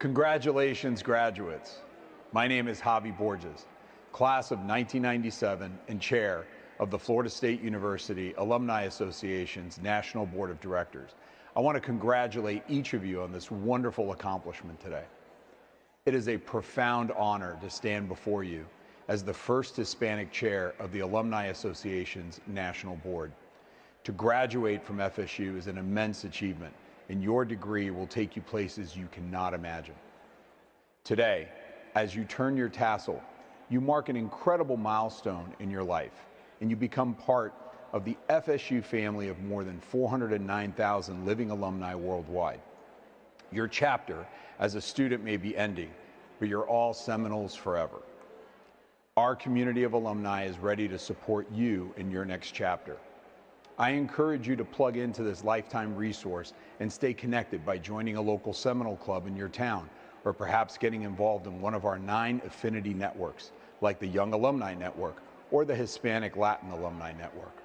Congratulations, graduates. My name is Javi Borges, class of 1997 and chair of the Florida State University Alumni Association's National Board of Directors. I want to congratulate each of you on this wonderful accomplishment today. It is a profound honor to stand before you as the first Hispanic chair of the Alumni Association's National Board. To graduate from FSU is an immense achievement, and your degree will take you places you cannot imagine. Today, as you turn your tassel, you mark an incredible milestone in your life, and you become part of the FSU family of more than 409,000 living alumni worldwide. Your chapter as a student may be ending, but you're all Seminoles forever. Our community of alumni is ready to support you in your next chapter. I encourage you to plug into this lifetime resource and stay connected by joining a local Seminole club in your town, or perhaps getting involved in one of our 9 affinity networks, like the Young Alumni Network or the Hispanic Latin Alumni Network.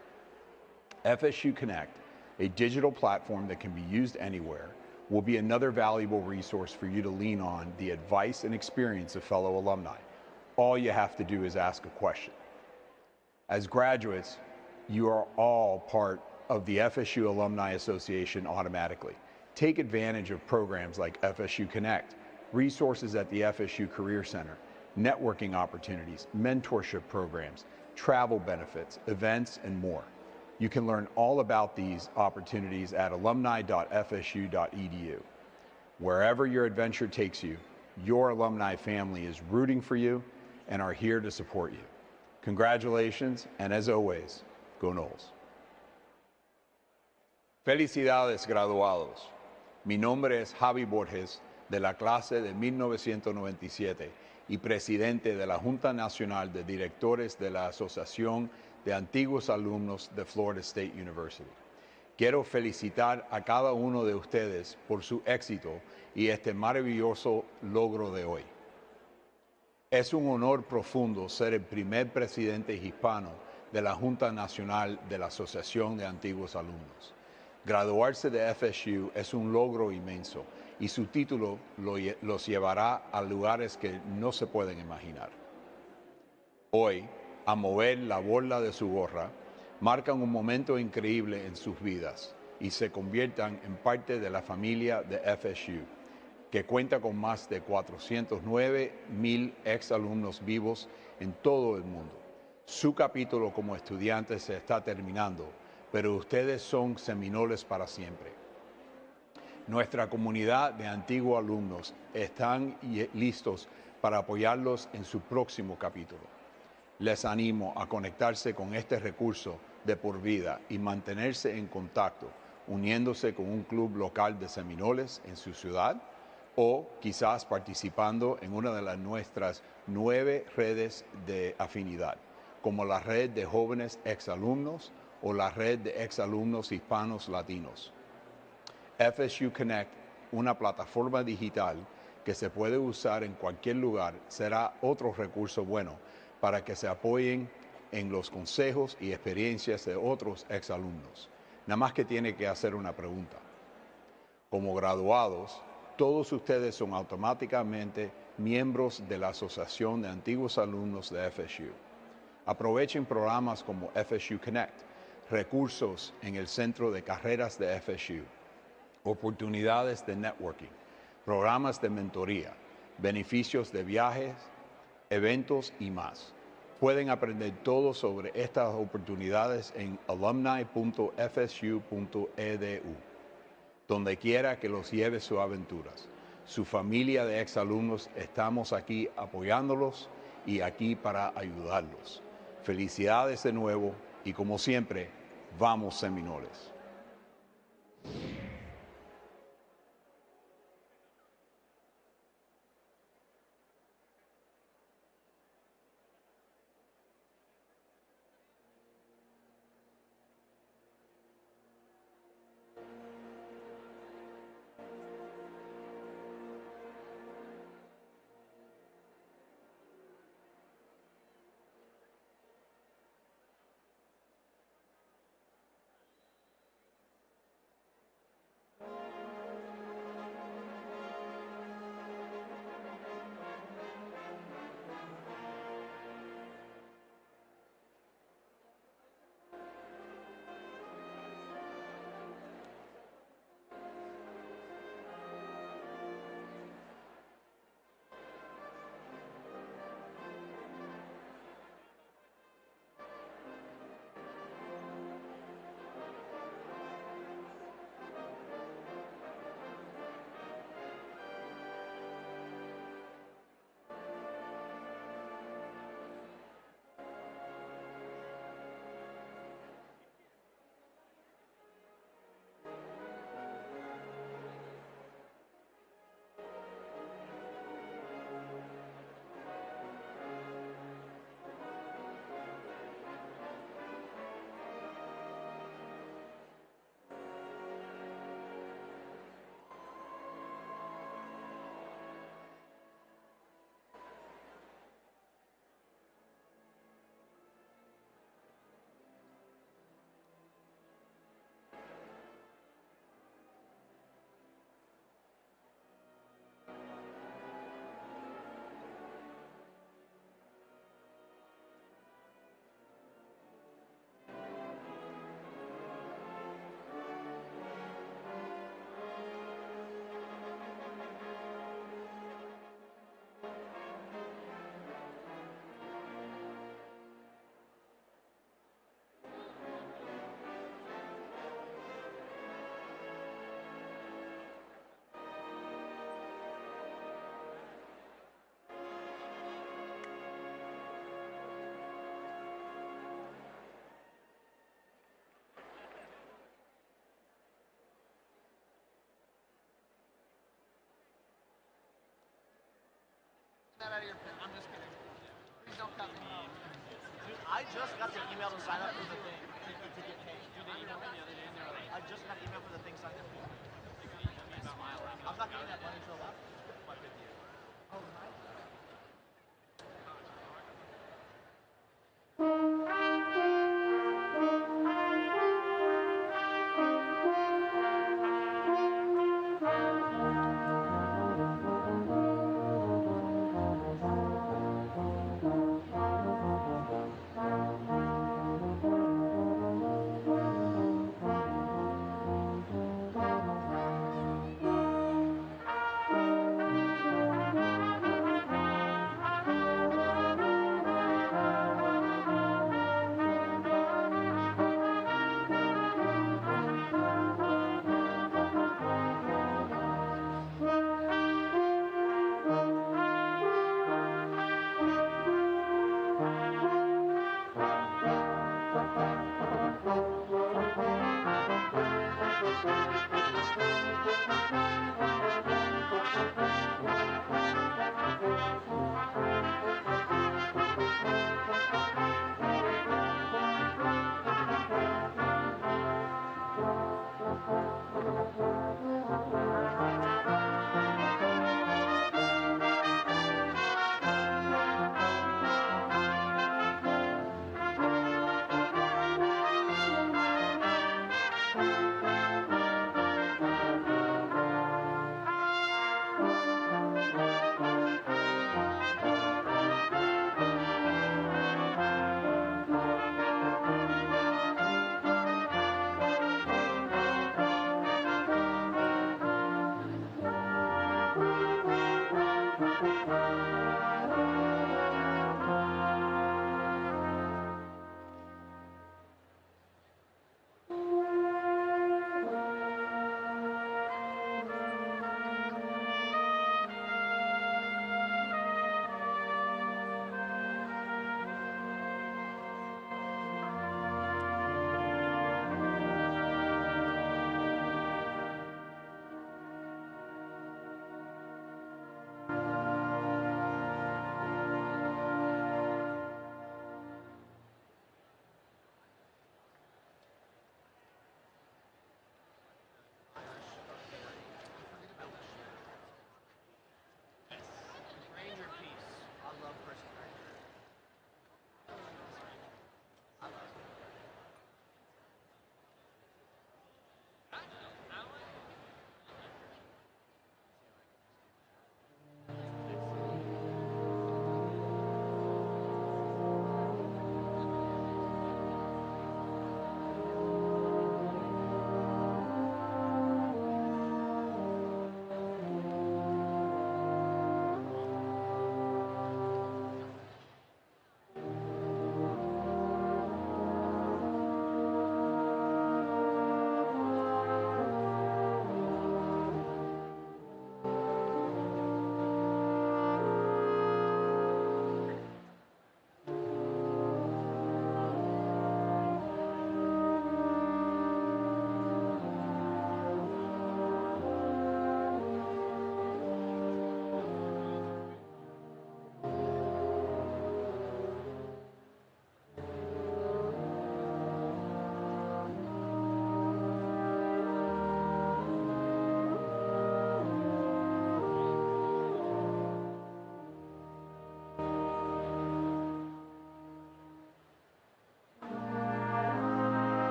FSU Connect, a digital platform that can be used anywhere, will be another valuable resource for you to lean on the advice and experience of fellow alumni. All you have to do is ask a question. As graduates, you are all part of the FSU Alumni Association automatically. Take advantage of programs like FSU Connect, resources at the FSU Career Center, networking opportunities, mentorship programs, travel benefits, events, and more. You can learn all about these opportunities at alumni.fsu.edu. Wherever your adventure takes you, your alumni family is rooting for you and are here to support you. Congratulations, and as always, Go Noles. Felicidades, graduados. Mi nombre es Javi Borges, de la clase de 1997 y presidente de la Junta Nacional de Directores de la Asociación de Antiguos Alumnos de Florida State University. Quiero felicitar a cada uno de ustedes por su éxito y este maravilloso logro de hoy. Es un honor profundo ser el primer presidente hispano de la Junta Nacional de la Asociación de Antiguos Alumnos. Graduarse de FSU es un logro inmenso y su título los llevará a lugares que no se pueden imaginar. Hoy, a mover la borla de su gorra, marcan un momento increíble en sus vidas y se conviertan en parte de la familia de FSU, que cuenta con más de 409,000 exalumnos vivos en todo el mundo. Su capítulo como estudiante se está terminando, pero ustedes son seminoles para siempre. Nuestra comunidad de antiguos alumnos están listos para apoyarlos en su próximo capítulo. Les animo a conectarse con este recurso de por vida y mantenerse en contacto, uniéndose con un club local de seminoles en su ciudad o quizás participando en una de nuestras 9 redes de afinidad, como la red de jóvenes exalumnos o la red de exalumnos hispanos latinos. FSU Connect, una plataforma digital que se puede usar en cualquier lugar, será otro recurso bueno para que se apoyen en los consejos y experiencias de otros exalumnos. Nada más que tiene que hacer una pregunta. Como graduados, todos ustedes son automáticamente miembros de la Asociación de Antiguos Alumnos de FSU. Aprovechen programas como FSU Connect, recursos en el Centro de Carreras de FSU, oportunidades de networking, programas de mentoría, beneficios de viajes, eventos y más. Pueden aprender todo sobre estas oportunidades en alumni.fsu.edu, donde quiera que los lleve sus aventuras. Su familia de exalumnos estamos aquí apoyándolos y aquí para ayudarlos. Felicidades de nuevo y como siempre, vamos Seminoles. out of your pen. I'm just kidding. Please don't cut me. Dude, I just got the email to sign up for the thing to get paid. I just got email for the thing signed up for. I'm not getting that money until after my 50th. Oh, nice.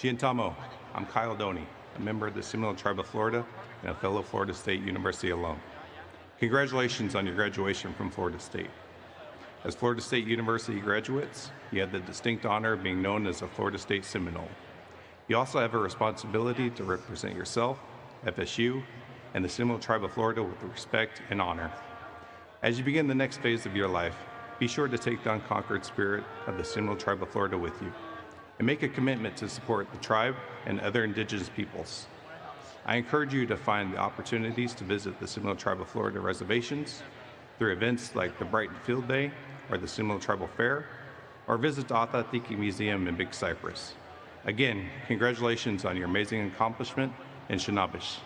Shiantamo, I'm Kyle Doney, a member of the Seminole Tribe of Florida and a fellow Florida State University alum. Congratulations on your graduation from Florida State. As Florida State University graduates, you have the distinct honor of being known as a Florida State Seminole. You also have a responsibility to represent yourself, FSU, and the Seminole Tribe of Florida with respect and honor. As you begin the next phase of your life, be sure to take the unconquered spirit of the Seminole Tribe of Florida with you, and make a commitment to support the tribe and other indigenous peoples. I encourage you to find the opportunities to visit the Seminole Tribe of Florida reservations through events like the Brighton Field Day or the Seminole Tribal Fair, or visit the Atha Tiki Museum in Big Cypress. Again, congratulations on your amazing accomplishment, and Shanabish.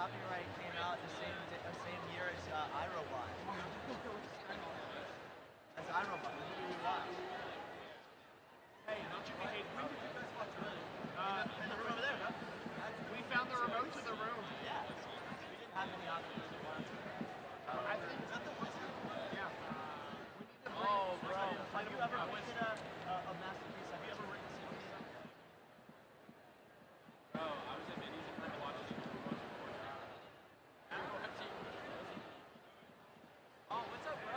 Copyright came out the same year as iRobot. As iRobot. Hey, don't you be hating. When did you guys watch it? In the room over there, bro. We found the remote to the room. Yeah. We didn't have many options. I think is that the wizard? Yeah. We need to bring Oh, bro. Have you ever painted a masterpiece? Have you ever written a series? Bro, I was at Minnie's and heard watching it. Oh, what's up, bro?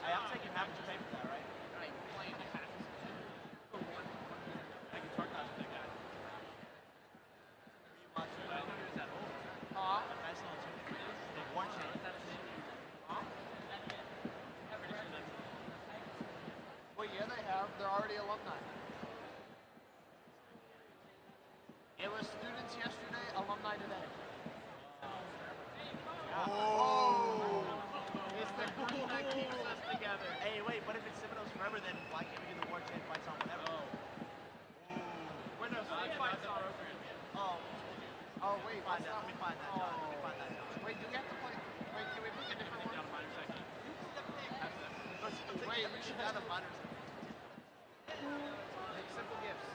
Hey, I'm taking half to pay for that, right? Right, playing the hat. I can talk about that guy. I know he was at home. Huh? Nice little tune. The war chain. Huh? Well, yeah, they have. They're already alumni. It was students yesterday, alumni today. Oh! It's the glue that keeps us together. Hey, wait, but if it's Seminoles forever, then why can't we do the war chain fights on whatever? We're no state fights on. Oh. Oh, wait, Find that's that. not. Let me find that, John. Let me find that, John. Wait, do we have to play? Wait, can we pick a different one? Wait, we should have the minors. like simple gifts.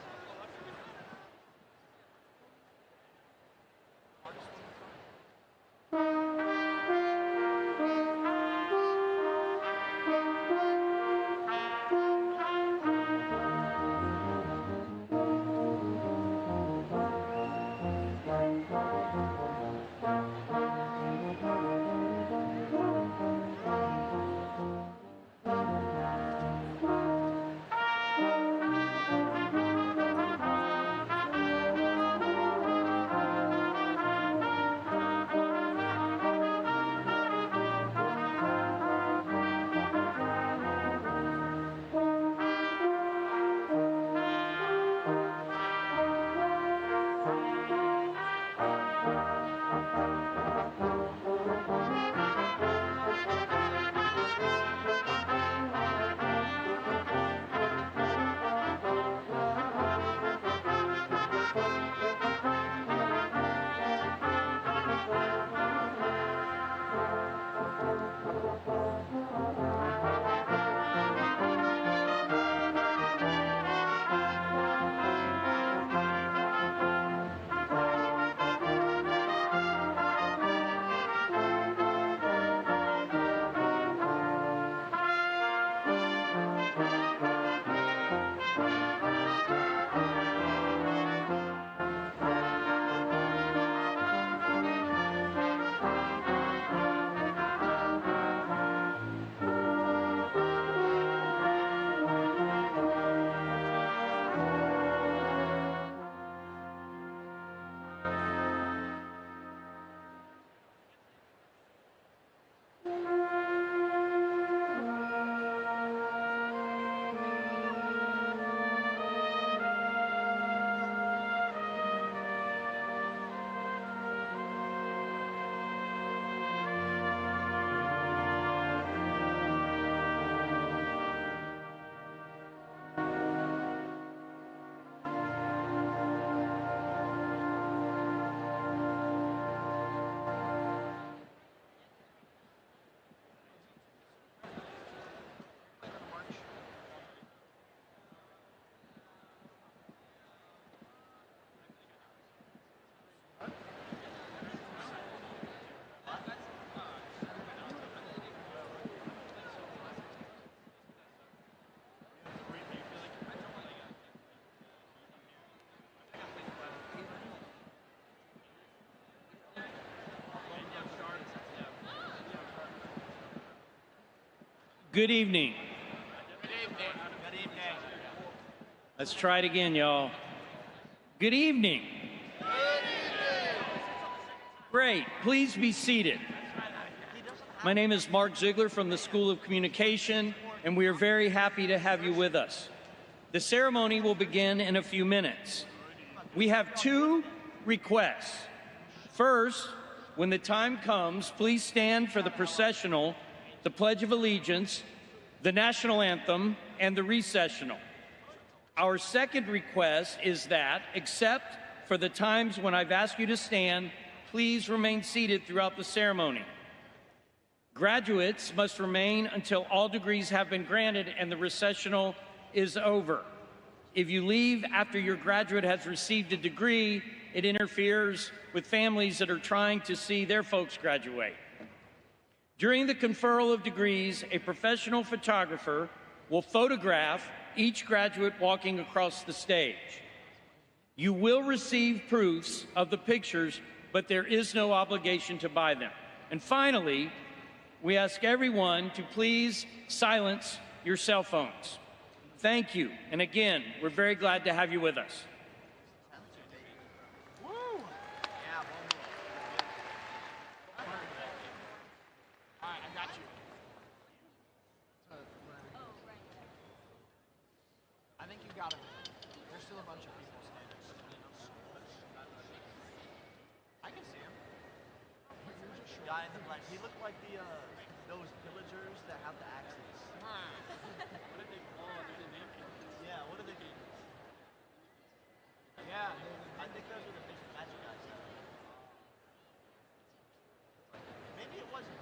Good evening. Good evening. Good evening. Let's try it again, y'all. Good evening. Great. Please be seated. My name is Mark Ziegler from the School of Communication, and we are very happy to have you with us. The ceremony will begin in a few minutes. We have two requests. First, when the time comes, please stand for the processional, the Pledge of Allegiance, the national anthem, and the recessional. Our second request is that, except for the times when I've asked you to stand, please remain seated throughout the ceremony. Graduates must remain until all degrees have been granted and the recessional is over. If you leave after your graduate has received a degree, it interferes with families that are trying to see their folks graduate. During the conferral of degrees, a professional photographer will photograph each graduate walking across the stage. You will receive proofs of the pictures, but there is no obligation to buy them. And finally, we ask everyone to please silence your cell phones. Thank you. And again, we're very glad to have you with us. Woo! Yeah, one more. All right, I got you. I think you got it. There's still a bunch of people standing. I can see him. Guy in the black. He looked like the those villagers that have the axes. What did they call it? Yeah, what did they do? Yeah, I think those were the big magic guys. Maybe it wasn't.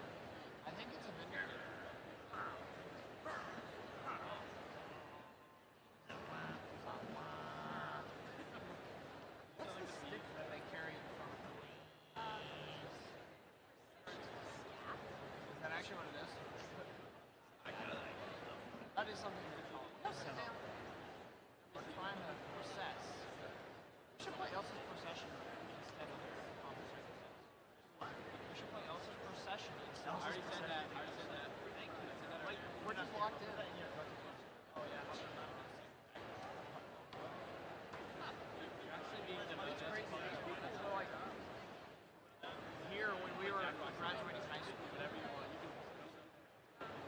I think it's a vineyard. What's the stick that they carry in front of them? Is that actually what it is? That is something to call. We're trying to process. We should play Elsa's procession instead of conversation. We should play Elsa's procession instead. I already said that. Thank you. Wait, we're just locked in. Oh yeah. It's crazy. So like here when we were graduating high school, whatever you want, you can.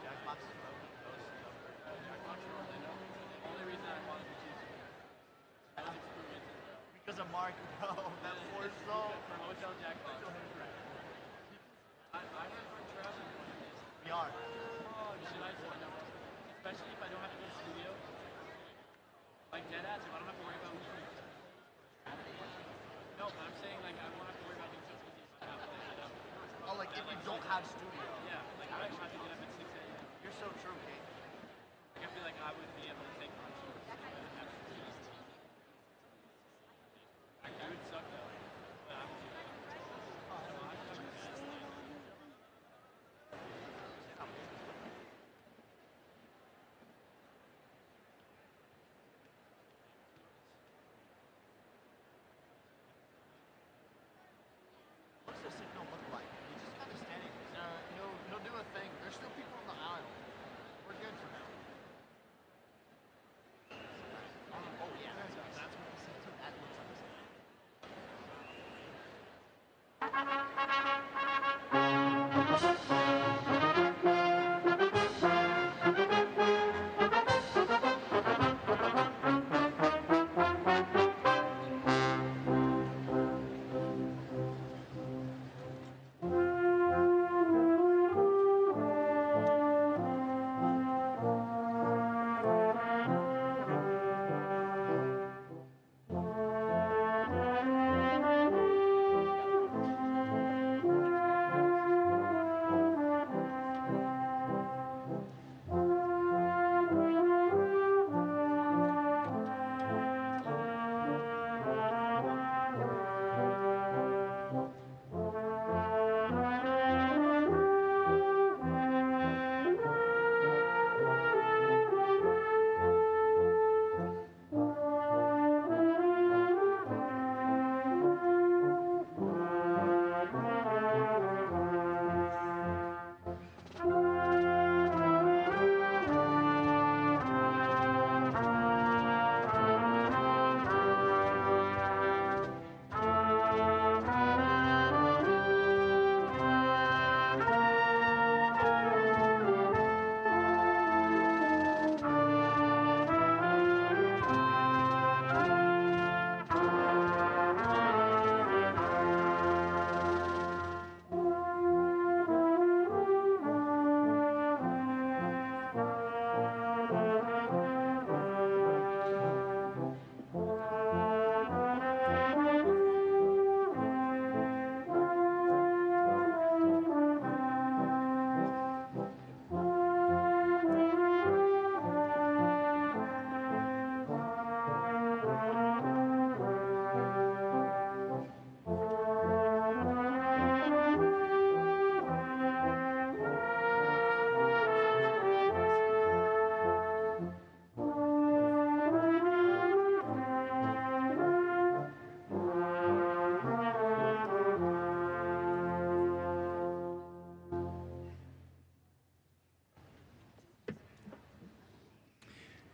Jackbox is broken. Only reason I wanted to choose because of Mark, bro. That poor soul. Hotel jackpot. I heard we're traveling one of these. We are. Oh, should I sign up? Especially if I don't have to go to the studio. Like deadass, if I don't have to worry about moving. No, but I'm saying like I won't have to worry about doing something. Oh, like if you don't have studio. Yeah, like I don't have to get up at 6 a.m. You're so true, Kate. Like I feel like I would be able to take my shorts. It would suck though. But I would do that. What's the signal look like? He's just kind of standing. He'll do a thing. There's still people in the aisle. We're good for now. Oh yeah, that's what the signal. That looks like a signal.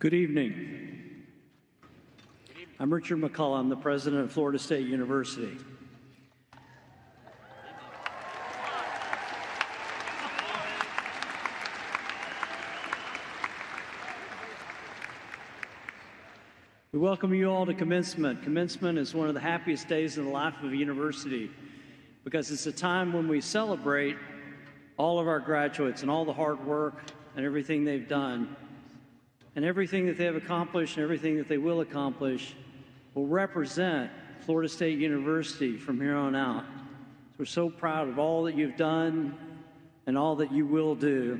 Good evening. I'm Richard McCullough. I'm the president of Florida State University. We welcome you all to Commencement. Commencement is one of the happiest days in the life of a university because it's a time when we celebrate all of our graduates and all the hard work and everything they've done. And everything that they have accomplished and everything that they will accomplish will represent Florida State University from here on out. So we're so proud of all that you've done and all that you will do.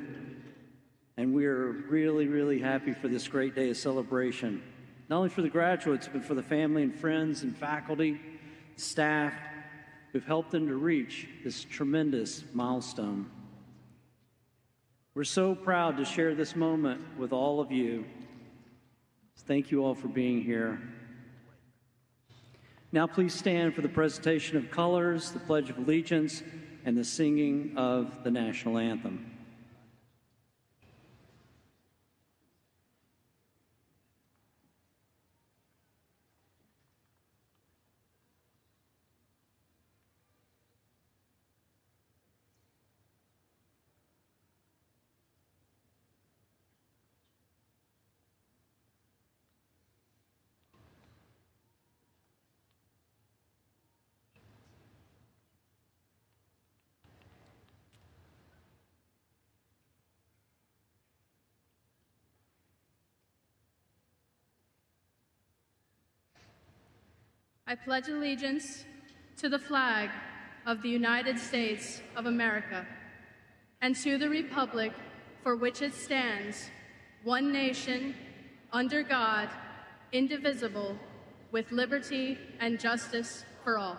And we're really, really happy for this great day of celebration. Not only for the graduates, but for the family and friends and faculty, staff who've helped them to reach this tremendous milestone. We're so proud to share this moment with all of you. Thank you all for being here. Now please stand for the presentation of colors, the Pledge of Allegiance, and the singing of the national anthem. I pledge allegiance to the flag of the United States of America and to the republic for which it stands, one nation, under God, indivisible, with liberty and justice for all.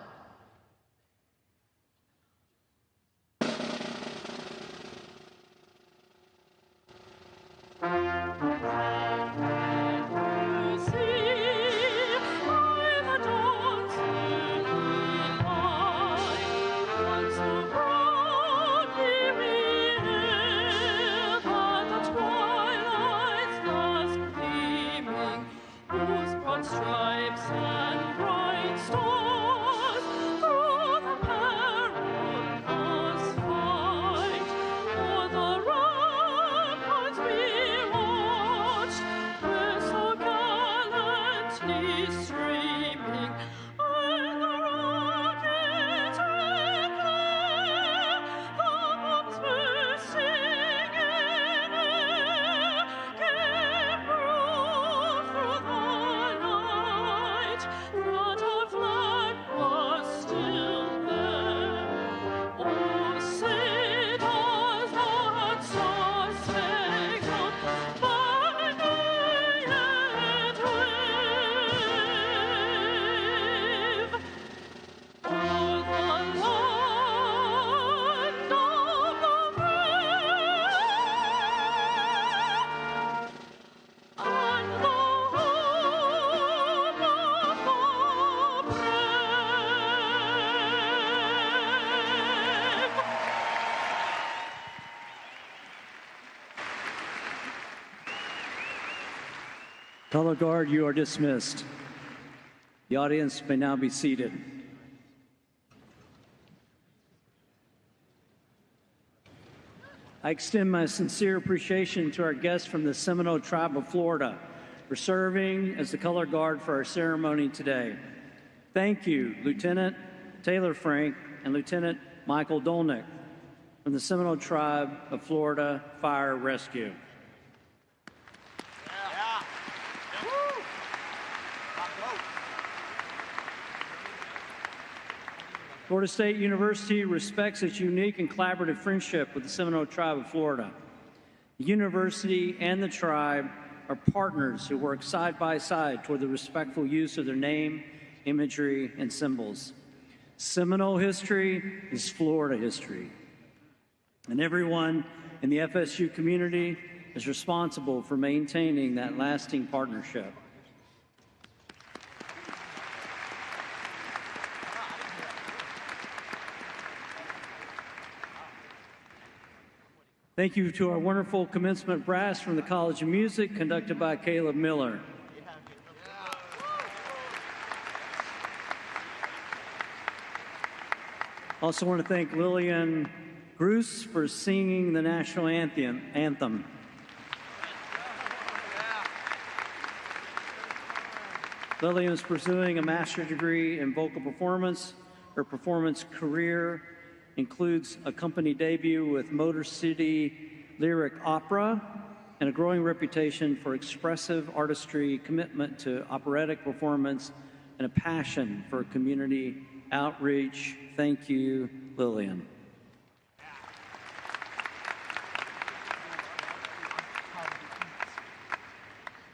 Color Guard, you are dismissed. The audience may now be seated. I extend my sincere appreciation to our guests from the Seminole Tribe of Florida for serving as the Color Guard for our ceremony today. Thank you, Lieutenant Taylor Frank and Lieutenant Michael Dolnick from the Seminole Tribe of Florida Fire Rescue. Florida State University respects its unique and collaborative friendship with the Seminole Tribe of Florida. The university and the tribe are partners who work side by side toward the respectful use of their name, imagery, and symbols. Seminole history is Florida history. And everyone in the FSU community is responsible for maintaining that lasting partnership. Thank you to our wonderful commencement brass from the College of Music, conducted by Caleb Miller. Also want to thank Lillian Gruss for singing the national anthem. Lillian is pursuing a master's degree in vocal performance. Her performance career includes a company debut with Motor City Lyric Opera and a growing reputation for expressive artistry, commitment to operatic performance, and a passion for community outreach. Thank you, Lillian.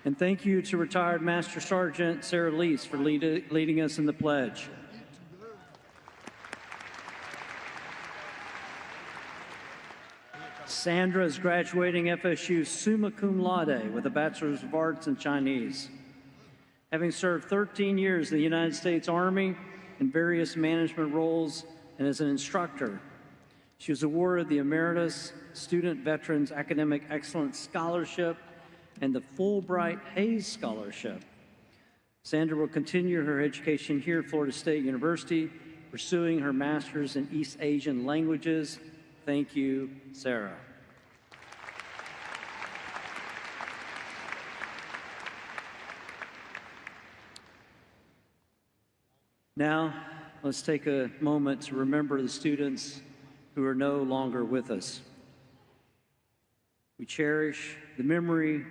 And thank you to retired Master Sergeant Sarah Lease for leading us in the pledge. Sandra is graduating FSU summa cum laude with a Bachelor's of Arts in Chinese. Having served 13 years in the United States Army in various management roles and as an instructor, she was awarded the Emeritus Student Veterans Academic Excellence Scholarship and the Fulbright Hayes Scholarship. Sandra will continue her education here at Florida State University, pursuing her master's in East Asian languages. Thank you, Sarah. Now, let's take a moment to remember the students who are no longer with us. We cherish the memory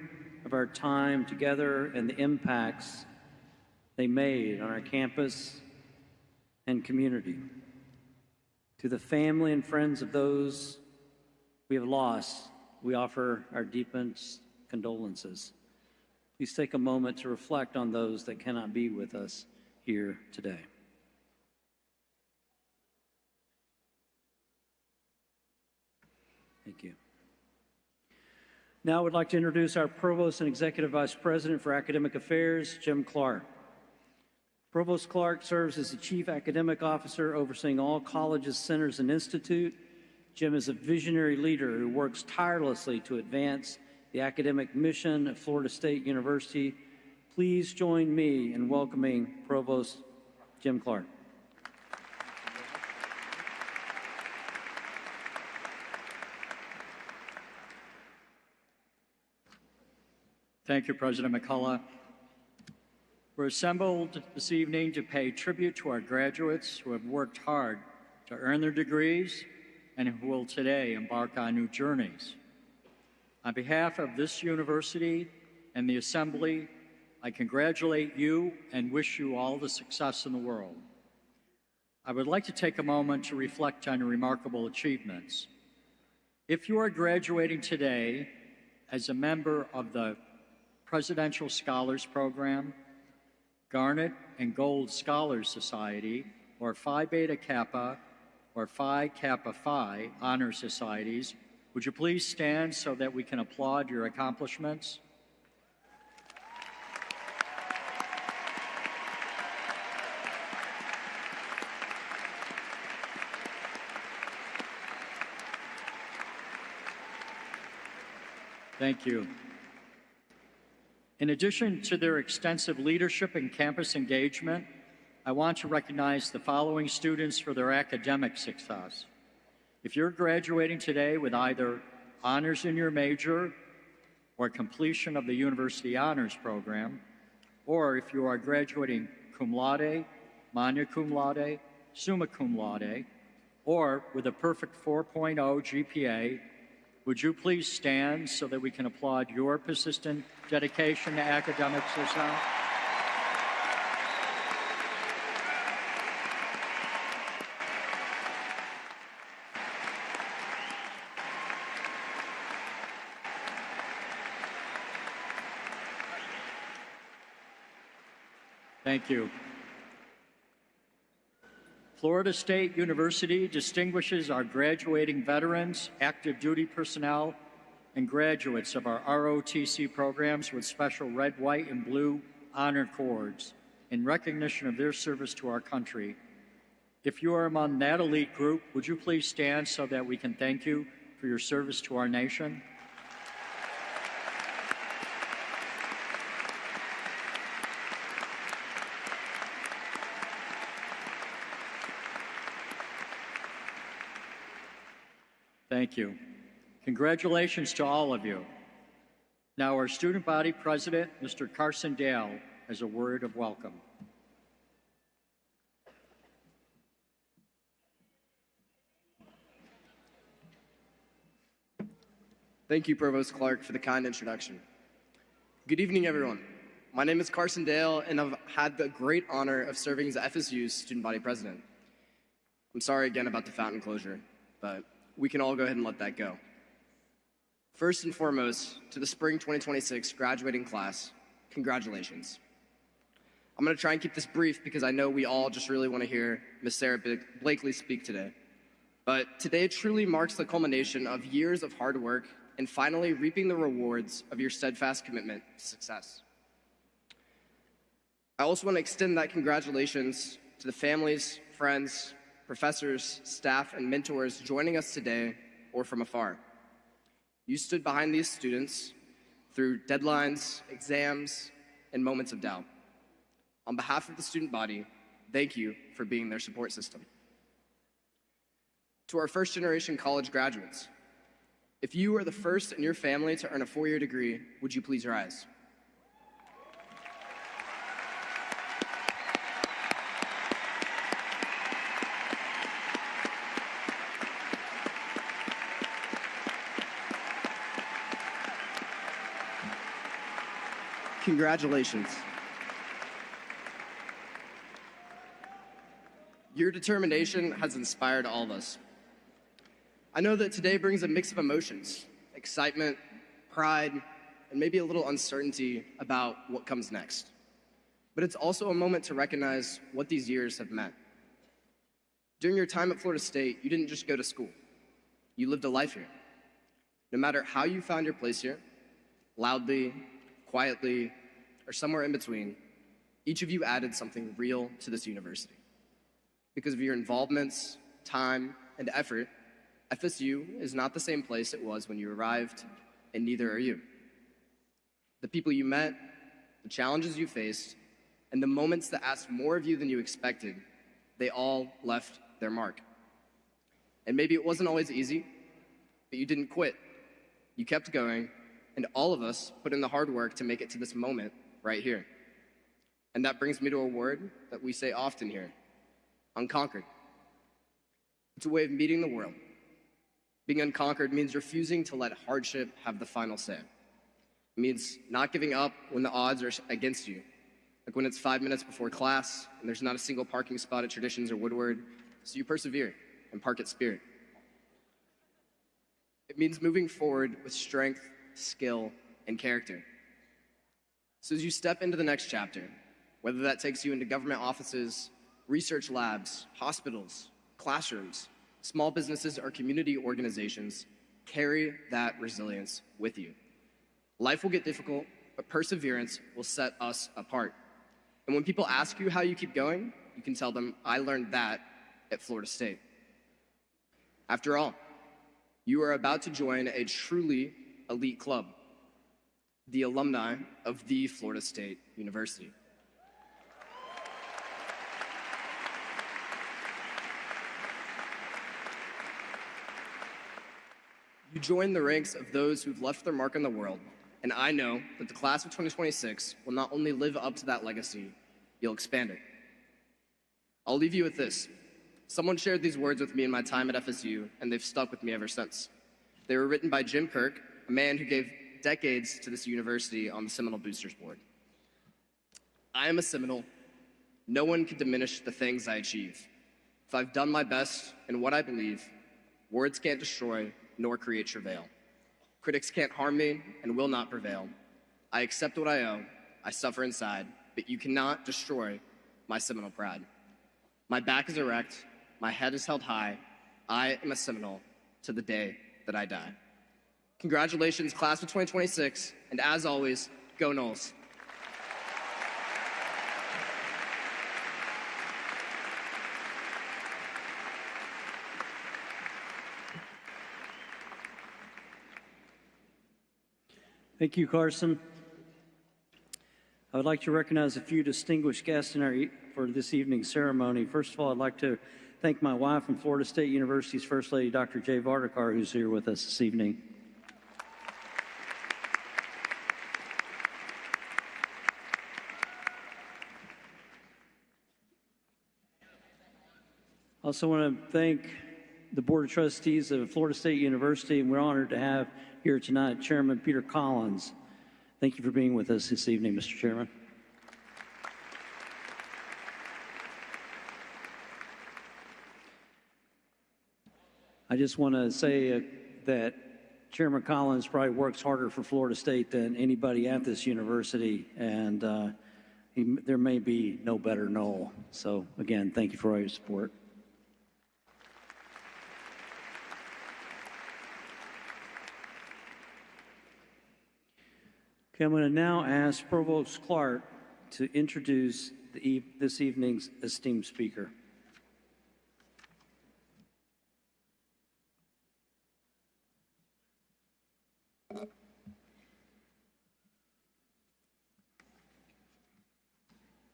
of our time together and the impacts they made on our campus and community. To the family and friends of those we have lost, we offer our deepest condolences. Please take a moment to reflect on those that cannot be with us here today. Thank you. Now I would like to introduce our Provost and Executive Vice President for Academic Affairs, Jim Clark. Provost Clark serves as the Chief Academic Officer overseeing all colleges, centers, and institute. Jim is a visionary leader who works tirelessly to advance the academic mission of Florida State University. Please join me in welcoming Provost Jim Clark. Thank you, President McCullough. We're assembled this evening to pay tribute to our graduates who have worked hard to earn their degrees and who will today embark on new journeys. On behalf of this university and the Assembly, I congratulate you and wish you all the success in the world. I would like to take a moment to reflect on your remarkable achievements. If you are graduating today as a member of the Presidential Scholars Program, Garnet and Gold Scholars Society, or Phi Beta Kappa or Phi Kappa Phi Honor Societies, would you please stand so that we can applaud your accomplishments? Thank you. In addition to their extensive leadership and campus engagement, I want to recognize the following students for their academic success. If you're graduating today with either honors in your major or completion of the University Honors Program, or if you are graduating cum laude, magna cum laude, summa cum laude, or with a perfect 4.0 GPA, would you please stand so that we can applaud your persistent dedication to academic success? Thank you. Florida State University distinguishes our graduating veterans, active duty personnel, and graduates of our ROTC programs with special red, white, and blue honor cords in recognition of their service to our country. If you are among that elite group, would you please stand so that we can thank you for your service to our nation. Thank you. Congratulations to all of you. Now, our student body president, Mr. Carson Dale, has a word of welcome. Thank you, Provost Clark, for the kind introduction. Good evening, everyone. My name is Carson Dale, and I've had the great honor of serving as FSU's student body president. I'm sorry again about the fountain closure, but we can all go ahead and let that go. First and foremost, to the spring 2026 graduating class, congratulations. I'm going to try and keep this brief because I know we all just really want to hear Ms. Sarah Blakely speak today. But today truly marks the culmination of years of hard work and finally reaping the rewards of your steadfast commitment to success. I also want to extend that congratulations to the families, friends, professors, staff, and mentors joining us today or from afar. You stood behind these students through deadlines, exams, and moments of doubt. On behalf of the student body, thank you for being their support system. To our first-generation college graduates, if you are the first in your family to earn a four-year degree, would you please rise? Congratulations. Your determination has inspired all of us. I know that today brings a mix of emotions, excitement, pride, and maybe a little uncertainty about what comes next. But it's also a moment to recognize what these years have meant. During your time at Florida State, you didn't just go to school. You lived a life here. No matter how you found your place here, loudly, quietly, or somewhere in between, each of you added something real to this university. Because of your involvements, time, and effort, FSU is not the same place it was when you arrived, and neither are you. The people you met, the challenges you faced, and the moments that asked more of you than you expected, they all left their mark. And maybe it wasn't always easy, but you didn't quit. You kept going, and all of us put in the hard work to make it to this moment right here. And that brings me to a word that we say often here, unconquered. It's a way of meeting the world. Being unconquered means refusing to let hardship have the final say. It means not giving up when the odds are against you, like when it's 5 minutes before class and there's not a single parking spot at Traditions or Woodward, so you persevere and park at Spirit. It means moving forward with strength, skill, and character. So as you step into the next chapter, whether that takes you into government offices, research labs, hospitals, classrooms, small businesses, or community organizations, carry that resilience with you. Life will get difficult, but perseverance will set us apart. And when people ask you how you keep going, you can tell them, I learned that at Florida State. After all, you are about to join a truly elite club, the alumni of the Florida State University. You join the ranks of those who've left their mark on the world, and I know that the class of 2026 will not only live up to that legacy, you'll expand it. I'll leave you with this. Someone shared these words with me in my time at FSU, and they've stuck with me ever since. They were written by Jim Kirk, a man who gave decades to this university on the Seminole Boosters Board. I am a Seminole. No one can diminish the things I achieve. If I've done my best in what I believe, words can't destroy nor create travail. Critics can't harm me and will not prevail. I accept what I owe, I suffer inside, but you cannot destroy my Seminole pride. My back is erect, my head is held high. I am a Seminole to the day that I die. Congratulations, class of 2026, and as always, go Noles. Thank you, Carson. I would like to recognize a few distinguished guests for this evening's ceremony. First of all, I'd like to thank my wife and Florida State University's First Lady, Dr. Jay Vardakar, who's here with us this evening. I also want to thank the Board of Trustees of Florida State University, and we're honored to have here tonight Chairman Peter Collins. Thank you for being with us this evening, Mr. Chairman. I just want to say that Chairman Collins probably works harder for Florida State than anybody at this university, and there may be no better Noel. So again, thank you for all your support. Okay, I'm going to now ask Provost Clark to introduce this evening's esteemed speaker.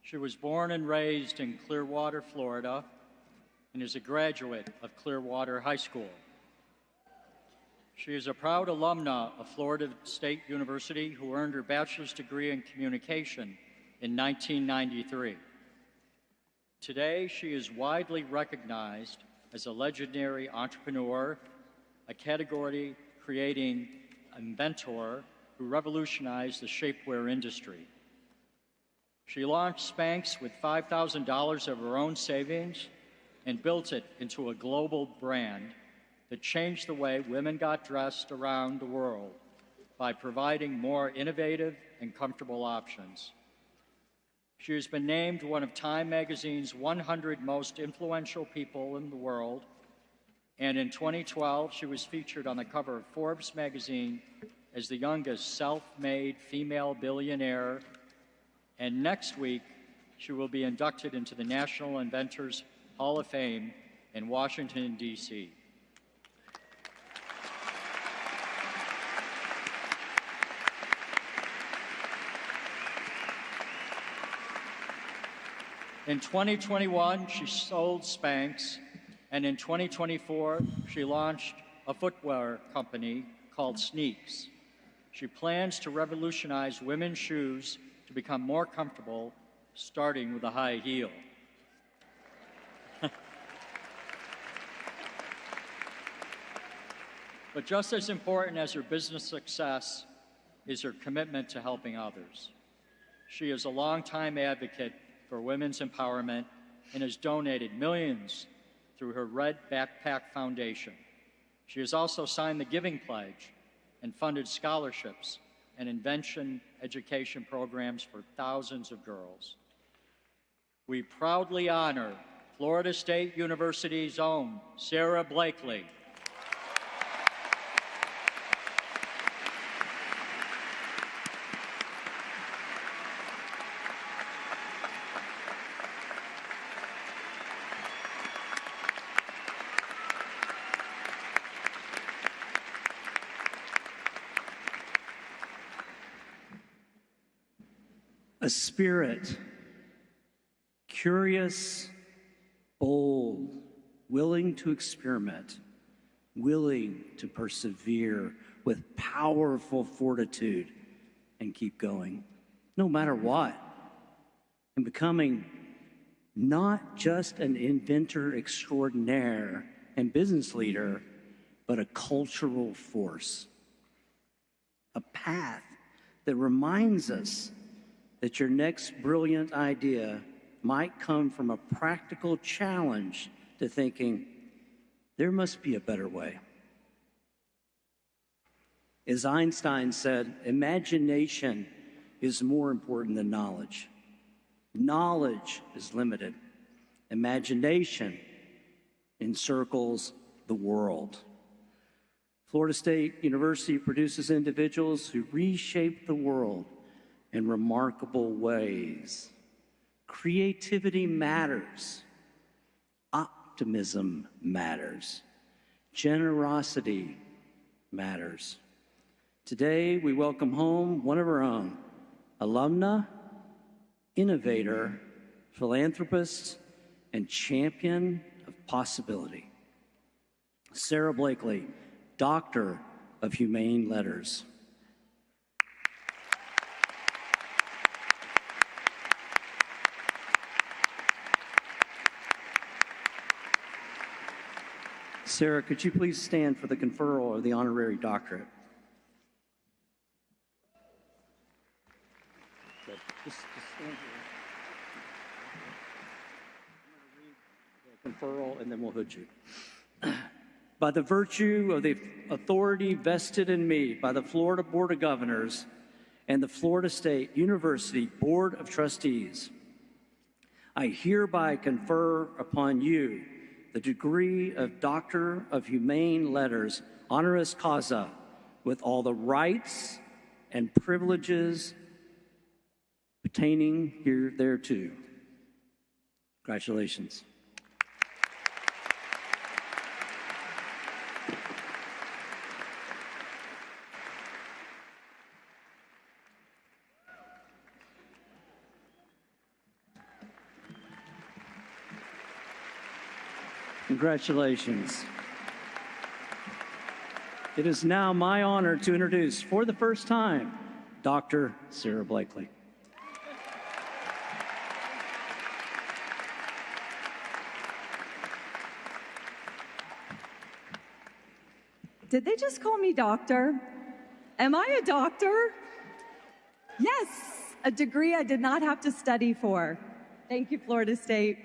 She was born and raised in Clearwater, Florida, and is a graduate of Clearwater High School. She is a proud alumna of Florida State University who earned her bachelor's degree in communication in 1993. Today, she is widely recognized as a legendary entrepreneur, a category-creating inventor who revolutionized the shapewear industry. She launched Spanx with $5,000 of her own savings and built it into a global brand that changed the way women got dressed around the world by providing more innovative and comfortable options. She has been named one of Time magazine's 100 most influential people in the world, and in 2012, she was featured on the cover of Forbes magazine as the youngest self-made female billionaire, and next week, she will be inducted into the National Inventors Hall of Fame in Washington, D.C. In 2021, she sold Spanx, and in 2024, she launched a footwear company called Sneaks. She plans to revolutionize women's shoes to become more comfortable, starting with a high heel. But just as important as her business success is her commitment to helping others. She is a longtime advocate for women's empowerment and has donated millions through her Red Backpack Foundation. She has also signed the Giving Pledge and funded scholarships and invention education programs for thousands of girls. We proudly honor Florida State University's own Sarah Blakely. A spirit, curious, bold, willing to experiment, willing to persevere with powerful fortitude and keep going, no matter what, and becoming not just an inventor extraordinaire and business leader, but a cultural force, a path that reminds us that your next brilliant idea might come from a practical challenge to thinking, there must be a better way. As Einstein said, imagination is more important than knowledge. Knowledge is limited. Imagination encircles the world. Florida State University produces individuals who reshape the world in remarkable ways. Creativity matters. Optimism matters. Generosity matters. Today, we welcome home one of our own, alumna, innovator, philanthropist, and champion of possibility. Sarah Blakely, Doctor of Humane Letters. Sarah, could you please stand for the conferral of the honorary doctorate? Just stand here. I'm going to read the conferral and then we'll hood you. By the virtue of the authority vested in me by the Florida Board of Governors and the Florida State University Board of Trustees, I hereby confer upon you the degree of Doctor of Humane Letters, honoris causa, with all the rights and privileges pertaining here thereto. Congratulations. Congratulations. It is now my honor to introduce, for the first time, Dr. Sarah Blakely. Did they just call me doctor? Am I a doctor? Yes, a degree I did not have to study for. Thank you, Florida State.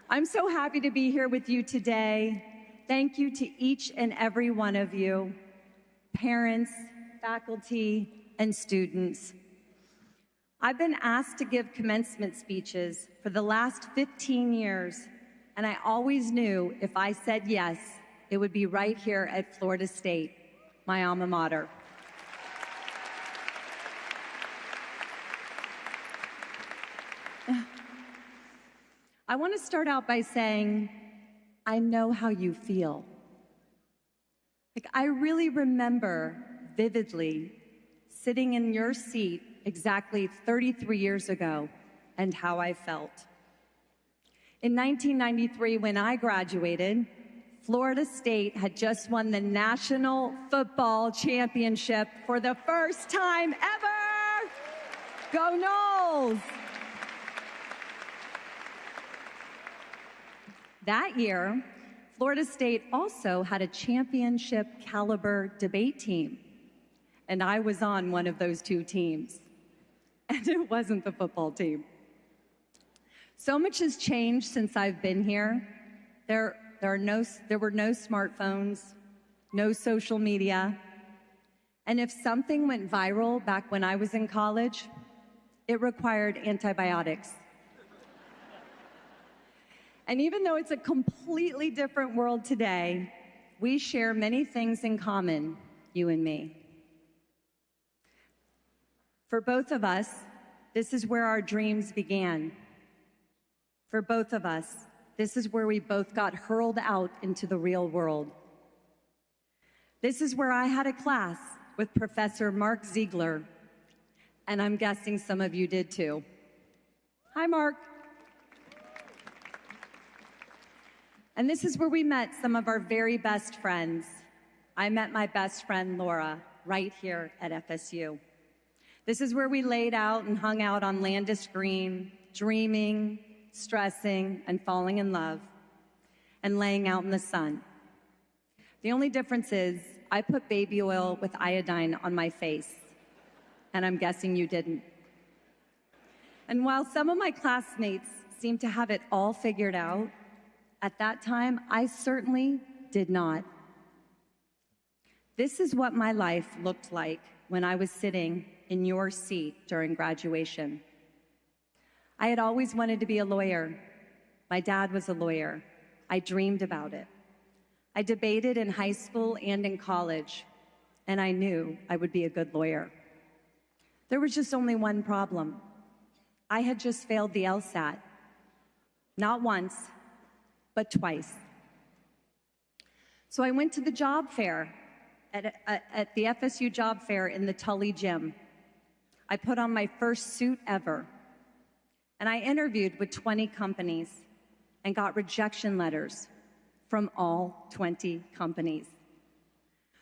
I'm so happy to be here with you today. Thank you to each and every one of you, parents, faculty, and students. I've been asked to give commencement speeches for the last 15 years, and I always knew if I said yes, it would be right here at Florida State, my alma mater. I want to start out by saying, I know how you feel. I really remember vividly sitting in your seat exactly 33 years ago and how I felt. In 1993, when I graduated, Florida State had just won the National Football Championship for the first time ever. Go Noles! That year, Florida State also had a championship caliber debate team, and I was on one of those two teams, and it wasn't the football team. So much has changed since I've been here. There were no smartphones, no social media, and if something went viral back when I was in college, it required antibiotics. And even though it's a completely different world today, we share many things in common, you and me. For both of us, this is where our dreams began. For both of us, this is where we both got hurled out into the real world. This is where I had a class with Professor Mark Ziegler, and I'm guessing some of you did too. Hi, Mark. And this is where we met some of our very best friends. I met my best friend, Laura, right here at FSU. This is where we laid out and hung out on Landis Green, dreaming, stressing, and falling in love, and laying out in the sun. The only difference is I put baby oil with iodine on my face, and I'm guessing you didn't. And while some of my classmates seemed to have it all figured out, at that time, I certainly did not. This is what my life looked like when I was sitting in your seat during graduation. I had always wanted to be a lawyer. My dad was a lawyer. I dreamed about it. I debated in high school and in college, and I knew I would be a good lawyer. There was just only one problem. I had just failed the LSAT. Not once, but twice. So I went to the job fair at the FSU job fair in the Tully gym. I put on my first suit ever, and I interviewed with 20 companies and got rejection letters from all 20 companies,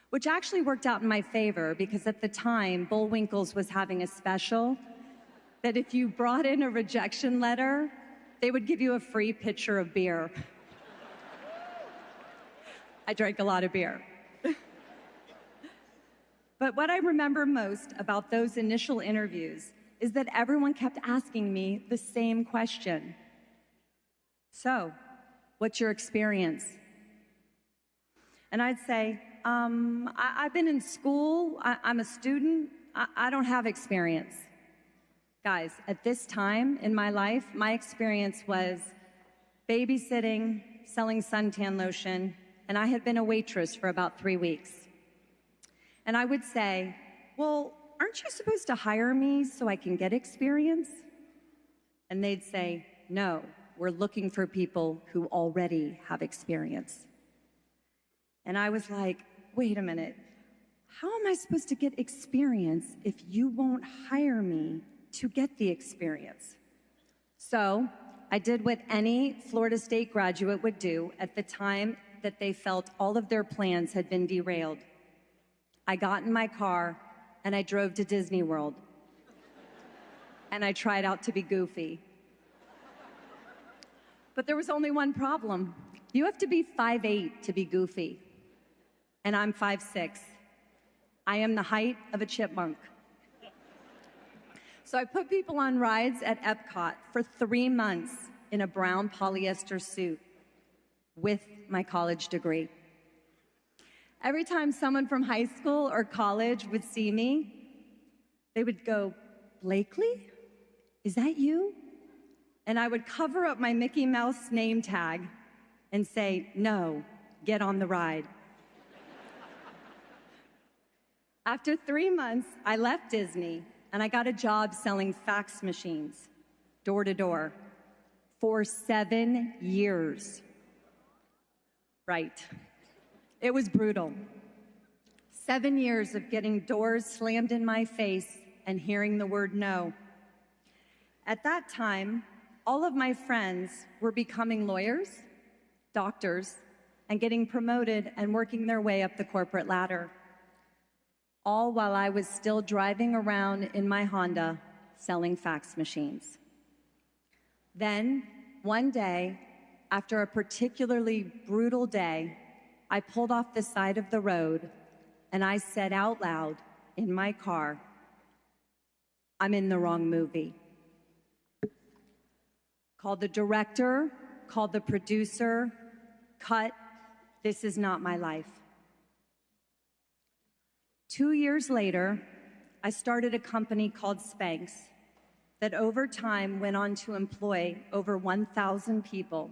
which actually worked out in my favor because at the time, Bullwinkle's was having a special that if you brought in a rejection letter, they would give you a free pitcher of beer. I drank a lot of beer. But what I remember most about those initial interviews is that everyone kept asking me the same question. So, what's your experience? And I'd say, I've been in school, I'm a student, I don't have experience. Guys, at this time in my life, my experience was babysitting, selling suntan lotion, and I had been a waitress for about 3 weeks. And I would say, well, aren't you supposed to hire me so I can get experience? And they'd say, no, we're looking for people who already have experience. And I was like, wait a minute, how am I supposed to get experience if you won't hire me to get the experience? So I did what any Florida State graduate would do at the time that they felt all of their plans had been derailed. I got in my car and I drove to Disney World. And I tried out to be goofy. But there was only one problem. You have to be 5'8" to be goofy. And I'm 5'6". I am the height of a chipmunk. So I put people on rides at Epcot for 3 months in a brown polyester suit with my college degree. Every time someone from high school or college would see me, they would go, Blakely? Is that you? And I would cover up my Mickey Mouse name tag and say, no, get on the ride. After 3 months, I left Disney and I got a job selling fax machines, door to door, for 7 years. Right. It was brutal. 7 years of getting doors slammed in my face and hearing the word no. At that time, all of my friends were becoming lawyers, doctors, and getting promoted and working their way up the corporate ladder. All while I was still driving around in my Honda selling fax machines. Then, one day, after a particularly brutal day, I pulled off the side of the road and I said out loud in my car, I'm in the wrong movie. Called the director, called the producer, cut, this is not my life. 2 years later, I started a company called Spanx that over time went on to employ over 1,000 people,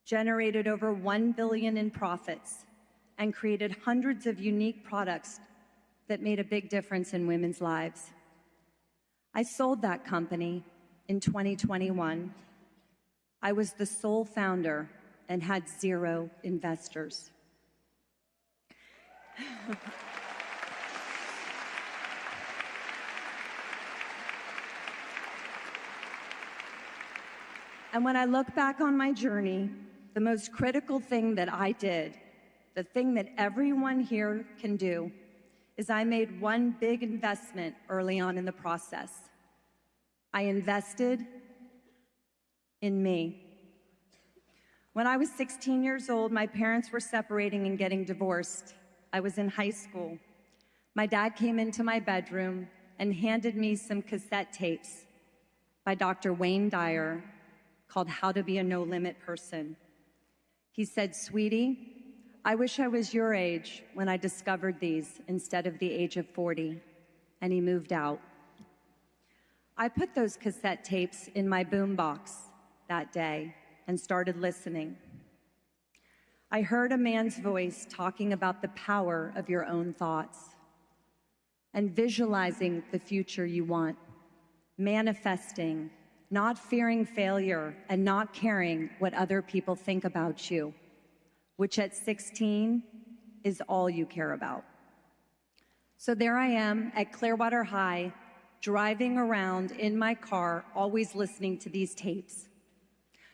generated over $1 billion in profits, and created hundreds of unique products that made a big difference in women's lives. I sold that company in 2021. I was the sole founder and had 0 investors. And when I look back on my journey, the most critical thing that I did, the thing that everyone here can do, is I made one big investment early on in the process. I invested in me. When I was 16 years old, my parents were separating and getting divorced. I was in high school. My dad came into my bedroom and handed me some cassette tapes by Dr. Wayne Dyer called How to Be a No-Limit Person. He said, sweetie, I wish I was your age when I discovered these instead of the age of 40, and he moved out. I put those cassette tapes in my boombox that day and started listening. I heard a man's voice talking about the power of your own thoughts and visualizing the future you want, manifesting, not fearing failure, and not caring what other people think about you, which at 16 is all you care about. So there I am at Clearwater High, driving around in my car, always listening to these tapes.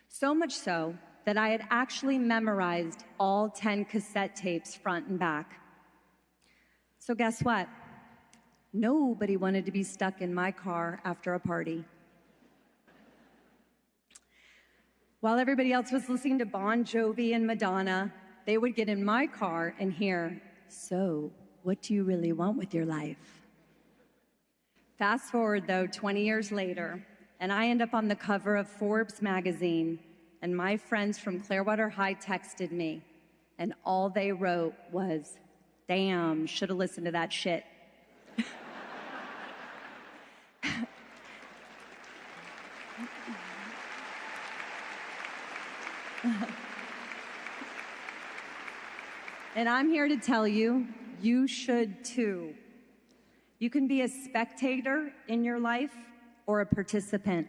So much so that I had actually memorized all 10 cassette tapes front and back. So guess what? Nobody wanted to be stuck in my car after a party. While everybody else was listening to Bon Jovi and Madonna, they would get in my car and hear, "So, what do you really want with your life?" Fast forward, though, 20 years later, and I end up on the cover of Forbes magazine, and my friends from Clearwater High texted me, and all they wrote was, "Damn, should have listened to that shit." And I'm here to tell you, you should too. You can be a spectator in your life or a participant.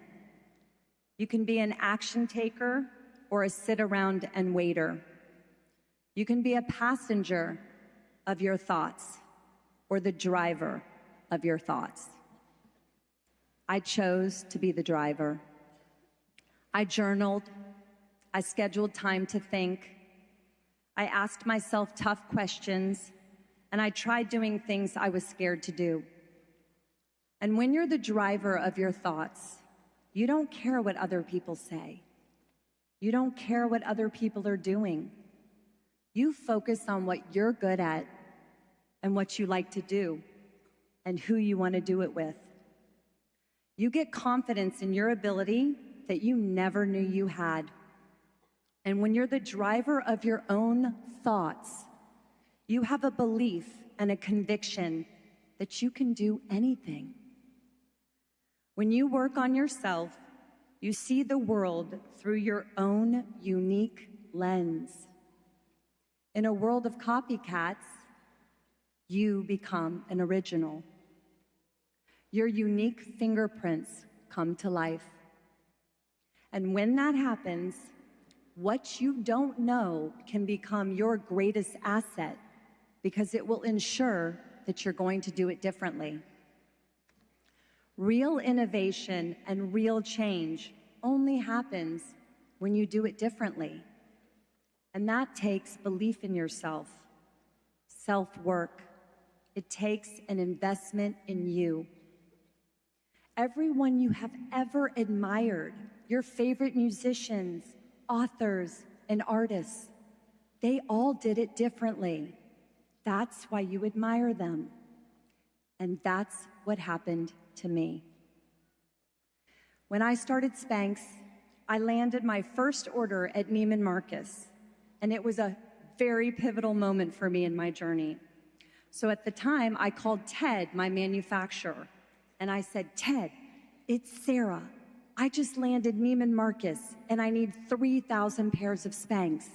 You can be an action taker or a sit around and waiter. You can be a passenger of your thoughts or the driver of your thoughts. I chose to be the driver. I journaled. I scheduled time to think. I asked myself tough questions, and I tried doing things I was scared to do. And when you're the driver of your thoughts, you don't care what other people say. You don't care what other people are doing. You focus on what you're good at and what you like to do and who you want to do it with. You get confidence in your ability that you never knew you had. And when you're the driver of your own thoughts, you have a belief and a conviction that you can do anything. When you work on yourself, you see the world through your own unique lens. In a world of copycats, you become an original. Your unique fingerprints come to life. And when that happens, what you don't know can become your greatest asset because it will ensure that you're going to do it differently. Real innovation and real change only happens when you do it differently. And that takes belief in yourself, self-work. It takes an investment in you. Everyone you have ever admired, your favorite musicians, authors, and artists, they all did it differently. That's why you admire them. And that's what happened to me. When I started Spanx, I landed my first order at Neiman Marcus, and it was a very pivotal moment for me in my journey. So at the time, I called Ted, my manufacturer, and I said, "Ted, it's Sarah. I just landed Neiman Marcus, and I need 3,000 pairs of Spanx."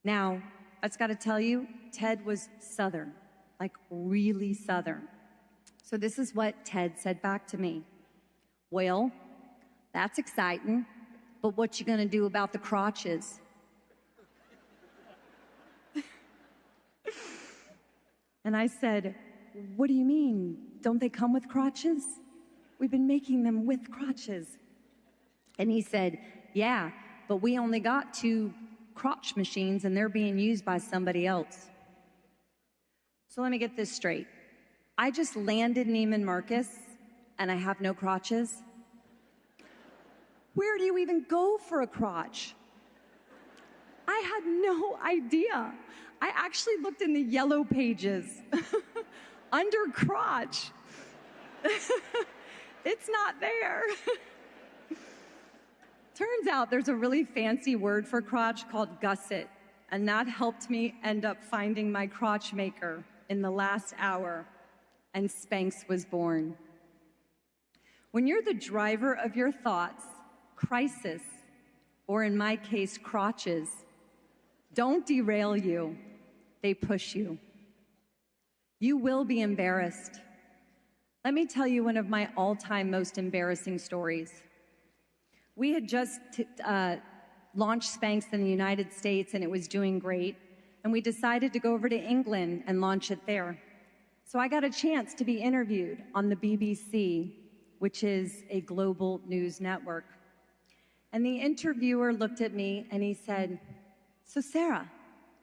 Now, I just got to tell you, Ted was Southern, like really Southern. So this is what Ted said back to me. "Well, that's exciting, but what you gonna do about the crotches?" And I said, "What do you mean? Don't they come with crotches? We've been making them with crotches." And he said, "Yeah, but we only got 2 crotch machines and they're being used by somebody else." So let me get this straight. I just landed Neiman Marcus and I have no crotches? Where do you even go for a crotch? I had no idea. I actually looked in the yellow pages under crotch. It's not there. Turns out there's a really fancy word for crotch called gusset, and that helped me end up finding my crotch maker in the last hour, and Spanx was born. When you're the driver of your thoughts, crisis, or in my case, crotches, don't derail you, they push you. You will be embarrassed. Let me tell you one of my all-time most embarrassing stories. We had just launched Spanx in the United States, and it was doing great, and we decided to go over to England and launch it there. So I got a chance to be interviewed on the BBC, which is a global news network. And the interviewer looked at me and he said, "So Sarah,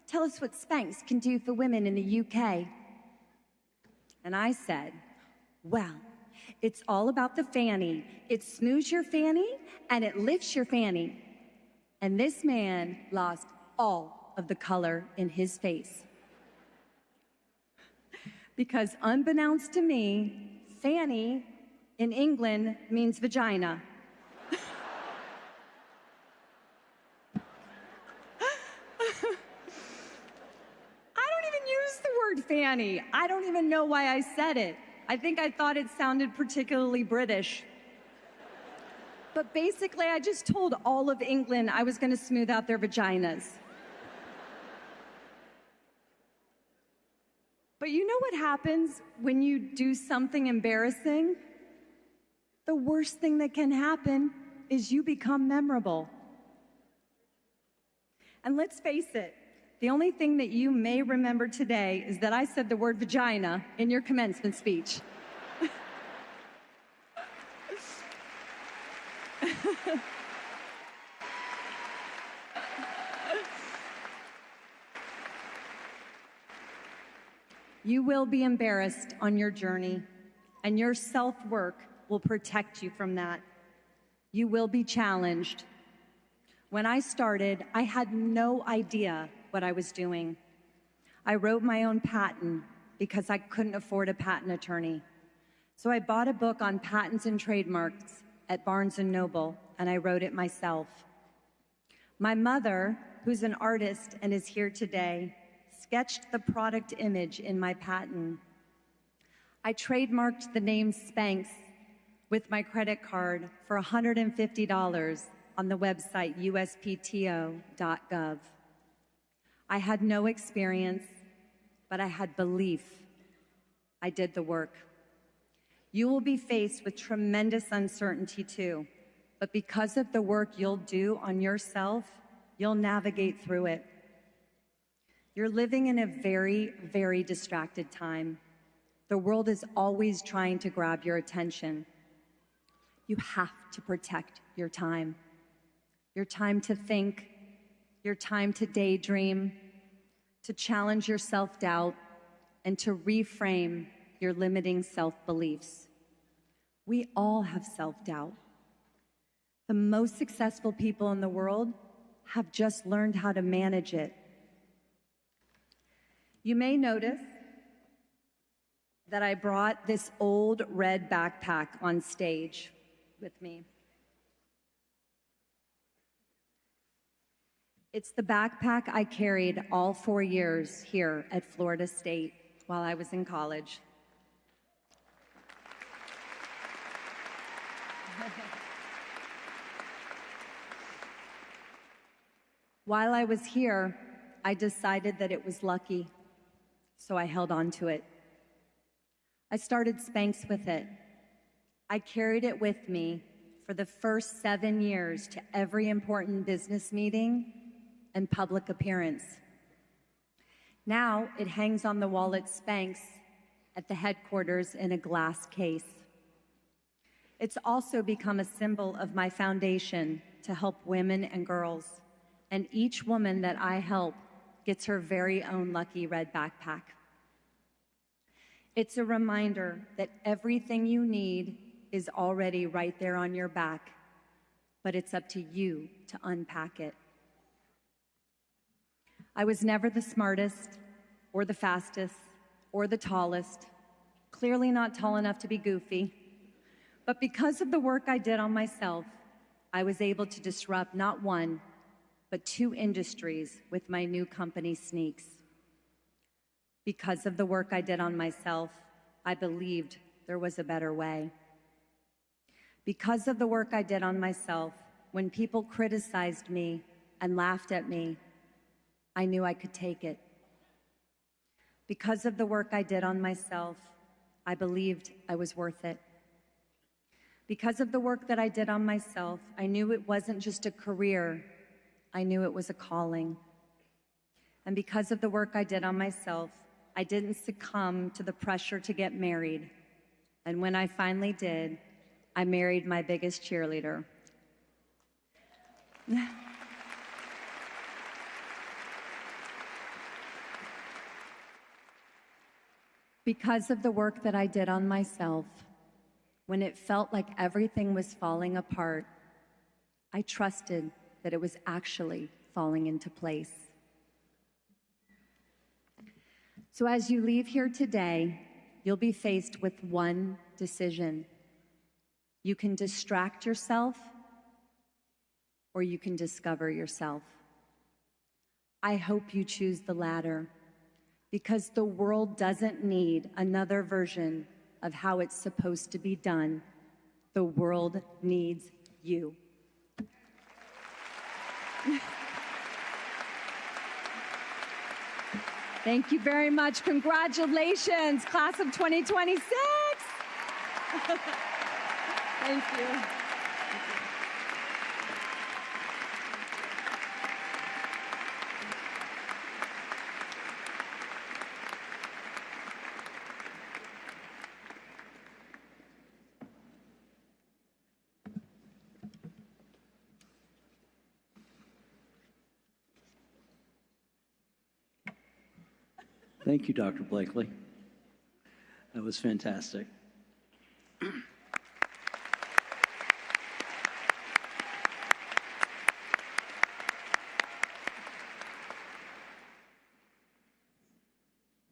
tell us what Spanx can do for women in the UK." And I said, "Well, it's all about the fanny. It smooths your fanny and it lifts your fanny." And this man lost all of the color in his face. Because unbeknownst to me, fanny in England means vagina. I don't even use the word fanny. I don't even know why I said it. I think I thought it sounded particularly British. But basically, I just told all of England I was going to smooth out their vaginas. But you know what happens when you do something embarrassing? The worst thing that can happen is you become memorable. And let's face it, the only thing that you may remember today is that I said the word vagina in your commencement speech. You will be embarrassed on your journey, and your self-work will protect you from that. You will be challenged. When I started, I had no idea what I was doing. I wrote my own patent because I couldn't afford a patent attorney. So I bought a book on patents and trademarks at Barnes & Noble, and I wrote it myself. My mother, who's an artist and is here today, sketched the product image in my patent. I trademarked the name Spanx with my credit card for $150 on the website uspto.gov. I had no experience, but I had belief. I did the work. You will be faced with tremendous uncertainty too, but because of the work you'll do on yourself, you'll navigate through it. You're living in a very, very distracted time. The world is always trying to grab your attention. You have to protect your time to think, your time to daydream, to challenge your self-doubt, and to reframe your limiting self-beliefs. We all have self-doubt. The most successful people in the world have just learned how to manage it. You may notice that I brought this old red backpack on stage with me. It's the backpack I carried all 4 years here at Florida State while I was in college. While I was here, I decided that it was lucky, so I held on to it. I started Spanx with it. I carried it with me for the first 7 years to every important business meeting and public appearance. Now it hangs on the wall at Spanx at the headquarters in a glass case. It's also become a symbol of my foundation to help women and girls, and each woman that I help gets her very own lucky red backpack. It's a reminder that everything you need is already right there on your back, but it's up to you to unpack it. I was never the smartest, or the fastest, or the tallest, clearly not tall enough to be goofy. But because of the work I did on myself, I was able to disrupt not one, but 2 industries with my new company, Sneaks. Because of the work I did on myself, I believed there was a better way. Because of the work I did on myself, when people criticized me and laughed at me, I knew I could take it. Because of the work I did on myself, I believed I was worth it. Because of the work that I did on myself, I knew it wasn't just a career, I knew it was a calling. And because of the work I did on myself, I didn't succumb to the pressure to get married. And when I finally did, I married my biggest cheerleader. Because of the work that I did on myself, when it felt like everything was falling apart, I trusted that it was actually falling into place. So as you leave here today, you'll be faced with one decision. You can distract yourself, or you can discover yourself. I hope you choose the latter, because the world doesn't need another version of how it's supposed to be done. The world needs you. Thank you very much. Congratulations, class of 2026. Thank you. Thank you, Dr. Blakely. That was fantastic.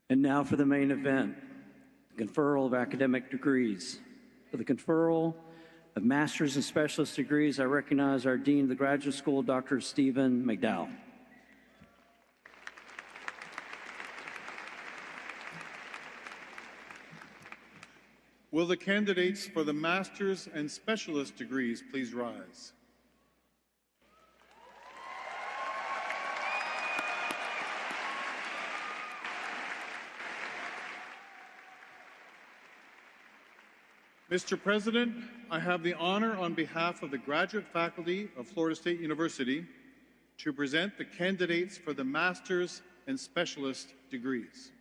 And now for the main event, the conferral of academic degrees. For the conferral of master's and specialist degrees, I recognize our Dean of the Graduate School, Dr. Stephen McDowell. Will the candidates for the master's and specialist degrees please rise? Mr. President, I have the honor on behalf of the graduate faculty of Florida State University to present the candidates for the master's and specialist degrees.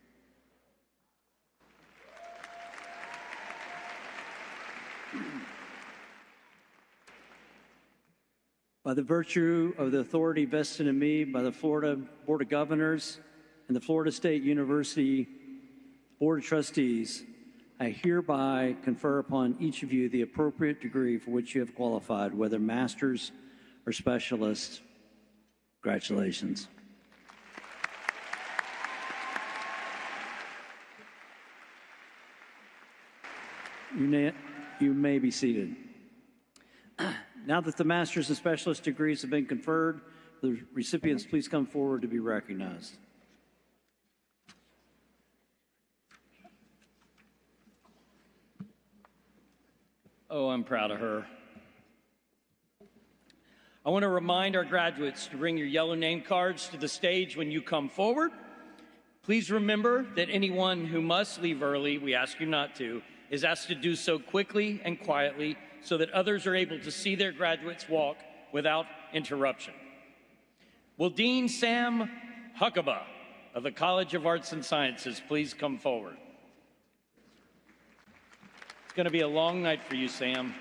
By the virtue of the authority vested in me by the Florida Board of Governors and the Florida State University Board of Trustees, I hereby confer upon each of you the appropriate degree for which you have qualified, whether master's or specialist. Congratulations. You may be seated. Now that the master's and specialist degrees have been conferred, the recipients please come forward to be recognized. Oh, I'm proud of her. I want to remind our graduates to bring your yellow name cards to the stage when you come forward. Please remember that anyone who must leave early, we ask you not to, is asked to do so quickly and quietly so that others are able to see their graduates walk without interruption. Will Dean Sam Huckabee of the College of Arts and Sciences please come forward? It's going to be a long night for you, Sam.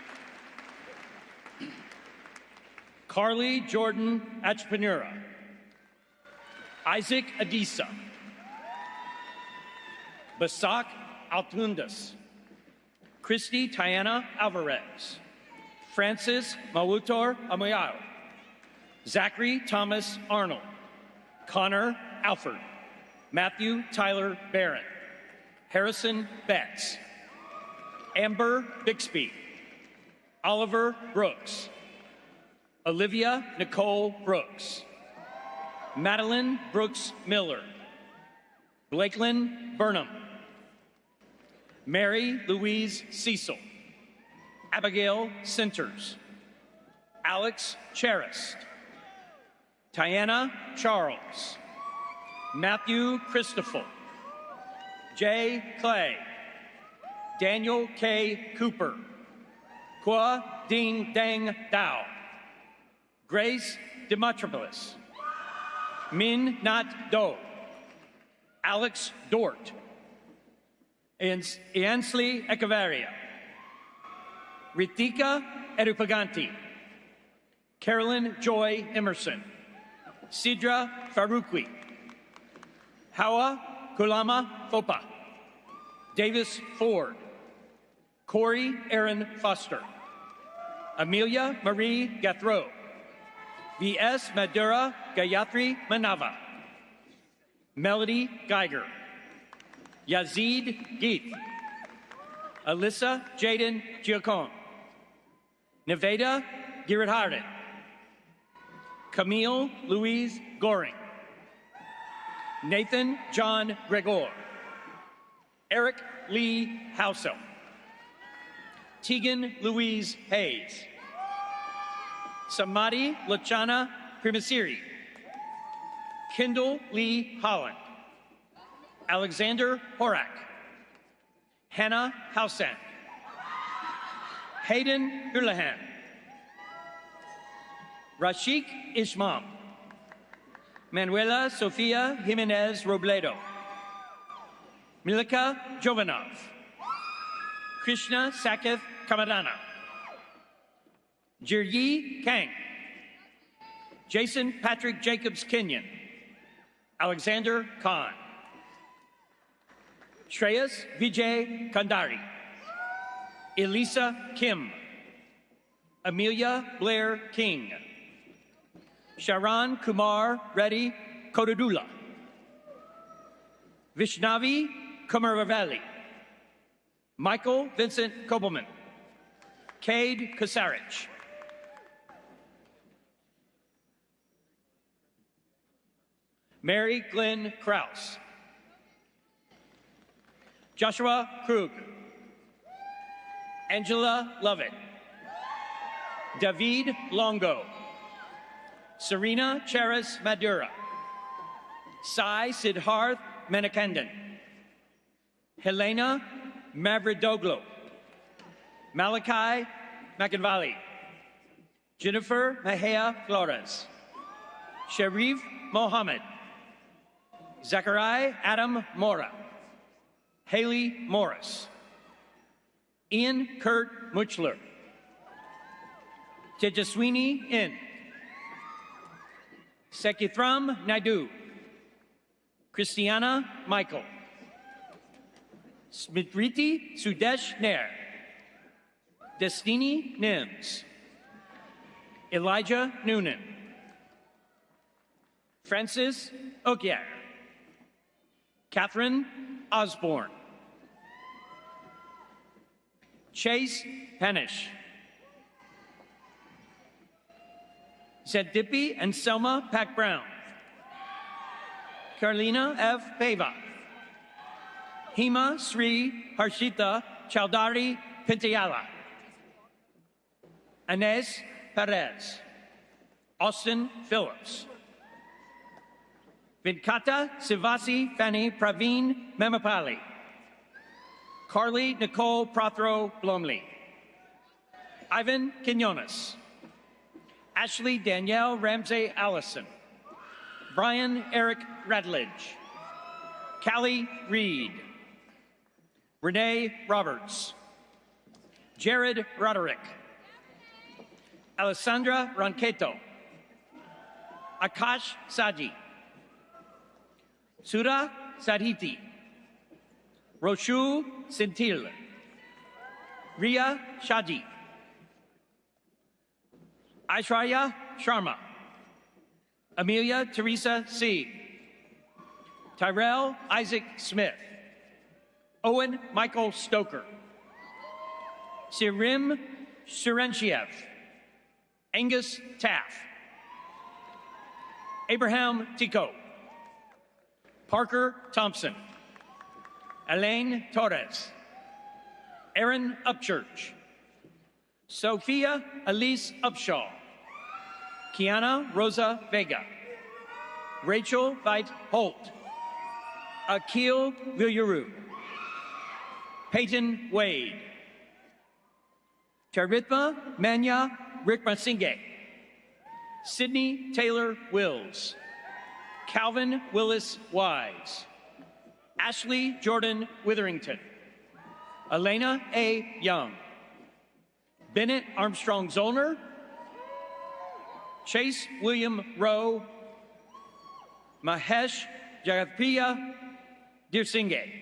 Carly Jordan Achpanura. Isaac Adisa. Basak Altundas. Christy Tiana Alvarez. Francis Mawutor Amoyao. Zachary Thomas Arnold. Connor Alford. Matthew Tyler Barrett. Harrison Betts. Amber Bixby. Oliver Brooks. Olivia Nicole Brooks. Madeline Brooks Miller. Blakelyn Burnham. Mary Louise Cecil. Abigail Centers. Alex Charist. Tiana Charles. Matthew Christopher. Jay Clay. Daniel K. Cooper. Kwa Ding Dang Dao. Grace Demetropoulos. Min Nat Do. Alex Dort, Iansley Echevarria, Ritika Edupaganti, Carolyn Joy Emerson, Sidra Faroukwi, Hawa Kulama Fopa, Davis Ford, Corey Aaron Foster, Amelia Marie Gathro, V.S. Madura Gayatri Manava, Melody Geiger, Yazid Geeth, Alyssa Jaden Giacone, Nevada Giridhardin, Camille Louise Goring, Nathan John Gregor, Eric Lee Housel, Tegan Louise Hayes, Samadhi Lachana Primasiri, Kendall Lee Holland, Alexander Horak, Hannah Housan, Hayden Hulahan, Rashik Ishmam, Manuela Sofia Jimenez Robledo, Milika Jovanov, Krishna Saketh Kamadana, Jiryi Kang, Jason Patrick Jacobs Kenyon, Alexander Khan, Shreyas Vijay Kandari, Elisa Kim, Amelia Blair King, Sharon Kumar Reddy Kodadula, Vishnavi Kumaravelli, Michael Vincent Kobelman, Cade Kasarich, Mary Glenn Krause, Joshua Krug, Angela Lovett, David Longo, Serena Charis Madura, Sai Siddharth Manikandan, Helena Mavridoglu, Malachi McInvalley, Jennifer Mejia Flores, Sharif Mohammed, Zachariah Adam Mora, Haley Morris, Ian Kurt Muchler, Tejaswini N, Sekithram Naidu, Christiana Michael, Smriti Sudesh Nair, Destiny Nims, Elijah Noonan, Francis Okier, Catherine Osborne, Chase Penish, Zedipi and Selma Pack Brown, Carlina F. Peva, Hima Sri Harshita Chowdhury Pintayala, Inez Perez, Austin Phillips, Vinkata Sivasi Fanny Praveen Memapali, Carly Nicole Prothero Blomley, Ivan Quinones, Ashley Danielle Ramsey Allison, Brian Eric Radledge, Callie Reed, Renee Roberts, Jared Roderick, Alessandra Ronqueto, Akash Saji, Sura Sadhiti, Roshu Sentil, Ria Shaji, Aishwarya Sharma, Amelia Teresa C., Tyrell Isaac Smith, Owen Michael Stoker, Sirim Surenchiev, Angus Taff, Abraham Tico, Parker Thompson, Elaine Torres, Aaron Upchurch, Sophia Elise Upshaw, Kiana Rosa Vega, Rachel Veit Holt, Akil Villaru, Peyton Wade, Charitma Manya Rikmasinghe, Sydney Taylor Wills, Calvin Willis Wise, Ashley Jordan Witherington, Elena A. Young, Bennett Armstrong Zollner, Chase William Rowe, Mahesh Jagatpriya Dirsinghe.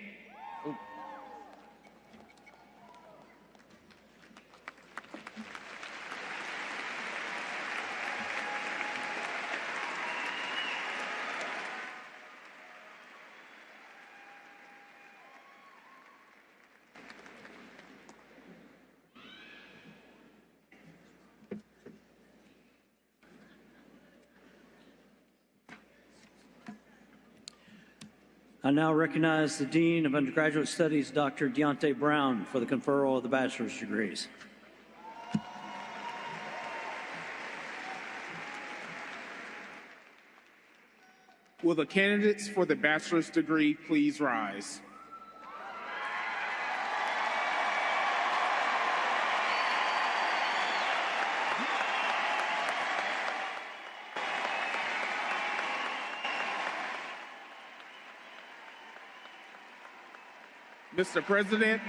I now recognize the Dean of Undergraduate Studies, Dr. Deontay Brown, for the conferral of the bachelor's degrees. Will the candidates for the bachelor's degree please rise? Mr. President,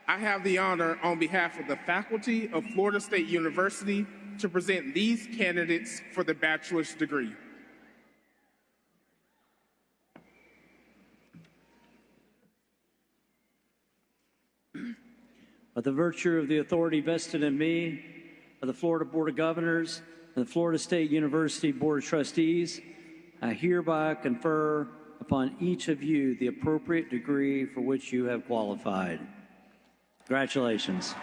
I have the honor on behalf of the faculty of Florida State University to present these candidates for the bachelor's degree. By the virtue of the authority vested in me by the Florida Board of Governors and the Florida State University Board of Trustees, I hereby confer upon each of you the appropriate degree for which you have qualified. Congratulations.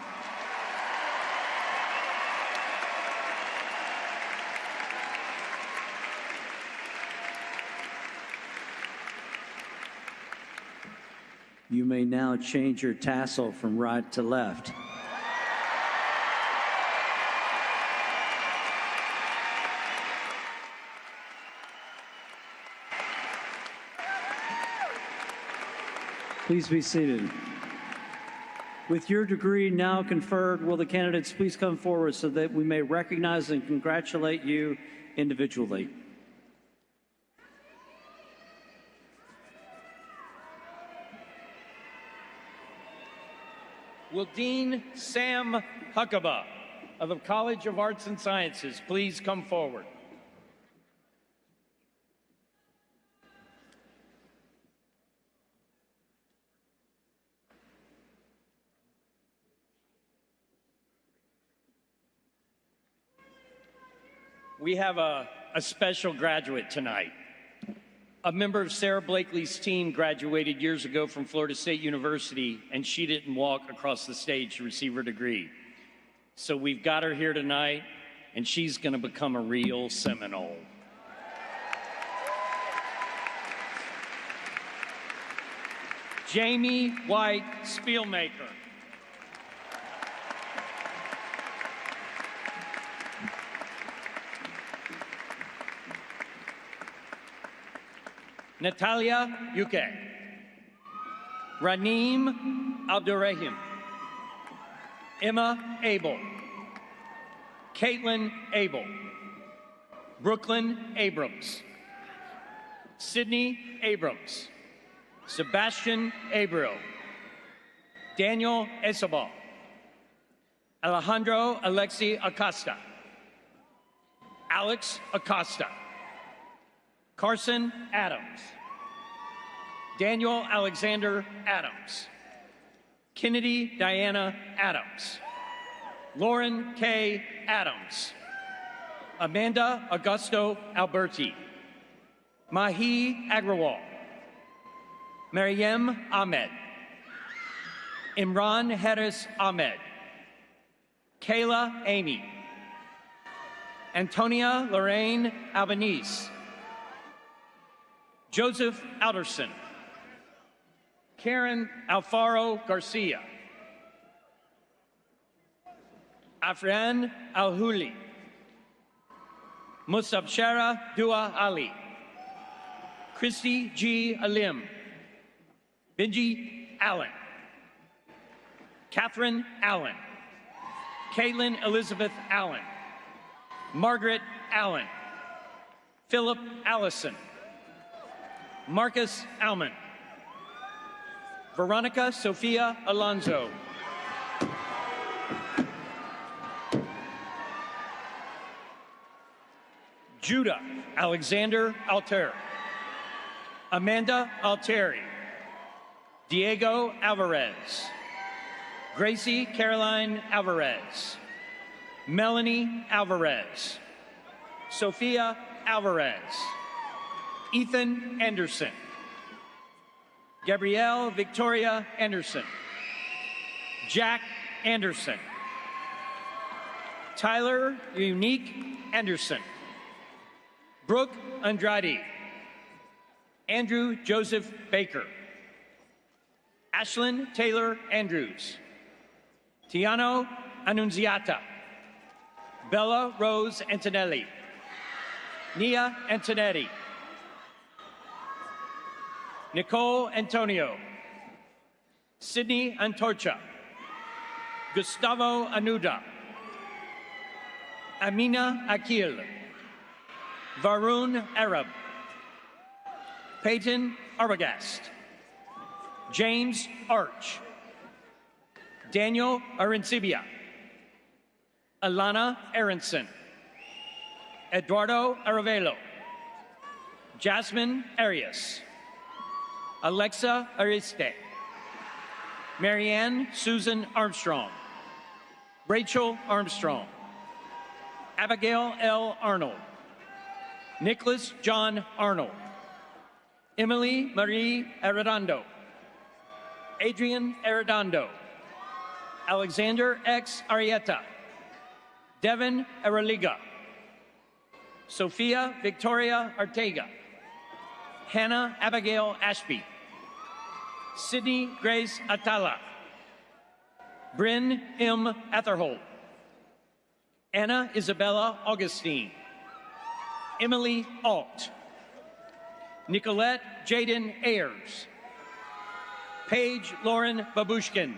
You may now change your tassel from right to left. Please be seated. With your degree now conferred, will the candidates please come forward so that we may recognize and congratulate you individually. Will Dean Sam Huckabee of the College of Arts and Sciences please come forward? We have a special graduate tonight. A member of Sarah Blakely's team graduated years ago from Florida State University, and she didn't walk across the stage to receive her degree. So we've got her here tonight, and she's going to become a real Seminole. Jamie White Spielmaker. Natalia Yuke, Raneem Abdurrahim, Emma Abel, Caitlin Abel, Brooklyn Abrams, Sydney Abrams, Sebastian Abreu, Daniel Esabal, Alejandro Alexi Acosta, Alex Acosta, Carson Adams, Daniel Alexander Adams, Kennedy Diana Adams, Lauren K. Adams, Amanda Augusto Alberti, Mahi Agrawal, Maryam Ahmed, Imran Harris Ahmed, Kayla Amy, Antonia Lorraine Albanese, Joseph Alderson, Karen Alfaro Garcia, Afran Alhuli, Musabshara Dua Ali, Christy G. Alim, Benji Allen, Catherine Allen, Caitlin Elizabeth Allen, Margaret Allen, Philip Allison, Marcus Alman, Veronica Sofia Alonso. Judah Alexander Alter. Amanda Alteri. Diego Alvarez. Gracie Caroline Alvarez. Melanie Alvarez. Sophia Alvarez. Ethan Anderson. Gabrielle Victoria Anderson. Jack Anderson. Tyler Unique Anderson. Brooke Andrade. Andrew Joseph Baker. Ashlyn Taylor Andrews. Tiano Annunziata. Bella Rose Antonelli. Nia Antonetti. Nicole Antonio. Sydney Antorcha. Gustavo Anuda. Amina Akil. Varun Arab. Peyton Arbogast. James Arch. Daniel Arancibia. Alana Aronson. Eduardo Aravelo. Jasmine Arias. Alexa Ariste. Marianne Susan Armstrong. Rachel Armstrong. Abigail L. Arnold. Nicholas John Arnold. Emily Marie Arredondo. Adrian Arredondo. Alexander X. Arieta. Devin Araliga. Sophia Victoria Ortega. Hannah Abigail Ashby. Sydney Grace Atala. Bryn M. Atherholt. Anna Isabella Augustine. Emily Alt. Nicolette Jaden Ayers. Paige Lauren Babushkin.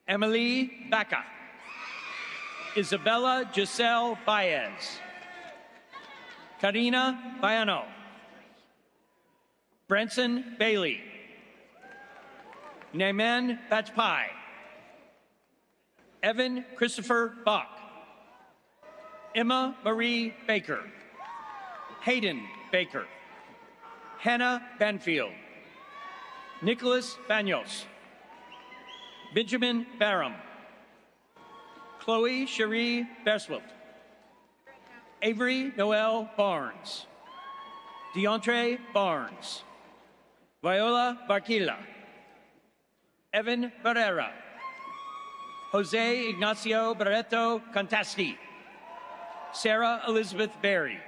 Emily Baca. Isabella Giselle Baez. Karina Bayano. Branson Bailey. Naaman Batpai. Evan Christopher Bach. Emma Marie Baker. Hayden Baker. Hannah Banfield. Nicholas Banos. Benjamin Barham. Chloe Cherie Berswilt. Avery Noel Barnes. Deontre Barnes. Viola Barquilla. Evan Barrera. Jose Ignacio Barreto Contasti. Sarah Elizabeth Berry.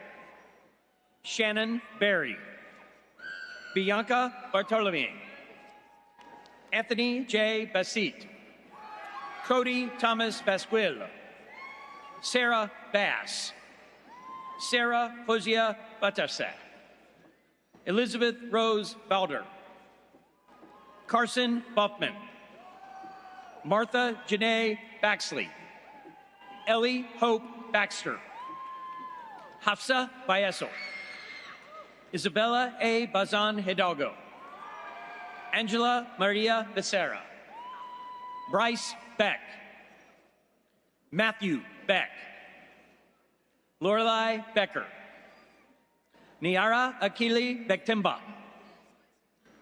Shannon Berry. Bianca Bartolome. Anthony J. Basit. Cody Thomas Basquil. Sarah Bass. Sarah Hosea Batasa. Elizabeth Rose Balder. Carson Buffman. Martha Janae Baxley. Ellie Hope Baxter. Hafsa Bayeso. Isabella A. Bazan Hidalgo. Angela Maria Becerra. Bryce Beck. Matthew Beck. Lorelei Becker. Niara Akili Bektimba.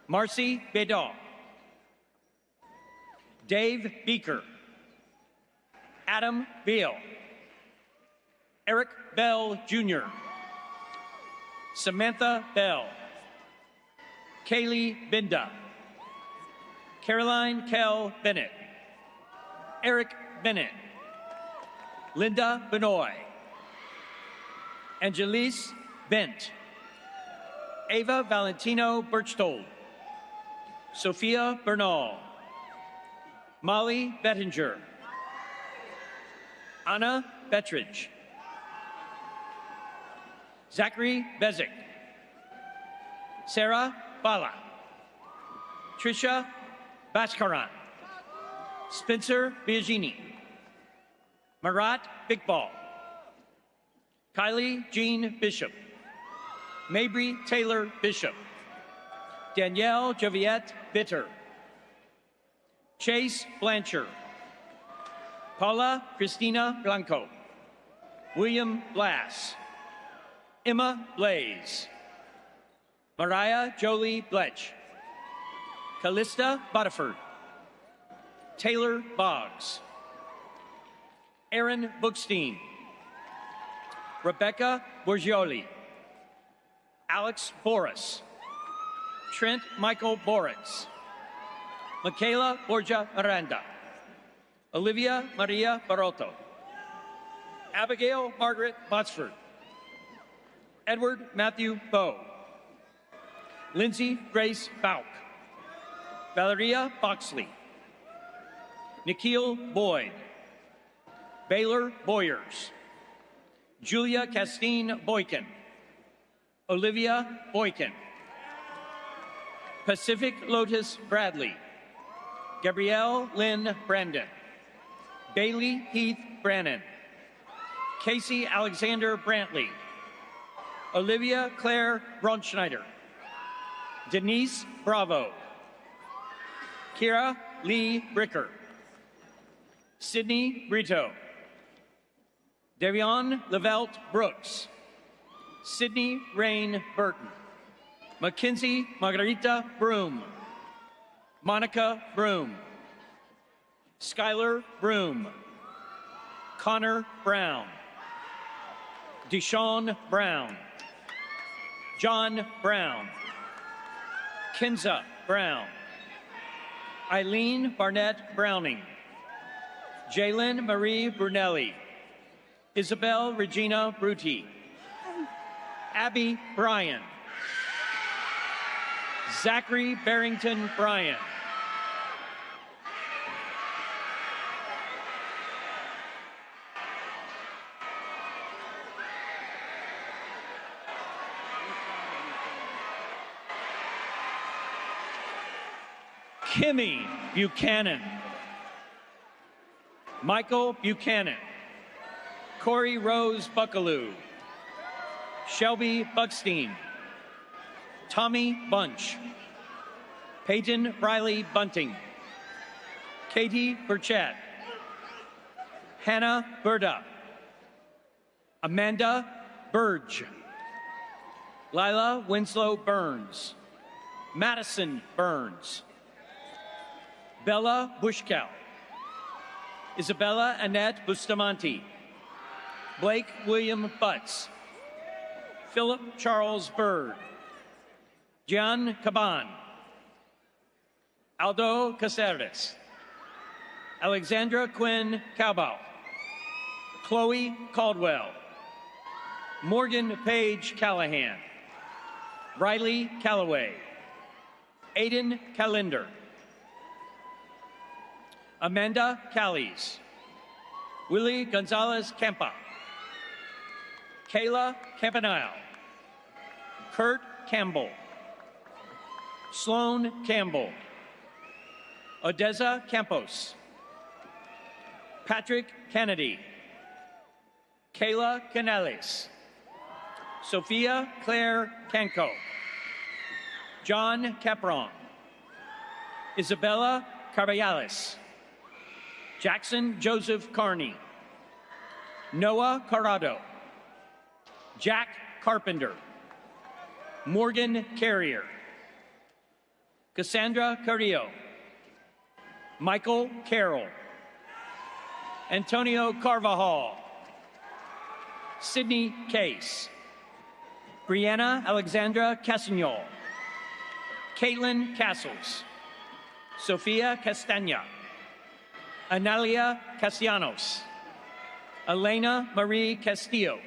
Marcy Bedal. Dave Beaker. Adam Beal. Eric Bell Jr. Samantha Bell. Kaylee Binda. Caroline Kell Bennett. Eric Bennett. Linda Benoit. Angelise Bent. Ava Valentino Birchtold. Sophia Bernal. Molly Bettinger. Anna Bettridge. Zachary Bezick. Sarah Bala. Trisha Bhaskaran. Spencer Biagini. Marat Bigbal. Kylie Jean Bishop. Mabry Taylor Bishop. Danielle Javiette Bitter, Chase Blanchard, Paula Cristina Blanco, William Blass, Emma Blaze, Mariah Jolie Bletch, Callista Butterford, Taylor Boggs, Aaron Bookstein, Rebecca Borgioli, Alex Boris, Trent Michael Borix, Michaela Borgia Aranda, Olivia Maria Barotto, Abigail Margaret Botsford, Edward Matthew Bowe, Lindsay Grace Bauk, Valeria Boxley, Nikhil Boyd, Baylor Boyers, Julia Castine Boykin, Olivia Boykin, Pacific Lotus Bradley, Gabrielle Lynn Brandon, Bailey Heath Brannon, Casey Alexander Brantley, Olivia Claire Bronschneider, Denise Bravo, Kira Lee Bricker, Sydney Brito, Devion Levelt Brooks, Sydney Rain Burton, Mackenzie Margarita Broom, Monica Broom, Skylar Broom, Connor Brown, Deshaun Brown, John Brown, Kenza Brown, Eileen Barnett Browning, Jalen Marie Brunelli, Isabel Regina Bruti, Abby Bryan, Zachary Barrington Bryan, Kimmy Buchanan, Michael Buchanan, Corey Rose Buckaloo, Shelby Buckstein, Tommy Bunch, Peyton Riley Bunting, Katie Burchett, Hannah Burda, Amanda Burge, Lila Winslow Burns, Madison Burns, Bella Bushkow, Isabella Annette Bustamante, Blake William Butts, Philip Charles Bird, Gian Caban, Aldo Caceres, Alexandra Quinn Cowbow, Chloe Caldwell, Morgan Page Callahan, Riley Calloway, Aiden Callender, Amanda Callies, Willie Gonzalez Campa, Kayla Campanile, Kurt Campbell, Sloan Campbell, Odessa Campos, Patrick Kennedy, Kayla Canales, Sophia Claire Canco, John Capron, Isabella Carvallales, Jackson Joseph Carney, Noah Corrado, Jack Carpenter, Morgan Carrier, Cassandra Carrillo, Michael Carroll, Antonio Carvajal, Sydney Case, Brianna Alexandra Cassignol, Caitlin Castles, Sofia Castagna, Analia Castellanos, Elena Marie Castillo,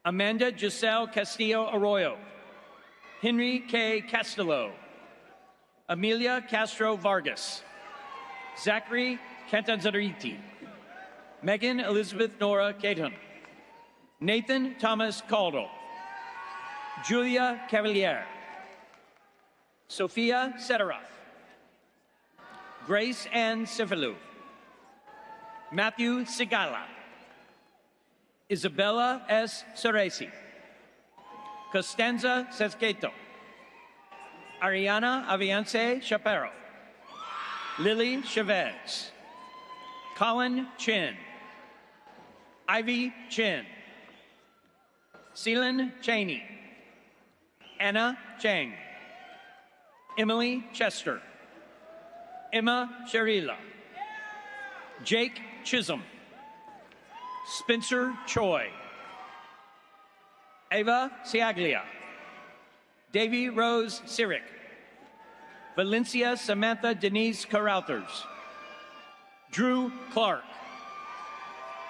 Amanda Giselle Castillo Arroyo, Henry K. Castillo, Amelia Castro Vargas, Zachary Cantanzariti, Megan Elizabeth Nora Caton, Nathan Thomas Caldwell, Julia Cavalier, Sophia Sederoth, Grace Ann Cifalou, Matthew Sigala, Isabella S. Ceresi, Costanza Sesqueto, Ariana Aviance Shapiro, Lily Chavez, Colin Chin, Ivy Chin, Celine Cheney, Anna Chang, Emily Chester, Emma Sharila, Jake Chisholm, Spencer Choi, Ava Siaglia, Davy Rose Sirik, Valencia Samantha Denise Carouthers, Drew Clark,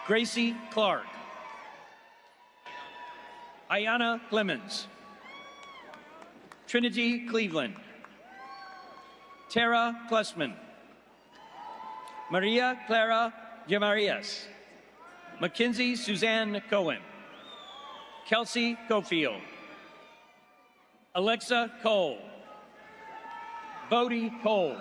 Gracie Clark, Ayana Clemens, Trinity Cleveland, Tara Klessman, Maria Clara Jamarias, Mackenzie Suzanne Cohen, Kelsey Cofield, Alexa Cole, Bodie Cole,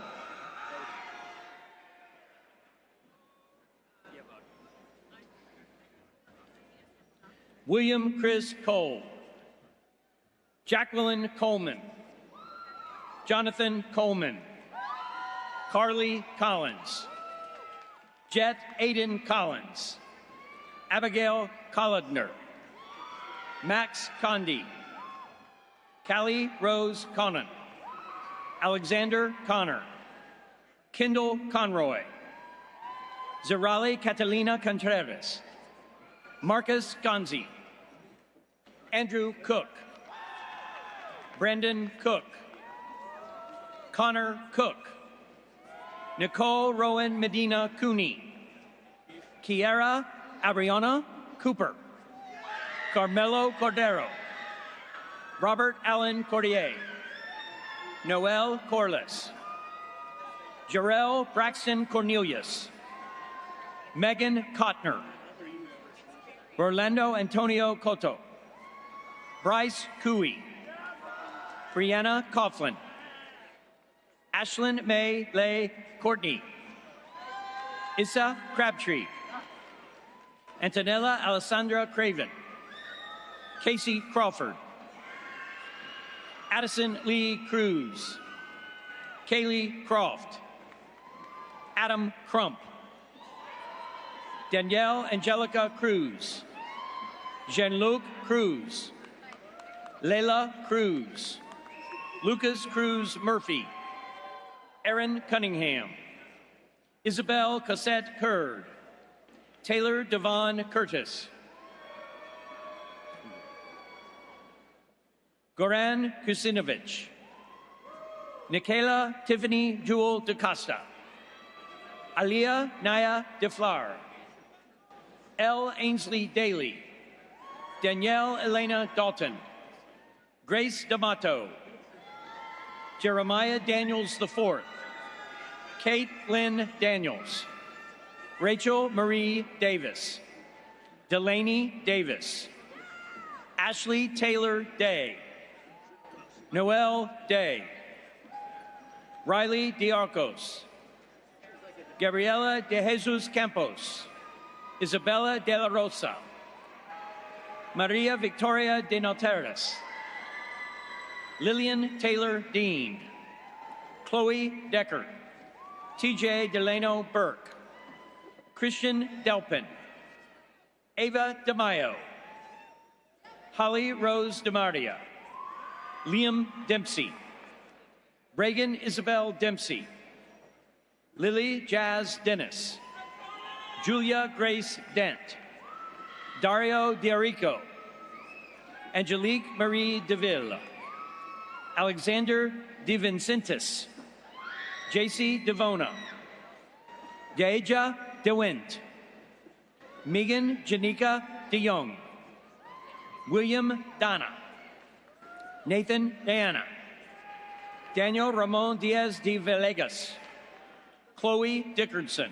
William Chris Cole, Jacqueline Coleman, Jonathan Coleman, Carly Collins, Jet Aiden Collins, Abigail Collidner, Max Condi, Callie Rose Conant, Alexander Connor, Kendall Conroy, Zerali Catalina Contreras, Marcus Gonzi, Andrew Cook, Brandon Cook, Connor Cook, Nicole Rowan Medina Cooney, Kiara Abriana Cooper, Carmelo Cordero, Robert Allen Cordier, Noel Corliss, Jarrell Braxton Cornelius, Megan Kottner, Orlando Antonio Cotto, Bryce Cooey, Brianna Coughlin, Ashlyn May Lay Courtney, Issa Crabtree, Antonella Alessandra Craven, Casey Crawford, Addison Lee Cruz, Kaylee Croft, Adam Crump, Danielle Angelica Cruz, Jean-Luc Cruz, Layla Cruz, Lucas Cruz Murphy, Aaron Cunningham, Isabel Cassette Curd, Taylor Devon Curtis, Goran Kusinovich, Nikayla Tiffany Jewel DaCosta, Aliyah Naya DeFlar, L. Ainsley Daly, Danielle Elena Dalton, Grace D'Amato, Jeremiah Daniels IV, Kate Lynn Daniels, Rachel Marie Davis, Delaney Davis, Ashley Taylor Day, Noel Day, Riley DeArcos, Gabriela De Jesus Campos, Isabella De La Rosa, Maria Victoria De Notares, Lillian Taylor Dean, Chloe Decker, TJ Delano Burke, Christian Delpin, Ava DeMayo, Holly Rose DeMardia, Liam Dempsey, Reagan Isabel Dempsey, Lily Jazz Dennis, Julia Grace Dent, Dario Diarico, Angelique Marie DeVille, Alexander DeVincentis, JC Devona, Deja DeWint, Megan Janika DeYoung, William Donna, Nathan Diana, Daniel Ramon Diaz de Villegas, Chloe Dickerson,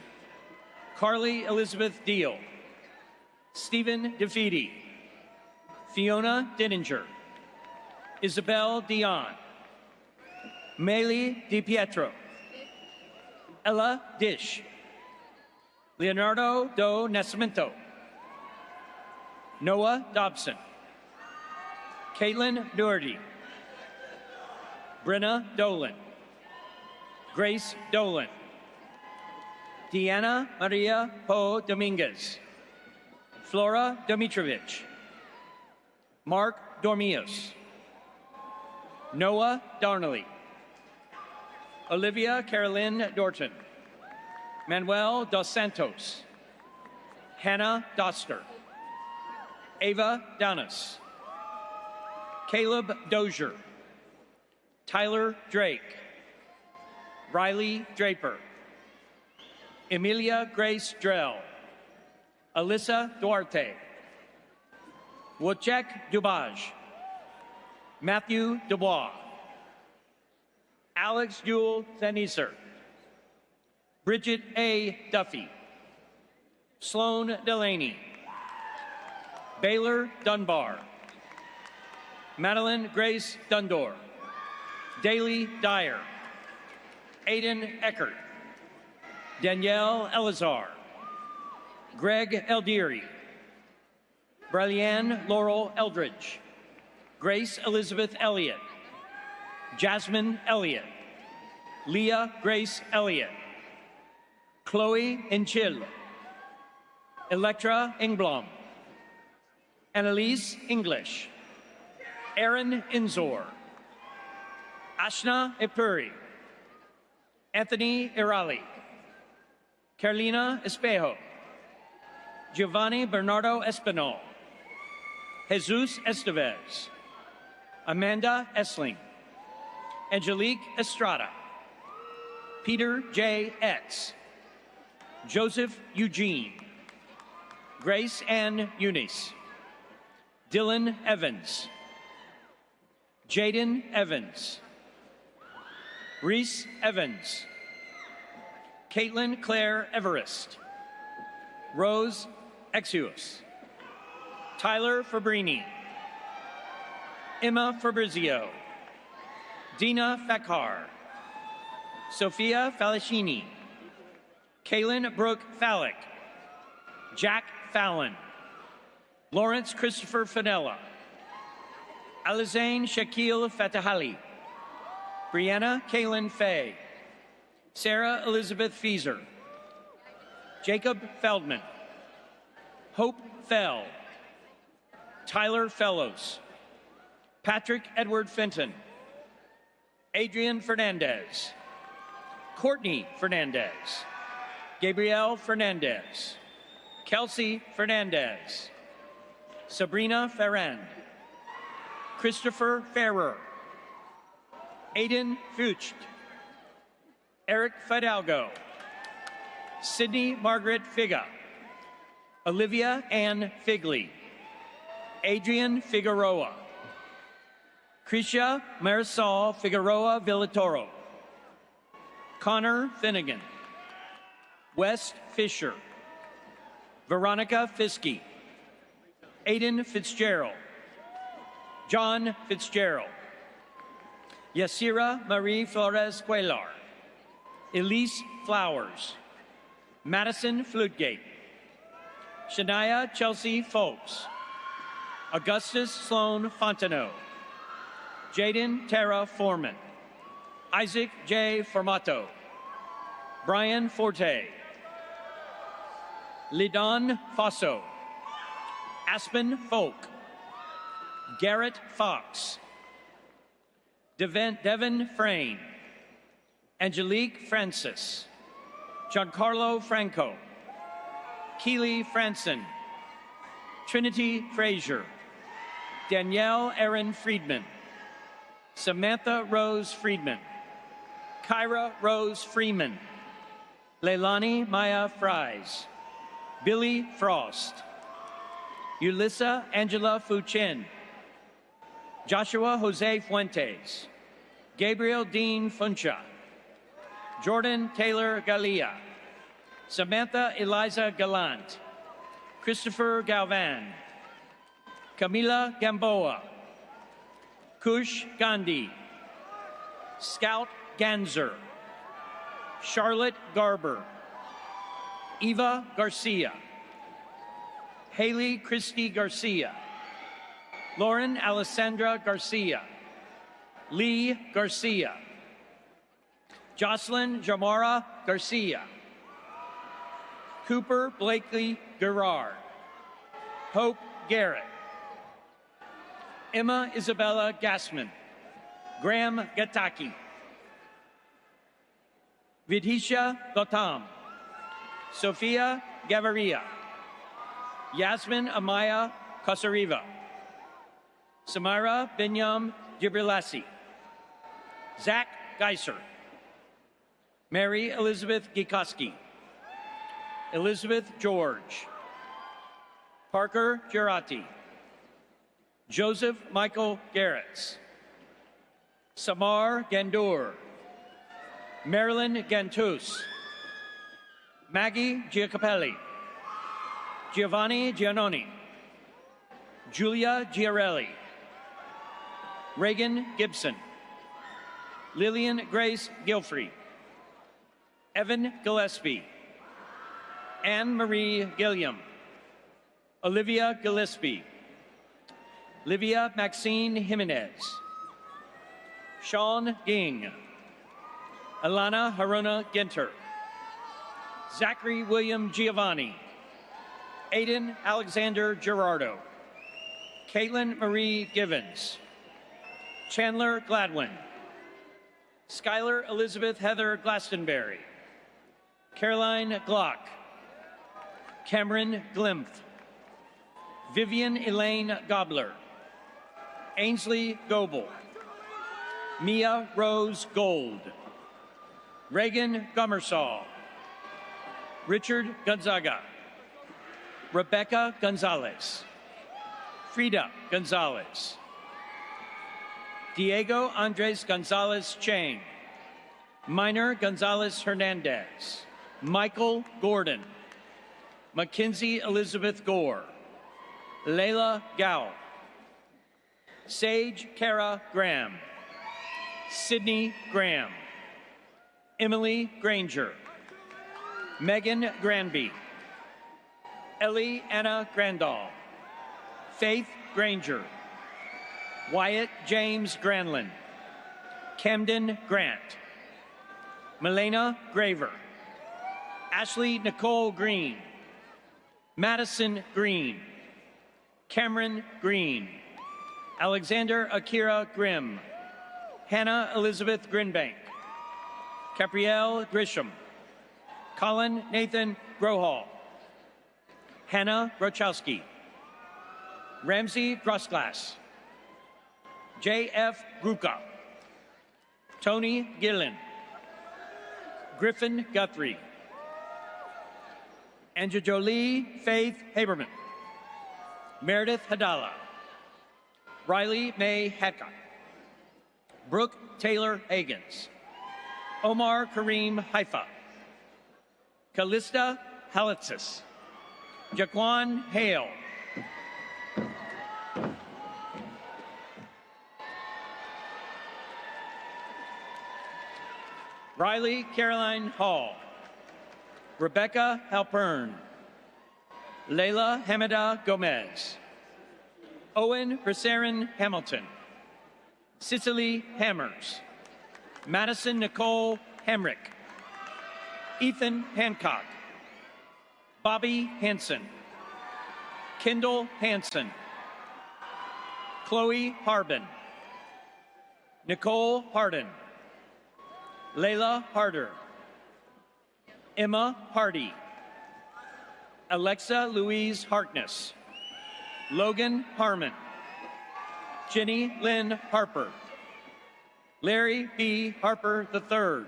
Carly Elizabeth Deal, Stephen DeFeedy, Fiona Denninger, Isabel Dion, Maylee DiPietro, Ella Dish, Leonardo Do Nascimento, Noah Dobson, Caitlin Doherty, Brenna Dolan, Grace Dolan, Diana Maria Poe Dominguez, Flora Domitrovich, Mark Dormios, Noah Darnley, Olivia Carolyn Dorton, Manuel Dos Santos, Hannah Doster, Ava Donis, Caleb Dozier, Tyler Drake, Riley Draper, Emilia Grace Drell, Alyssa Duarte, Wojciech Dubaj, Matthew Dubois, Alex Jewel Zanisser, Bridget A. Duffy, Sloan Delaney, Baylor Dunbar, Madeline Grace Dundor, Daly Dyer, Aiden Eckert, Danielle Elazar, Greg Eldiri, Brillianne Laurel Eldridge, Grace Elizabeth Elliott, Jasmine Elliott, Leah Grace Elliott, Chloe Enchil, Electra Engblom, Annalise English, Aaron Inzor, Ashna Epuri, Anthony Irali, Carolina Espejo, Giovanni Bernardo Espinal, Jesus Estevez, Amanda Essling, Angelique Estrada, Peter J. Etz, Joseph Eugene, Grace Ann Eunice, Dylan Evans, Jaden Evans, Reese Evans, Caitlin Claire Everest, Rose Exius, Tyler Fabrini, Emma Fabrizio, Dina Fakhar, Sophia Falicini, Kaylin Brooke Fallick, Jack Fallon, Lawrence Christopher Fenella, Alizane Shaquille Fatahali, Brianna Kaylin Fay, Sarah Elizabeth Fieser, Jacob Feldman, Hope Fell, Tyler Fellows, Patrick Edward Fenton, Adrian Fernandez, Courtney Fernandez, Gabrielle Fernandez, Kelsey Fernandez, Sabrina Ferrand, Christopher Ferrer, Aiden Fucht, Eric Fidalgo, Sydney Margaret Figa, Olivia Ann Figley, Adrian Figueroa, Krisha Marisol Figueroa Villatoro, Connor Finnegan, Wes Fisher, Veronica Fiske, Aiden Fitzgerald, John Fitzgerald, Yasira Marie Flores Cuellar, Elise Flowers, Madison Flutgate, Shania Chelsea Folks, Augustus Sloan Fontenot, Jaden Tara Foreman, Isaac J. Formato, Brian Forte, Lidon Fosso, Aspen Folk, Garrett Fox, Devin Frayne, Angelique Francis, Giancarlo Franco, Keely Franson, Trinity Frazier, Danielle Erin Friedman, Samantha Rose Friedman, Kyra Rose Freeman, Leilani Maya Fries, Billy Frost, Ulissa Angela Fuchin, Joshua Jose Fuentes, Gabriel Dean Funcha, Jordan Taylor Galia, Samantha Eliza Gallant, Christopher Galvan, Camila Gamboa, Kush Gandhi, Scout Ganzer, Charlotte Garber, Eva Garcia, Haley Christy Garcia, Lauren Alessandra Garcia, Lee Garcia. Jocelyn Jamara Garcia. Cooper Blakely Gerard. Hope Garrett. Emma Isabella Gassman. Graham Gataki. Vidhisha Gautam. Sophia Gaviria. Yasmin Amaya Kasariva. Samira Binyam Gibrillasi. Zach Geiser. Mary Elizabeth Gikoski. Elizabeth George. Parker Girati. Joseph Michael Garretts. Samar Gandour. Marilyn Gantus. Maggie Giacopelli. Giovanni Giannoni. Julia Giarelli. Reagan Gibson. Lillian Grace Gilfrey. Evan Gillespie. Anne-Marie Gilliam. Olivia Gillespie. Livia Maxine Jimenez. Sean Ging. Alana Haruna Ginter. Zachary William Giovanni. Aiden Alexander Gerardo. Caitlin Marie Givens. Chandler Gladwin. Skylar Elizabeth Heather Glastonbury. Caroline Glock. Cameron Glimpf. Vivian Elaine Gobler. Ainsley Goebel. Mia Rose Gold. Reagan Gummersall. Richard Gonzaga. Rebecca Gonzalez. Frida Gonzalez. Diego Andres Gonzalez Chang. Minor Gonzalez Hernandez. Michael Gordon. Mackenzie Elizabeth Gore. Layla Gao. Sage Kara Graham. Sydney Graham. Emily Granger. Megan Granby. Ellie Anna Grandal. Faith Granger. Wyatt James Granlin. Camden Grant. Milena Graver. Ashley Nicole Green. Madison Green. Cameron Green. Alexander Akira Grimm. Hannah Elizabeth Grinbank. Caprielle Grisham. Colin Nathan Grohall. Hannah Grochowski. Ramsey Grossglass. J.F. Gruka. Tony Gillen. Griffin Guthrie. Angejolie Faith Haberman. Meredith Hadala. Riley May Hadcock. Brooke Taylor Hagans. Omar Kareem Haifa. Callista Halitsis. Jaquan Hale. Riley Caroline Hall. Rebecca Halpern. Leila Hamida Gomez. Owen Bersarin Hamilton. Cicely Hammers. Madison Nicole Hamrick. Ethan Hancock. Bobby Hanson. Kendall Hanson. Chloe Harbin. Nicole Hardin. Layla Harder. Emma Hardy. Alexa Louise Harkness. Logan Harmon. Jenny Lynn Harper. Larry B. Harper III.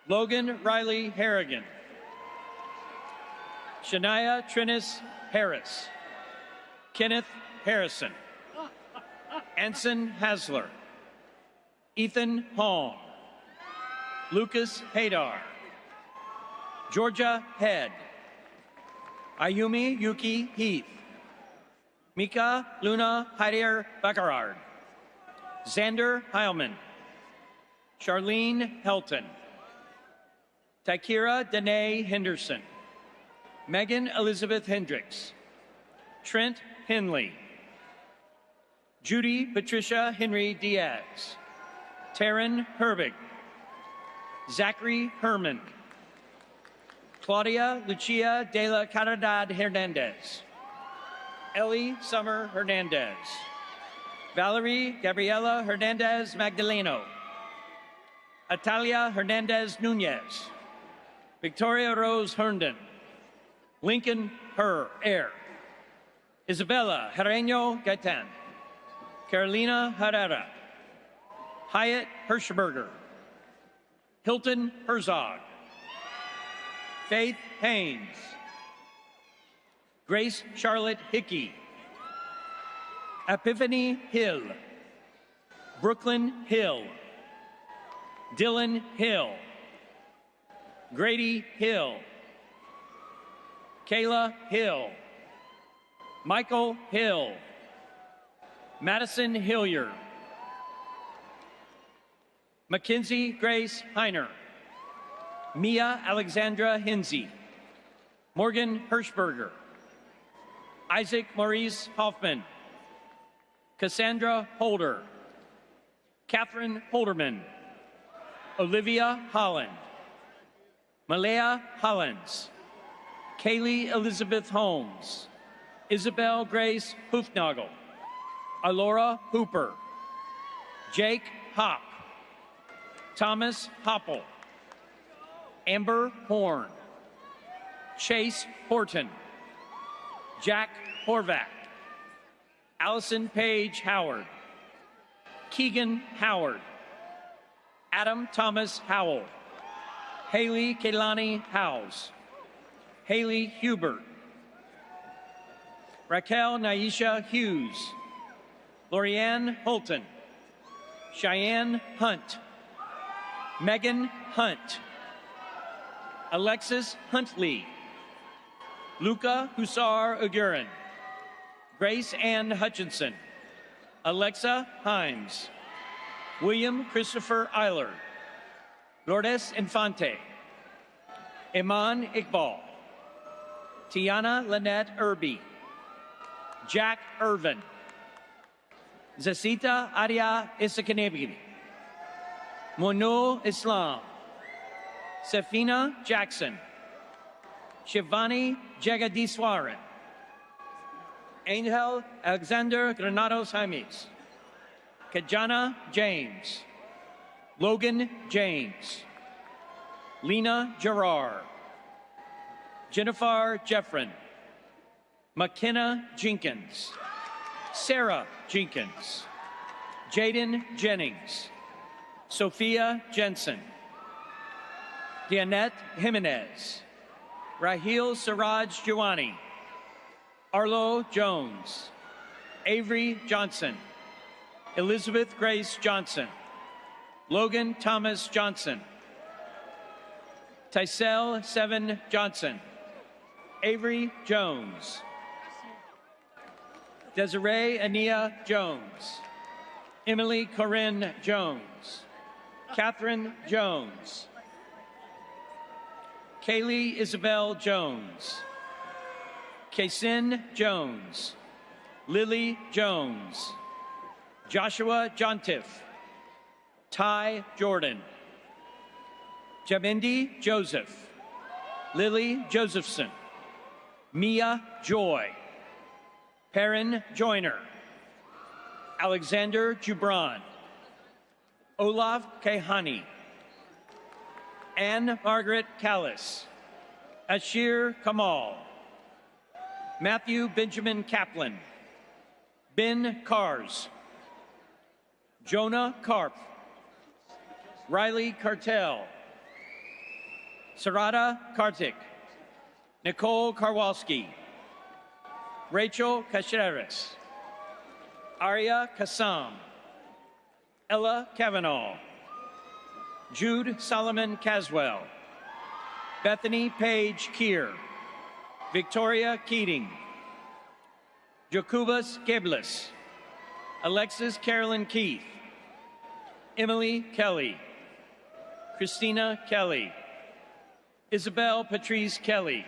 Logan Riley Harrigan. Shania Trinis Harris. Kenneth Harrison. Anson Hasler. Ethan Hong. Lucas Hadar. Georgia Head. Ayumi Yuki Heath. Mika Luna Heidier Baccarard. Xander Heilman. Charlene Helton. Takira Danae Henderson. Megan Elizabeth Hendricks. Trent Henley. Judy Patricia Henry Diaz, Taryn Herbig, Zachary Herman, Claudia Lucia de la Caridad Hernandez, Ellie Summer Hernandez, Valerie Gabriela Hernandez Magdaleno, Atalia Hernandez Nunez, Victoria Rose Herndon, Lincoln Air, Isabella Herreño Gaitan, Carolina Herrera, Hyatt Hirschberger, Hilton Herzog, Faith Haynes, Grace Charlotte Hickey, Epiphany Hill, Brooklyn Hill, Dylan Hill, Grady Hill, Kayla Hill, Michael Hill, Madison Hillier, Mackenzie Grace Heiner, Mia Alexandra Hinsey, Morgan Hirschberger, Isaac Maurice Hoffman, Cassandra Holder, Catherine Holderman, Olivia Holland, Malaya Hollins, Kaylee Elizabeth Holmes, Isabel Grace Hoofnagel, Alora Hooper, Jake Hopp, Thomas Hopple, Amber Horn, Chase Horton, Jack Horvath, Allison Page Howard, Keegan Howard, Adam Thomas Howell, Haley Kaylani Howes, Haley Hubert, Raquel Naisha Hughes, Lorianne Holton, Cheyenne Hunt, Megan Hunt, Alexis Huntley, Luca Hussar Ugurin, Grace Ann Hutchinson, Alexa Himes, William Christopher Eiler, Lourdes Infante, Iman Iqbal, Tiana Lynette Irby, Jack Irvin, Zacita Aria Isakanebili, Monu Islam, Safina Jackson, Shivani Jagadiswaran, Angel Alexander Granados Jaimes, Kajana James, Logan James, Lena Gerard, Jennifer Jeffrin, McKenna Jenkins, Sarah Jenkins, Jaden Jennings, Sophia Jensen, Dianette Jimenez, Raheel Siraj Juwani, Arlo Jones, Avery Johnson, Elizabeth Grace Johnson, Logan Thomas Johnson, Tysel Seven Johnson, Avery Jones, Desiree Ania Jones, Emily Corinne Jones, Catherine Jones, Kaylee Isabel Jones, Kaysin Jones, Lily Jones, Joshua Jontiff, Ty Jordan, Jamindi Joseph, Lily Josephson, Mia Joy, Perrin Joyner, Alexander Jubran, Olaf Kehani, Anne Margaret Callis, Ashir Kamal, Matthew Benjamin Kaplan, Ben Cars, Jonah Karp, Riley Cartel, Sarada Kartik, Nicole Karwalski, Rachel Cacheres, Arya Kassam, Ella Kavanaugh, Jude Solomon Caswell, Bethany Page Keir, Victoria Keating, Jacobus Geblis, Alexis Carolyn Keith, Emily Kelly, Christina Kelly, Isabel Patrice Kelly,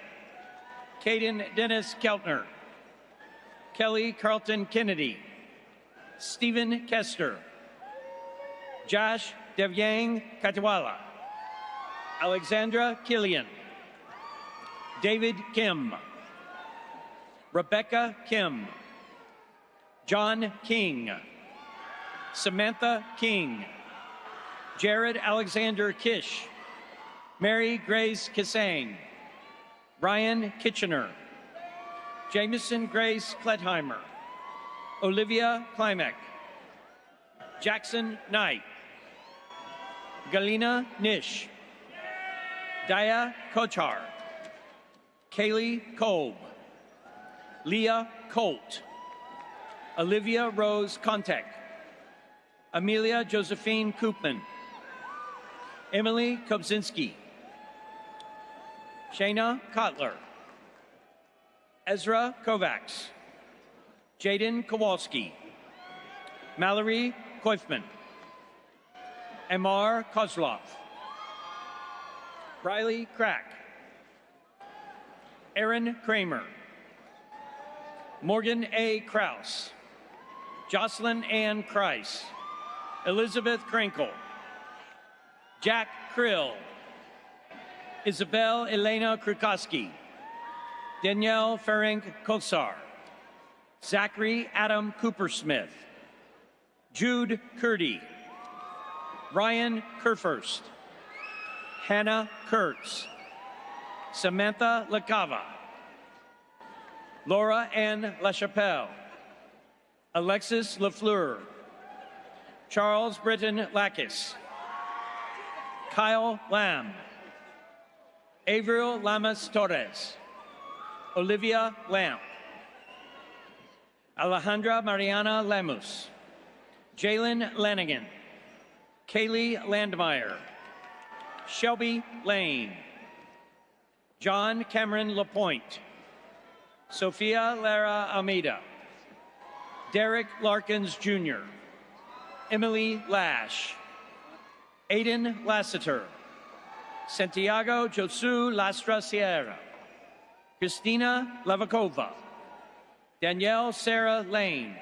Caden Dennis Keltner, Kelly Carlton Kennedy, Stephen Kester, Josh Devyang Katiwala, Alexandra Killian, David Kim, Rebecca Kim, John King, Samantha King, Jared Alexander Kish, Mary Grace Kisang, Ryan Kitchener, Jameson Grace Klettheimer, Olivia Klimek, Jackson Knight, Galina Nish, Daya Kochar, Kaylee Kolb, Leah Colt, Olivia Rose Kontek, Amelia Josephine Koopman, Emily Kobzinski, Shayna Kotler, Ezra Kovacs, Jaden Kowalski, Mallory Koifman, Amar Kozlov, Riley Crack, Aaron Kramer, Morgan A. Kraus, Jocelyn Ann Kreis, Elizabeth Krenkel, Jack Krill, Isabel Elena Krukowski, Danielle Ferenc Kosar, Zachary Adam Coopersmith, Jude Curdy, Ryan Kerfurst, Hannah Kurtz, Samantha LaCava, Laura Ann LaChapelle, Alexis Lafleur, Charles Britton Lakis, Kyle Lamb, Avriel Lamas Torres, Olivia Lamp, Alejandra Mariana Lemus, Jalen Lanigan, Kaylee Landmeyer, Shelby Lane, John Cameron LaPointe, Sophia Lara Almeida, Derek Larkins Jr., Emily Lash, Aiden Lassiter, Santiago Josu Lastra Sierra, Christina Lavakova, Danielle Sarah Lane,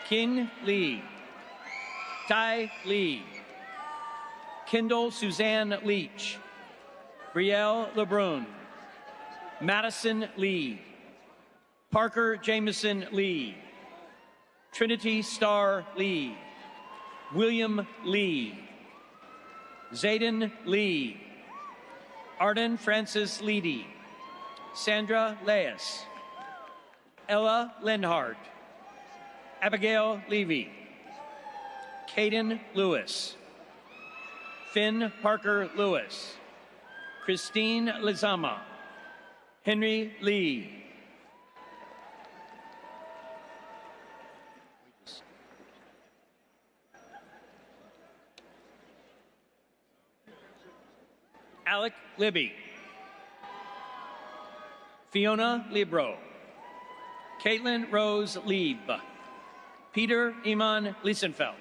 Kin Lee, Tai Lee, Kendall Suzanne Leach, Brielle LeBrun, Madison Lee, Parker Jameson Lee, Trinity Star Lee, William Lee, Zayden Lee, Arden Francis Leedy, Sandra Leas, Ella Linhart, Abigail Levy, Caden Lewis, Finn Parker Lewis, Christine Lizama, Henry Lee, Alec Libby, Fiona Libro, Caitlin Rose Lieb, Peter Iman Liesenfeld,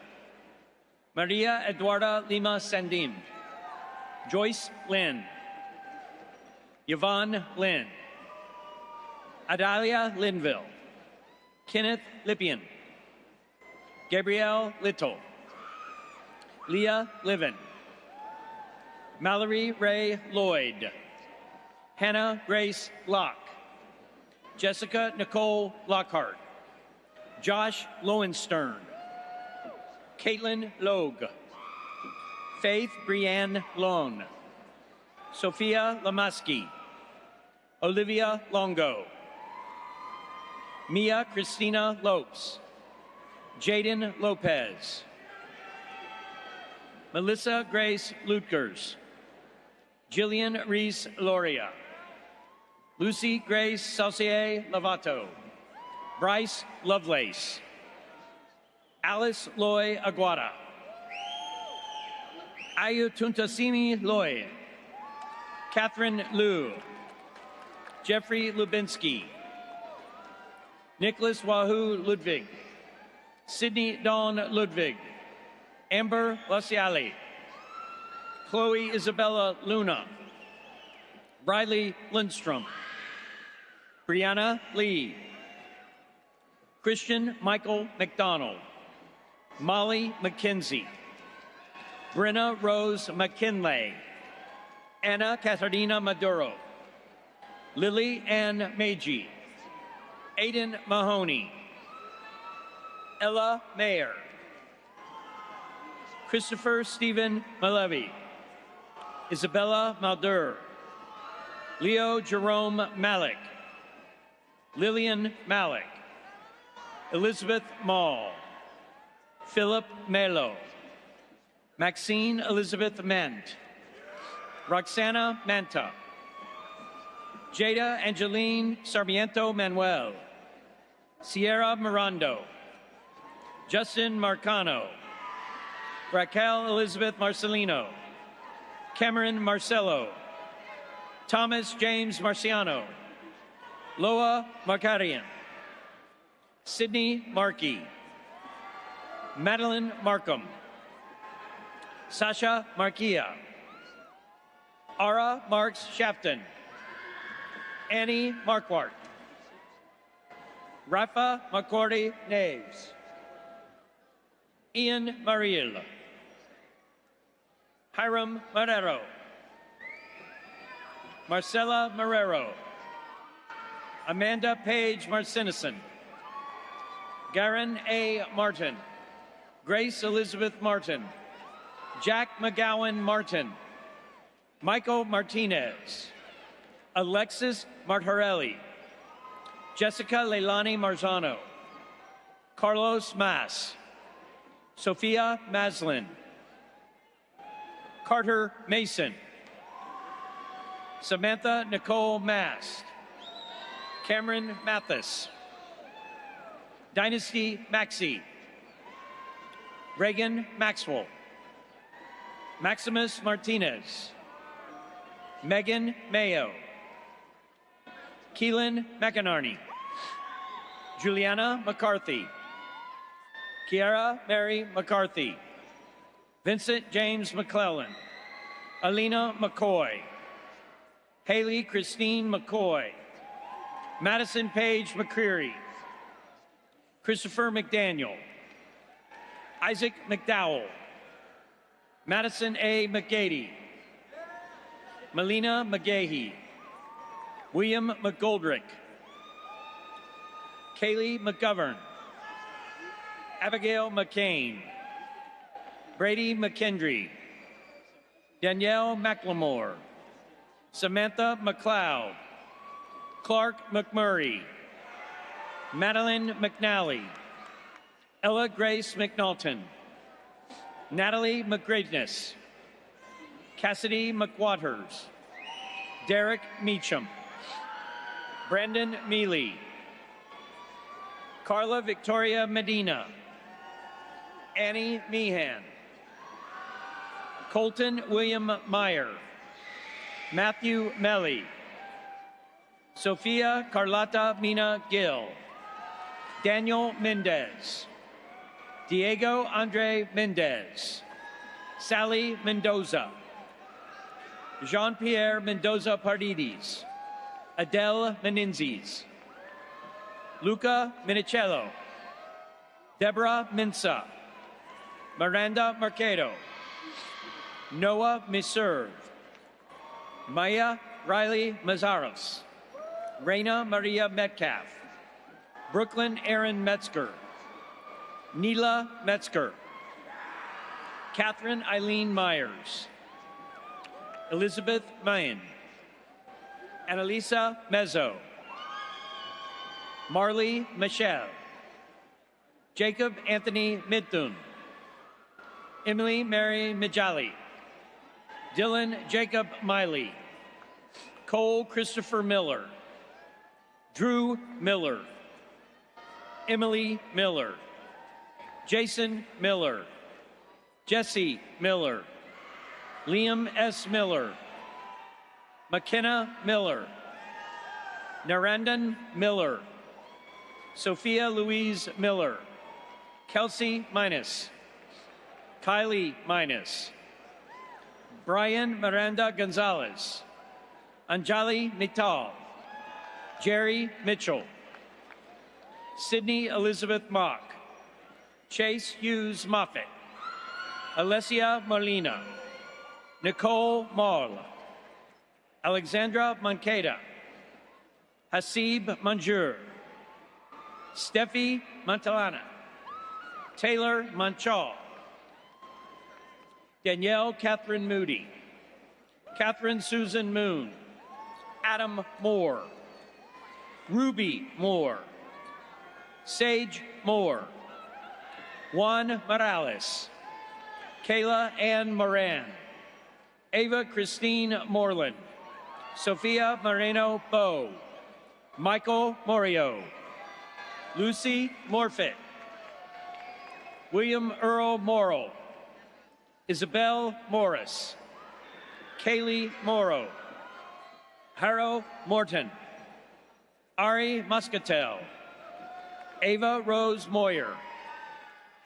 Maria Eduarda Lima Sandim, Joyce Lynn, Yvonne Lynn, Adalia Linville, Kenneth Lippian, Gabrielle Little, Leah Livin, Mallory Ray Lloyd, Hannah Grace Locke, Jessica Nicole Lockhart, Josh Lowenstern, Caitlin Logue, Faith Brianne Lone, Sophia Lamaski, Olivia Longo, Mia Christina Lopes, Jaden Lopez, Melissa Grace Lutkers, Jillian Reese Loria, Lucy Grace Saucier Lavato, Bryce Lovelace, Alice Loy Aguada, Ayutuntasimi Loy, Catherine Liu, Jeffrey Lubinsky, Nicholas Wahoo Ludwig, Sydney Dawn Ludwig, Amber Laciali, Chloe Isabella Luna, Briley Lindstrom, Brianna Lee, Christian Michael McDonald, Molly McKenzie, Brenna Rose McKinley, Anna Catarina Maduro, Lily Ann Meiji, Aiden Mahoney, Ella Mayer, Christopher Stephen Malevi, Isabella Maldur, Leo Jerome Malik, Lillian Malik, Elizabeth Mall, Philip Melo, Maxine Elizabeth Ment, Roxana Manta, Jada Angeline Sarmiento Manuel, Sierra Mirando, Justin Marcano, Raquel Elizabeth Marcelino, Cameron Marcello, Thomas James Marciano, Loa Markarian, Sydney Markey, Madeline Markham, Sasha Marquia, Ara Marks Shafton, Annie Marquardt, Rafa McCordy Naves, Ian Mariel, Hiram Marrero, Marcela Marrero, Amanda Page Marcinison, Garen A. Martin, Grace Elizabeth Martin, Jack McGowan Martin, Michael Martinez, Alexis Martarelli, Jessica Leilani Marzano, Carlos Mas, Sophia Maslin, Carter Mason, Samantha Nicole Mast, Cameron Mathis, Dynasty Maxey, Reagan Maxwell, Maximus Martinez, Megan Mayo, Keelan McInerney, Juliana McCarthy, Kiara Mary McCarthy, Vincent James McClellan, Alina McCoy, Haley Christine McCoy, Madison Page McCreary, Christopher McDaniel, Isaac McDowell, Madison A. McGady, Melina McGahey, William McGoldrick, Kaylee McGovern, Abigail McCain, Brady McKendry, Danielle McLemore, Samantha McLeod, Clark McMurray, Madeline McNally, Ella Grace McNaughton, Natalie McGraveness, Cassidy McWaters, Derek Meacham, Brandon Mealy, Carla Victoria Medina, Annie Meehan, Colton William Meyer, Matthew Melly, Sophia Carlota Mina Gill, Daniel Mendez, Diego Andre Mendez, Sally Mendoza, Jean-Pierre Mendoza Pardides, Adele Menenzes, Luca Minicello, Deborah Minsa, Miranda Mercado, Noah Miserve, Maya Riley Mazaros, Reina Maria Metcalf, Brooklyn Aaron Metzger, Neela Metzger, Catherine Eileen Myers, Elizabeth Mayen, Annalisa Mezzo, Marley Michelle, Jacob Anthony Midthun, Emily Mary Mijali, Dylan Jacob Miley, Cole Christopher Miller, Drew Miller, Emily Miller, Jason Miller, Jesse Miller, Liam S. Miller, McKenna Miller, Narandan Miller, Sophia Louise Miller, Kelsey Minus, Kylie Minus, Brian Miranda Gonzalez, Anjali Mittal, Jerry Mitchell, Sydney Elizabeth Mock, Chase Hughes Moffett, Alessia Molina, Nicole Maul, Alexandra Mankeda, Hasib Manjur, Steffi Montalana, Taylor Manchal, Danielle Catherine Moody, Catherine Susan Moon, Adam Moore, Ruby Moore, Sage Moore, Juan Morales, Kayla Ann Moran, Ava Christine Moreland, Sophia Moreno Bowe, Michael Morio, Lucy Morfitt, William Earl Morrill, Isabel Morris, Kaylee Morrow, Harrow Morton, Ari Muscatel, Ava Rose Moyer,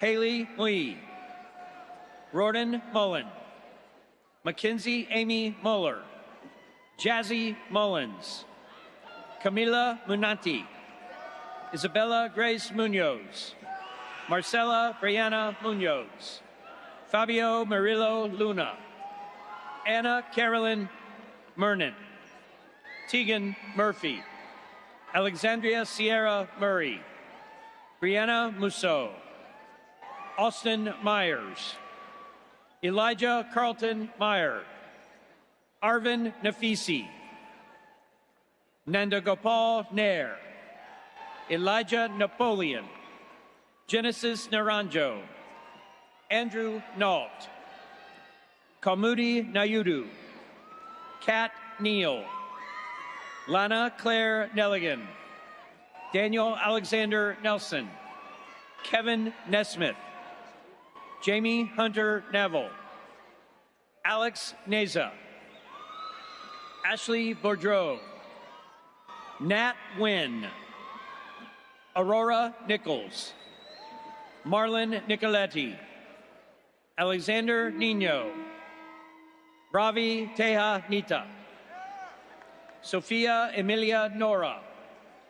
Haley Lee, Roden Mullen, Mackenzie Amy Muller, Jazzy Mullins, Camila Munanti, Isabella Grace Munoz, Marcela Brianna Munoz, Fabio Murillo Luna, Anna Carolyn Mernon, Tegan Murphy, Alexandria Sierra Murray, Brianna Musso, Austin Myers, Elijah Carlton Meyer, Arvin Nafisi, Nandagopal Nair, Elijah Napoleon, Genesis Naranjo, Andrew Nault, Kamudi Nayudu, Kat Neal, Lana Claire Nelligan, Daniel Alexander Nelson, Kevin Nesmith, Jamie Hunter Neville, Alex Neza, Ashley Boudreau, Nat Wynn, Aurora Nichols, Marlon Nicoletti, Alexander Nino, Bravi Teja Nita, Sofia Emilia Nora,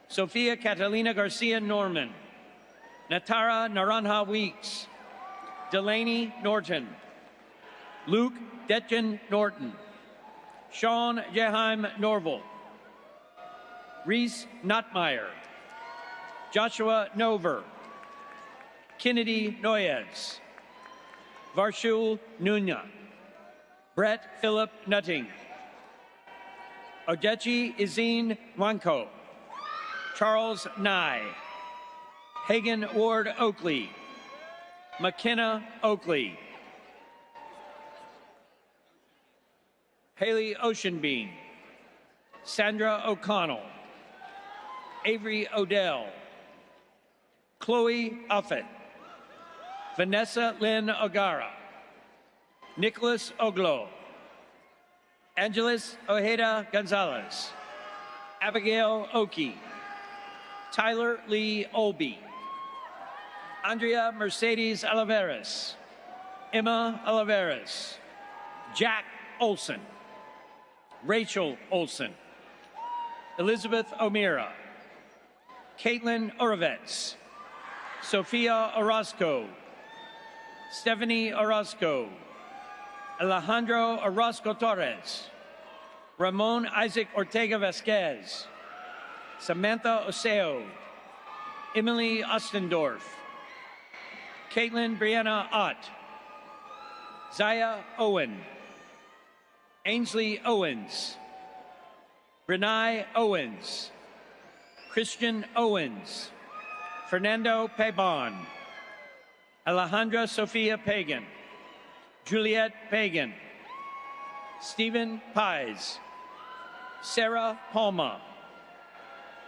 Sofia Catalina Garcia Norman, Natara Naranja Weeks, Delaney Norton, Luke Detjen Norton, Sean Jeheim Norval, Reese Notmeyer, Joshua Nover, Kennedy Noyes, Varshul Nunya, Brett Philip Nutting, Ogechi Izine Wanko, Charles Nye, Hagan Ward Oakley, McKenna Oakley, Haley Oceanbean, Sandra O'Connell, Avery Odell, Chloe Uffett, Vanessa Lynn O'Gara, Nicholas Oglo, Angeles Ojeda Gonzalez, Abigail Oki, Tyler Lee Olby, Andrea Mercedes Oliveras, Emma Oliveras, Jack Olson, Rachel Olson, Elizabeth O'Meara, Caitlin Orovets, Sophia Orozco, Stephanie Orozco, Alejandro Orozco Torres, Ramon Isaac Ortega Vasquez, Samantha Oseo, Emily Ostendorf, Caitlin Brianna Ott, Zaya Owen, Ainsley Owens, Renai Owens, Christian Owens, Fernando Pabon, Alejandra Sofia Pagan, Juliet Pagan, Stephen Pies, Sarah Palma,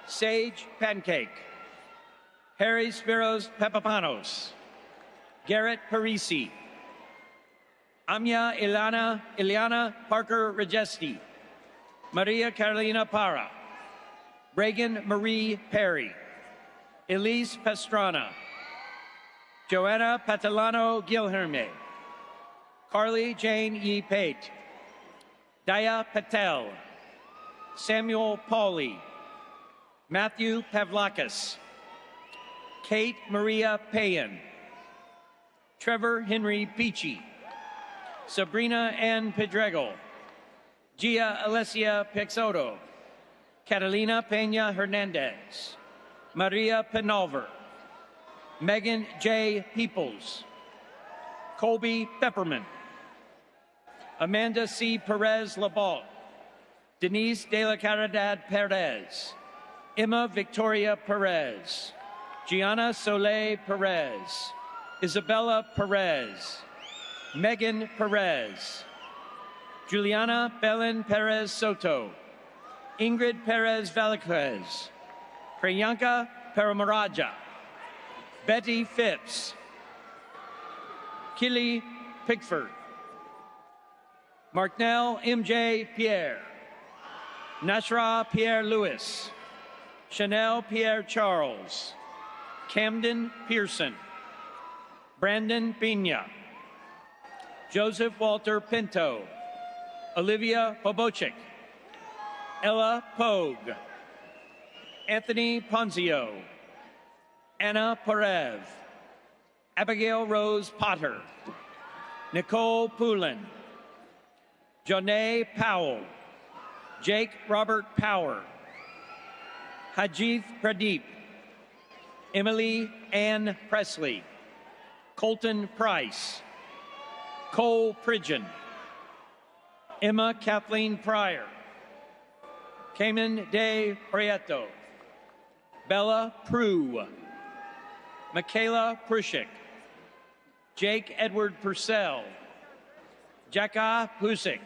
Sage Pancake, Harry Spiros Papapanos, Garrett Parisi, Amya Ileana Parker Regesti, Maria Carolina Parra, Reagan Marie Perry, Elise Pastrana, Joanna Patalano Gilherme, Carly Jane E. Pate, Daya Patel, Samuel Pauly, Matthew Pavlakis, Kate Maria Payan, Trevor Henry Peachy, Sabrina Ann Pedregal, Gia Alessia Pexoto, Catalina Peña Hernandez, Maria Penalver, Megan J. Peoples, Colby Pepperman, Amanda C. Perez Labalt, Denise de la Caridad Perez, Emma Victoria Perez, Gianna Soleil Perez, Isabella Perez, Megan Perez, Juliana Belen Perez Soto, Ingrid Perez Valquez, Priyanka Paramaraja, Betty Phipps, Killy Pickford, Marknell M.J. Pierre, Nashra Pierre Lewis, Chanel Pierre Charles, Camden Pearson, Brandon Pina, Joseph Walter Pinto, Olivia Pobochik, Ella Pogue, Anthony Ponzio, Anna Parev, Abigail Rose Potter, Nicole Poulin, Jonae Powell, Jake Robert Power, Hajith Pradeep, Emily Ann Presley, Colton Price, Cole Pridgeon, Emma Kathleen Pryor, Cayman de Prieto, Bella Prue, Michaela Prushik, Jake Edward Purcell, Jacka Pusik,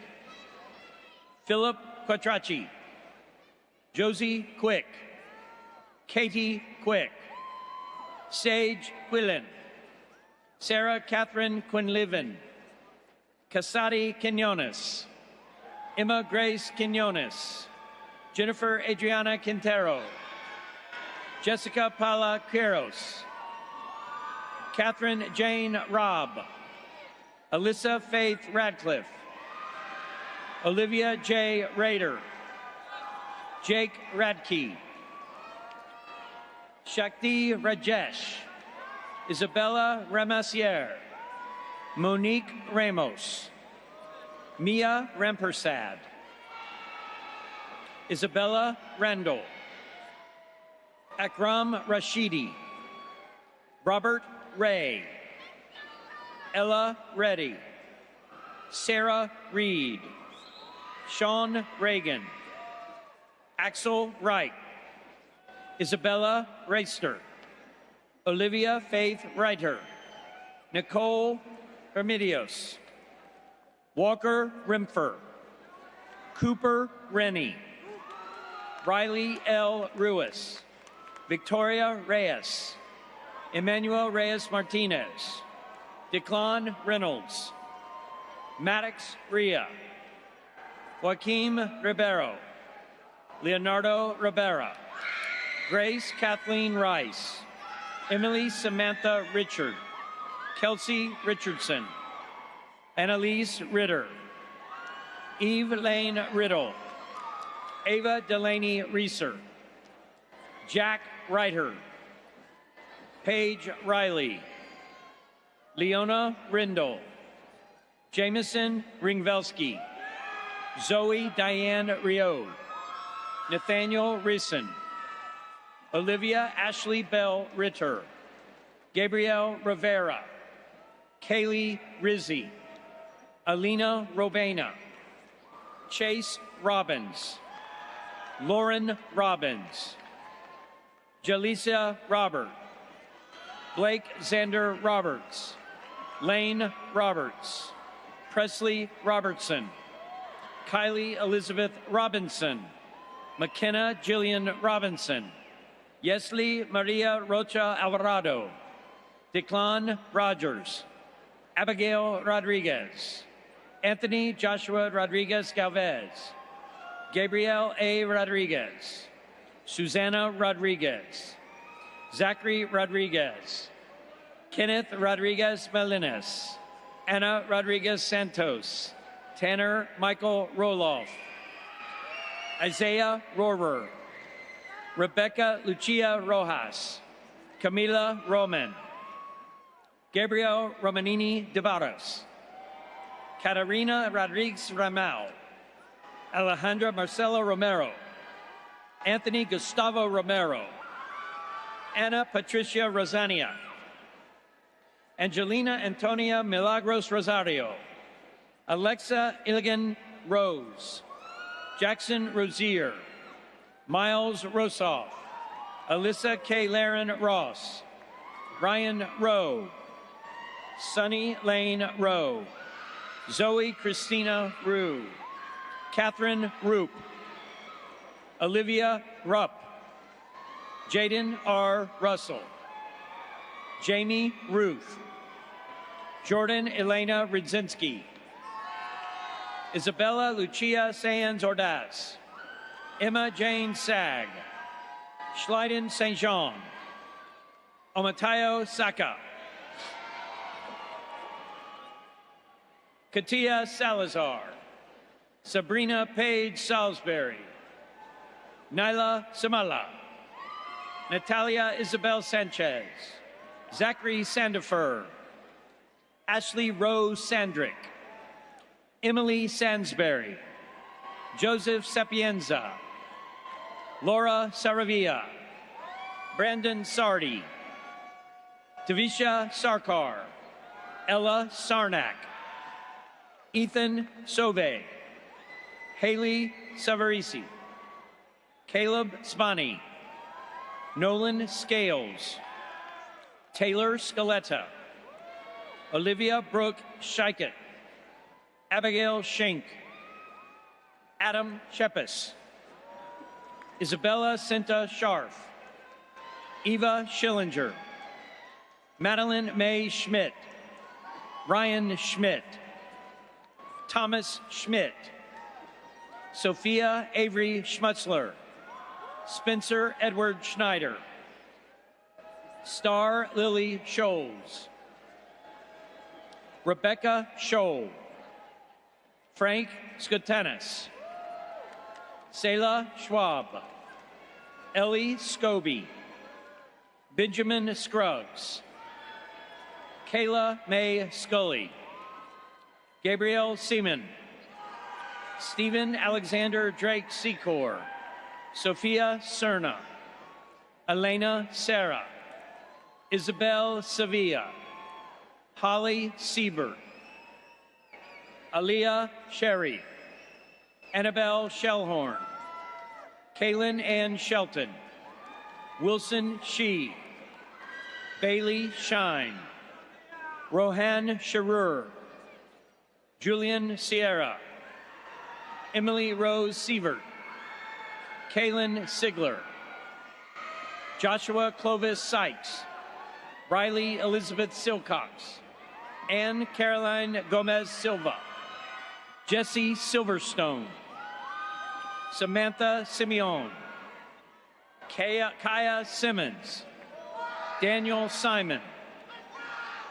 Philip Quattracci, Josie Quick, Katie Quick, Sage Quillen, Sarah Catherine Quinlivan, Casati Quinones, Emma Grace Quinones, Jennifer Adriana Quintero, Jessica Paula Quiros, Catherine Jane Robb, Alyssa Faith Radcliffe, Olivia J. Rader, Jake Radke, Shakti Rajesh, Isabella Ramassiere, Monique Ramos, Mia Rampersad, Isabella Randall, Akram Rashidi, Robert Ray, Ella Reddy, Sarah Reed, Sean Reagan, Axel Wright, Isabella Reister, Olivia Faith Reiter, Nicole Hermidios, Walker Rimfer, Cooper Rennie, Riley L. Ruiz, Victoria Reyes, Emmanuel Reyes Martinez, Declan Reynolds, Maddox Ria, Joaquim Ribeiro, Leonardo Rivera, Grace Kathleen Rice, Emily Samantha Richard, Kelsey Richardson, Annalise Ritter, Eve Lane Riddle, Ava Delaney Reeser, Jack Reiter, Paige Riley, Leona Rindle, Jameson Ringvelski, Zoe Diane Rio, Nathaniel Reeson, Olivia Ashley Bell Ritter, Gabrielle Rivera, Kaylee Rizzi, Alina Robena, Chase Robbins, Lauren Robbins, Jaleesa Robert, Blake Xander Roberts, Lane Roberts, Presley Robertson, Kylie Elizabeth Robinson, McKenna Jillian Robinson, Yesley Maria Rocha Alvarado, Declan Rogers, Abigail Rodriguez, Anthony Joshua Rodriguez Galvez, Gabriel A. Rodriguez, Susanna Rodriguez, Zachary Rodriguez, Kenneth Rodriguez Melines, Anna Rodriguez Santos, Tanner Michael Roloff, Isaiah Rohrer, Rebecca Lucia Rojas, Camila Roman, Gabriel Romanini de Barros, Catarina Rodriguez Ramal, Alejandra Marcela Romero, Anthony Gustavo Romero, Ana Patricia Rosania, Angelina Antonia Milagros Rosario, Alexa Illigan Rose, Jackson Rosier, Miles Rosoff, Alyssa K. Laren Ross, Ryan Rowe, Sunny Lane Rowe, Zoe Christina Rue, Catherine Roop, Olivia Rupp, Jaden R. Russell, Jamie Ruth, Jordan Elena Rydzinski, Isabella Lucia Sands Ordaz, Emma Jane Sag, Schleiden St. Jean, Omatayo Saka, Katia Salazar, Sabrina Page Salisbury, Nyla Samala, Natalia Isabel Sanchez, Zachary Sandifer, Ashley Rose Sandrick, Emily Sansbury, Joseph Sapienza, Laura Saravia, Brandon Sardi, Tavisha Sarkar, Ella Sarnak, Ethan Sove, Haley Savarisi, Caleb Spani, Nolan Scales, Taylor Scaletta, Olivia Brooke Scheiket, Abigail Schenk, Adam Shepis, Isabella Cinta Scharf, Eva Schillinger, Madeline May Schmidt, Ryan Schmidt, Thomas Schmidt, Sophia Avery Schmutzler, Spencer Edward Schneider, Star Lily Scholes, Rebecca Scholl, Frank Skotanis, Selah Schwab, Ellie Scobie, Benjamin Scruggs, Kayla May Scully, Gabrielle Seaman, Stephen Alexander Drake Secor, Sophia Cerna, Elena Serra, Isabel Sevilla, Holly Siebert, Aaliyah Sherry, Annabelle Shellhorn, Kaylin Ann Shelton, Wilson Shee, Bailey Shine, Rohan Sharur, Julian Sierra, Emily Rose Sievert, Kaylin Sigler, Joshua Clovis Sykes, Riley Elizabeth Silcox, Anne Caroline Gomez Silva, Jesse Silverstone, Samantha Simeon, Kaya Simmons, Daniel Simon,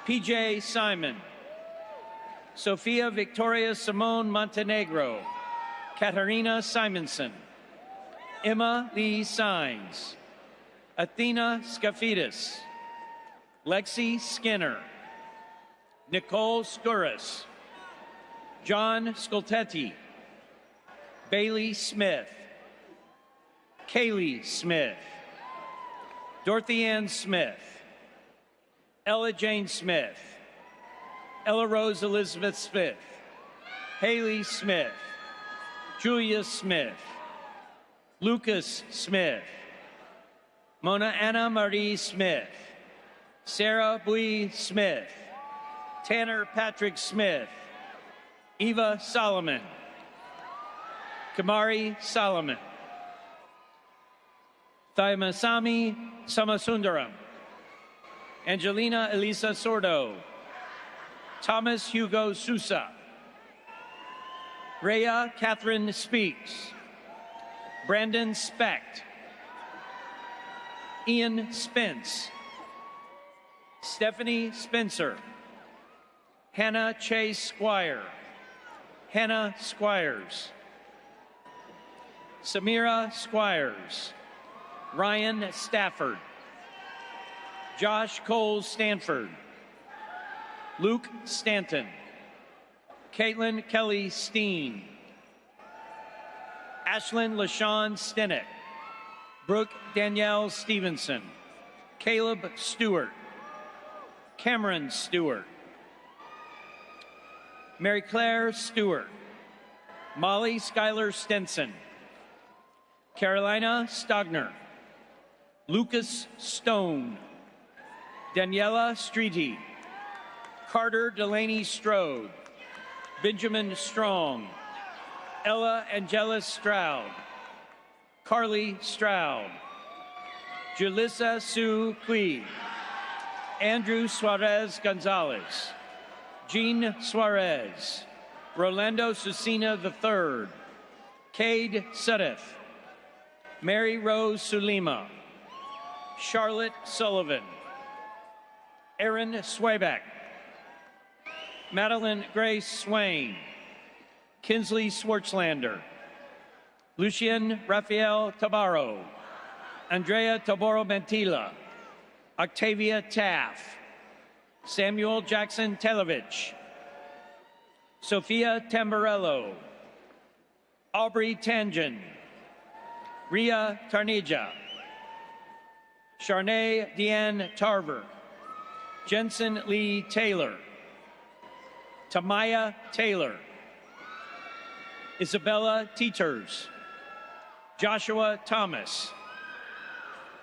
PJ Simon, Sophia Victoria Simone Montenegro, Katarina Simonson, Emma Lee Sines, Athena Skafidis, Lexi Skinner, Nicole Skouras, John Skoltetti, Bailey Smith, Kaylee Smith, Dorothy Ann Smith, Ella Jane Smith, Ella Rose Elizabeth Smith, Haley Smith, Julia Smith, Lucas Smith, Mona Anna Marie Smith, Sarah Bui Smith, Tanner Patrick Smith, Eva Solomon, Kamari Solomon, Thaimasami Samasundaram, Angelina Elisa Sordo, Thomas Hugo Sousa, Rhea Catherine Speaks, Brandon Specht, Ian Spence, Stephanie Spencer, Hannah Chase Squire, Hannah Squires, Samira Squires, Ryan Stafford, Josh Cole Stanford, Luke Stanton, Caitlin Kelly Steen, Ashlyn LaShawn Stenick, Brooke Danielle Stevenson, Caleb Stewart, Cameron Stewart, Mary Claire Stewart, Molly Schuyler Stenson, Carolina Stogner, Lucas Stone, Daniela Streety, Carter Delaney Strode, Benjamin Strong, Ella Angela Stroud, Carly Stroud, Julissa Sue Cui, Andrew Suarez Gonzalez, Jean Suarez, Rolando Susina III, Cade Suddeth, Mary Rose Sulima, Charlotte Sullivan, Erin Swabeck, Madeline Grace Swain, Kinsley Swartzlander, Lucien Rafael Tabarro, Andrea Taboro Mantilla, Octavia Taff, Samuel Jackson Telovich, Sophia Tamburello, Aubrey Tangen, Ria Tarnija, Charnay Deanne Tarver, Jensen Lee Taylor, Tamaya Taylor, Isabella Teeters, Joshua Thomas,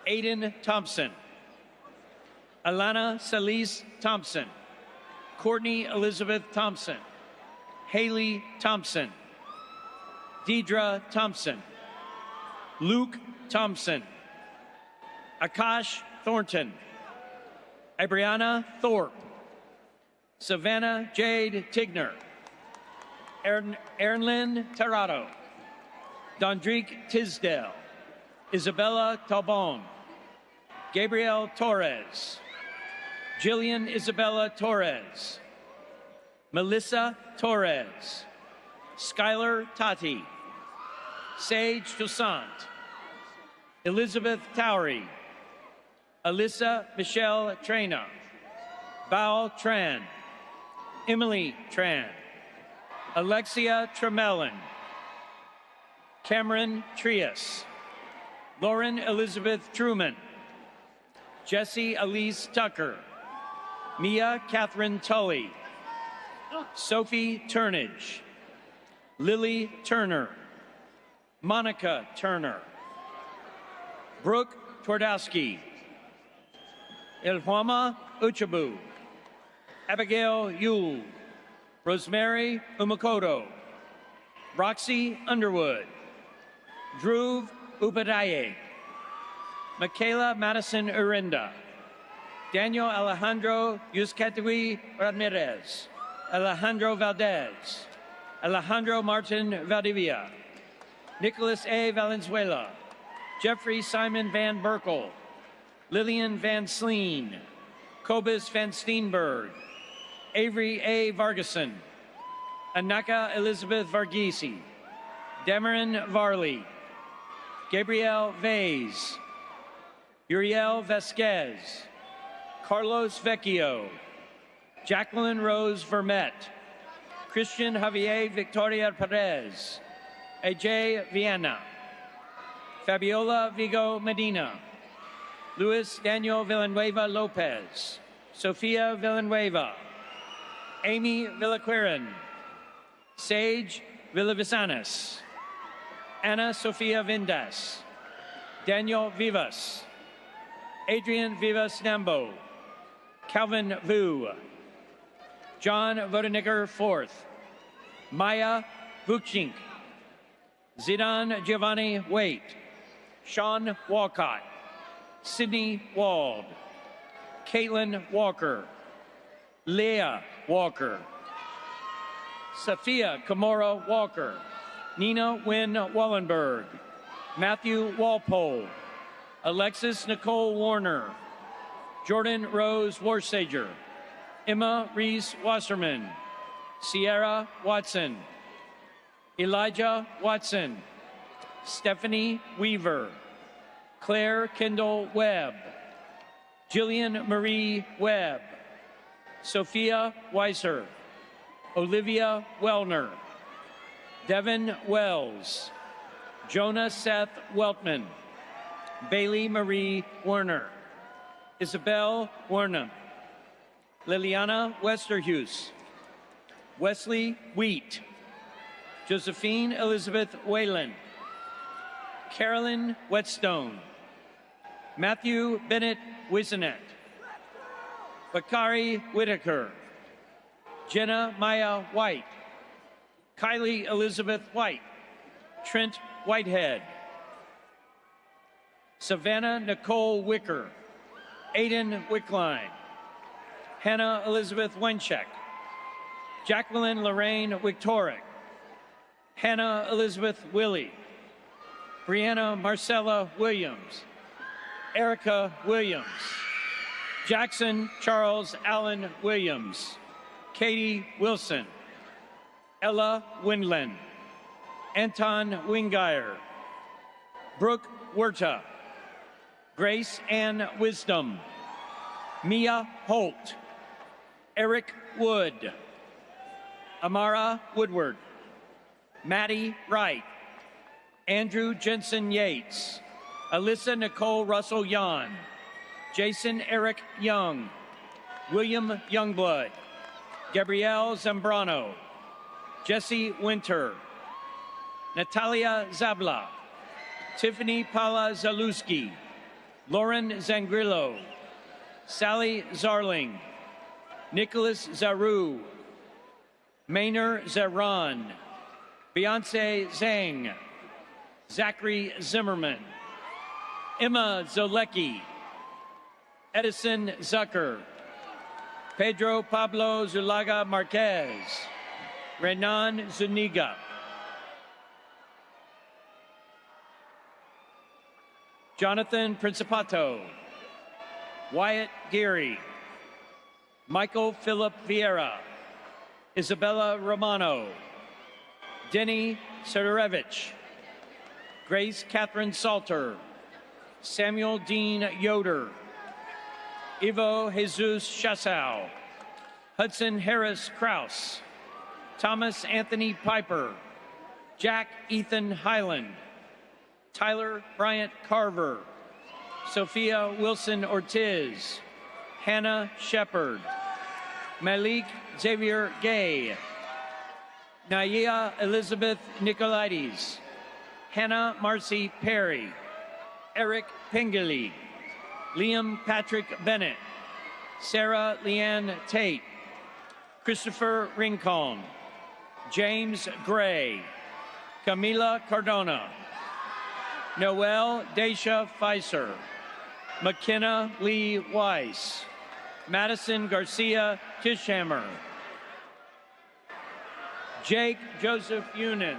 Aiden Thompson, Alana Celise Thompson, Courtney Elizabeth Thompson, Haley Thompson, Deidre Thompson, Luke Thompson, Akash Thornton, Abriana Thorpe, Savannah Jade Tigner, Erin Tarado, Dondrique Tisdale, Isabella Talbon, Gabrielle Torres, Jillian Isabella Torres, Melissa Torres, Skylar Tati, Sage Toussaint, Elizabeth Towery, Alyssa Michelle Trena, Bao Tran, Emily Tran, Alexia Tremelin, Cameron Trias, Lauren Elizabeth Truman, Jessie Elise Tucker, Mia Catherine Tully, Sophie Turnage, Lily Turner, Monica Turner, Brooke Twardowski, Ilhwama Uchabu, Abigail Yule, Rosemary Umakoto, Roxy Underwood, Dhruv Upadhyay, Michaela Madison Urinda, Daniel Alejandro Yuscatui Ramirez, Alejandro Valdez, Alejandro Martin Valdivia, Nicholas A. Valenzuela, Jeffrey Simon Van Berkel, Lillian Van Sleen, Cobus Van Steenberg, Avery A. Vargason, Anaka Elizabeth Varghese, Damarin Varley, Gabrielle Vaz, Uriel Vasquez, Carlos Vecchio, Jacqueline Rose Vermette, Christian Javier Victoria Perez, AJ Viana, Fabiola Vigo Medina, Luis Daniel Villanueva Lopez, Sofia Villanueva, Amy Villaquirin, Sage Villavisanes, Anna Sofia Vindas, Daniel Vivas, Adrian Vivas Nambo, Calvin Vu, John Vodenicker IV, Maya Vuchink, Zidane Giovanni Waite, Sean Walcott, Sydney Wald, Caitlin Walker, Leah Walker, Sophia Kamora Walker, Nina Wynn Wallenberg, Matthew Walpole, Alexis Nicole Warner, Jordan Rose Warsager, Emma Reese Wasserman, Sierra Watson, Elijah Watson, Stephanie Weaver, Claire Kendall Webb, Jillian Marie Webb, Sophia Weiser, Olivia Wellner, Devin Wells, Jonah Seth Weltman, Bailey Marie Werner, Isabel Werner, Liliana Westerhues, Wesley Wheat, Josephine Elizabeth Whalen, Carolyn Whetstone, Matthew Bennett Wisenet, Bakari Whitaker, Jenna Maya White, Kylie Elizabeth White, Trent Whitehead, Savannah Nicole Wicker, Aiden Wickline, Hannah Elizabeth Wenchek, Jacqueline Lorraine Wiktorek, Hannah Elizabeth Willie, Brianna Marcella Williams, Erica Williams, Jackson Charles Allen Williams, Katie Wilson, Ella Windland, Anton Wingeier, Brooke Werta, Grace Ann Wisdom, Mia Holt, Eric Wood, Amara Woodward, Maddie Wright, Andrew Jensen Yates, Alyssa Nicole Russell Yan, Jason Eric Young, William Youngblood, Gabrielle Zambrano, Jesse Winter, Natalia Zabla, Tiffany Paula Zalewski, Lauren Zangrillo, Sally Zarling, Nicholas Zaru, Maynard Zaran, Beyonce Zhang, Zachary Zimmerman, Emma Zolecki, Edison Zucker, Pedro Pablo Zulaga Marquez, Renan Zuniga, Jonathan Principato, Wyatt Geary, Michael Philip Vieira, Isabella Romano, Denny Serderevich, Grace Catherine Salter, Samuel Dean Yoder, Ivo Jesus Chassau, Hudson Harris Kraus, Thomas Anthony Piper, Jack Ethan Highland, Tyler Bryant Carver, Sophia Wilson Ortiz, Hannah Shepard, Malik Xavier Gay, Naya Elizabeth Nicolaides, Hannah Marcy Perry, Eric Pingeli, Liam Patrick Bennett, Sarah Leanne Tate, Christopher Rincon, James Gray, Camila Cardona, Noel Daisha Pfizer, McKenna Lee Weiss, Madison Garcia Tishammer, Jake Joseph Unin,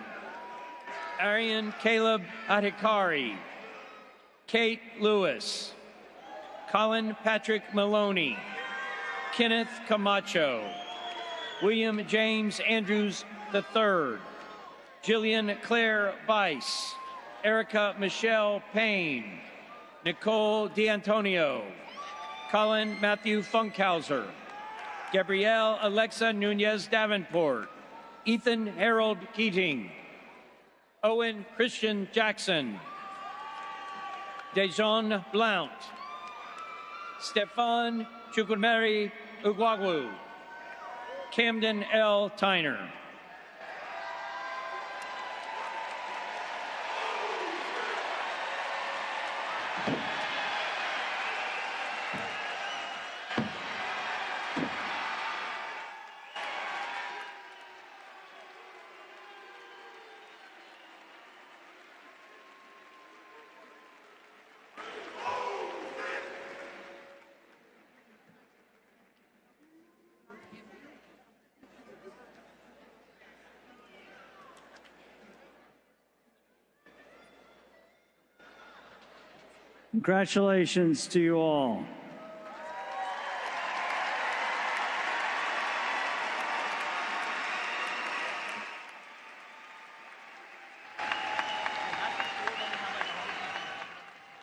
Arian Caleb Adhikari, Kate Lewis, Colin Patrick Maloney, Kenneth Camacho, William James Andrews III, Jillian Claire Weiss, Erica Michelle Payne, Nicole D'Antonio, Colin Matthew Funkhauser, Gabrielle Alexa Nunez Davenport, Ethan Harold Keating, Owen Christian Jackson, Dejon Blount, Stefan Chukwumeri Ugwagwu, Camden L. Tyner. Congratulations to you all.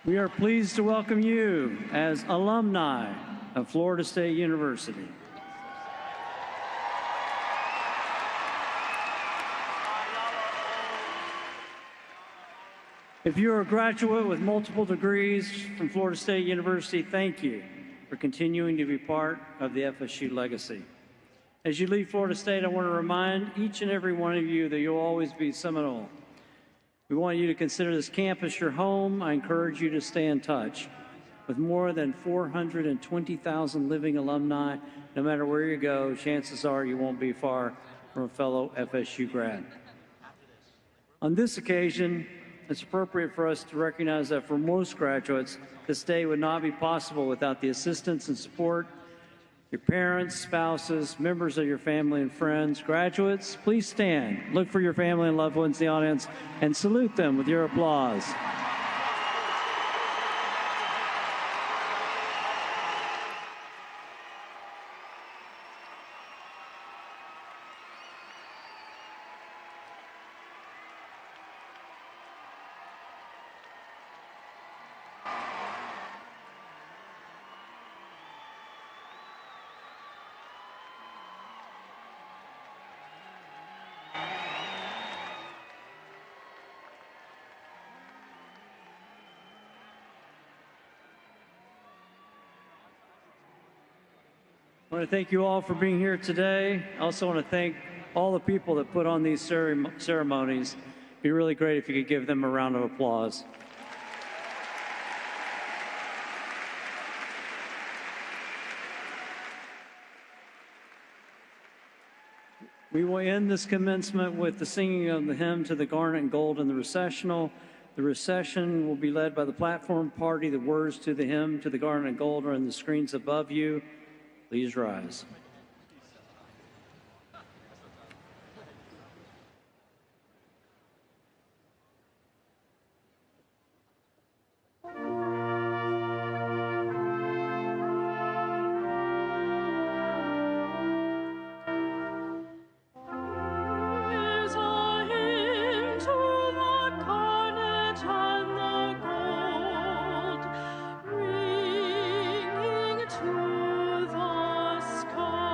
We are pleased to welcome you as alumni of Florida State University. If you're a graduate with multiple degrees from Florida State University, thank you for continuing to be part of the FSU legacy. As you leave Florida State, I want to remind each and every one of you that you'll always be Seminole. We want you to consider this campus your home. I encourage you to stay in touch. With more than 420,000 living alumni, no matter where you go, chances are you won't be far from a fellow FSU grad. On this occasion, it's appropriate for us to recognize that for most graduates, this day would not be possible without the assistance and support of your parents, spouses, members of your family and friends. Graduates, please stand. Look for your family and loved ones in the audience and salute them with your applause. I want to thank you all for being here today. I also want to thank all the people that put on these ceremonies. It'd be really great if you could give them a round of applause. We will end this commencement with the singing of the hymn to the Garnet and Gold and the recessional. The recession will be led by the platform party. The words to the hymn to the Garnet and Gold are on the screens above you. Please rise. To the sky.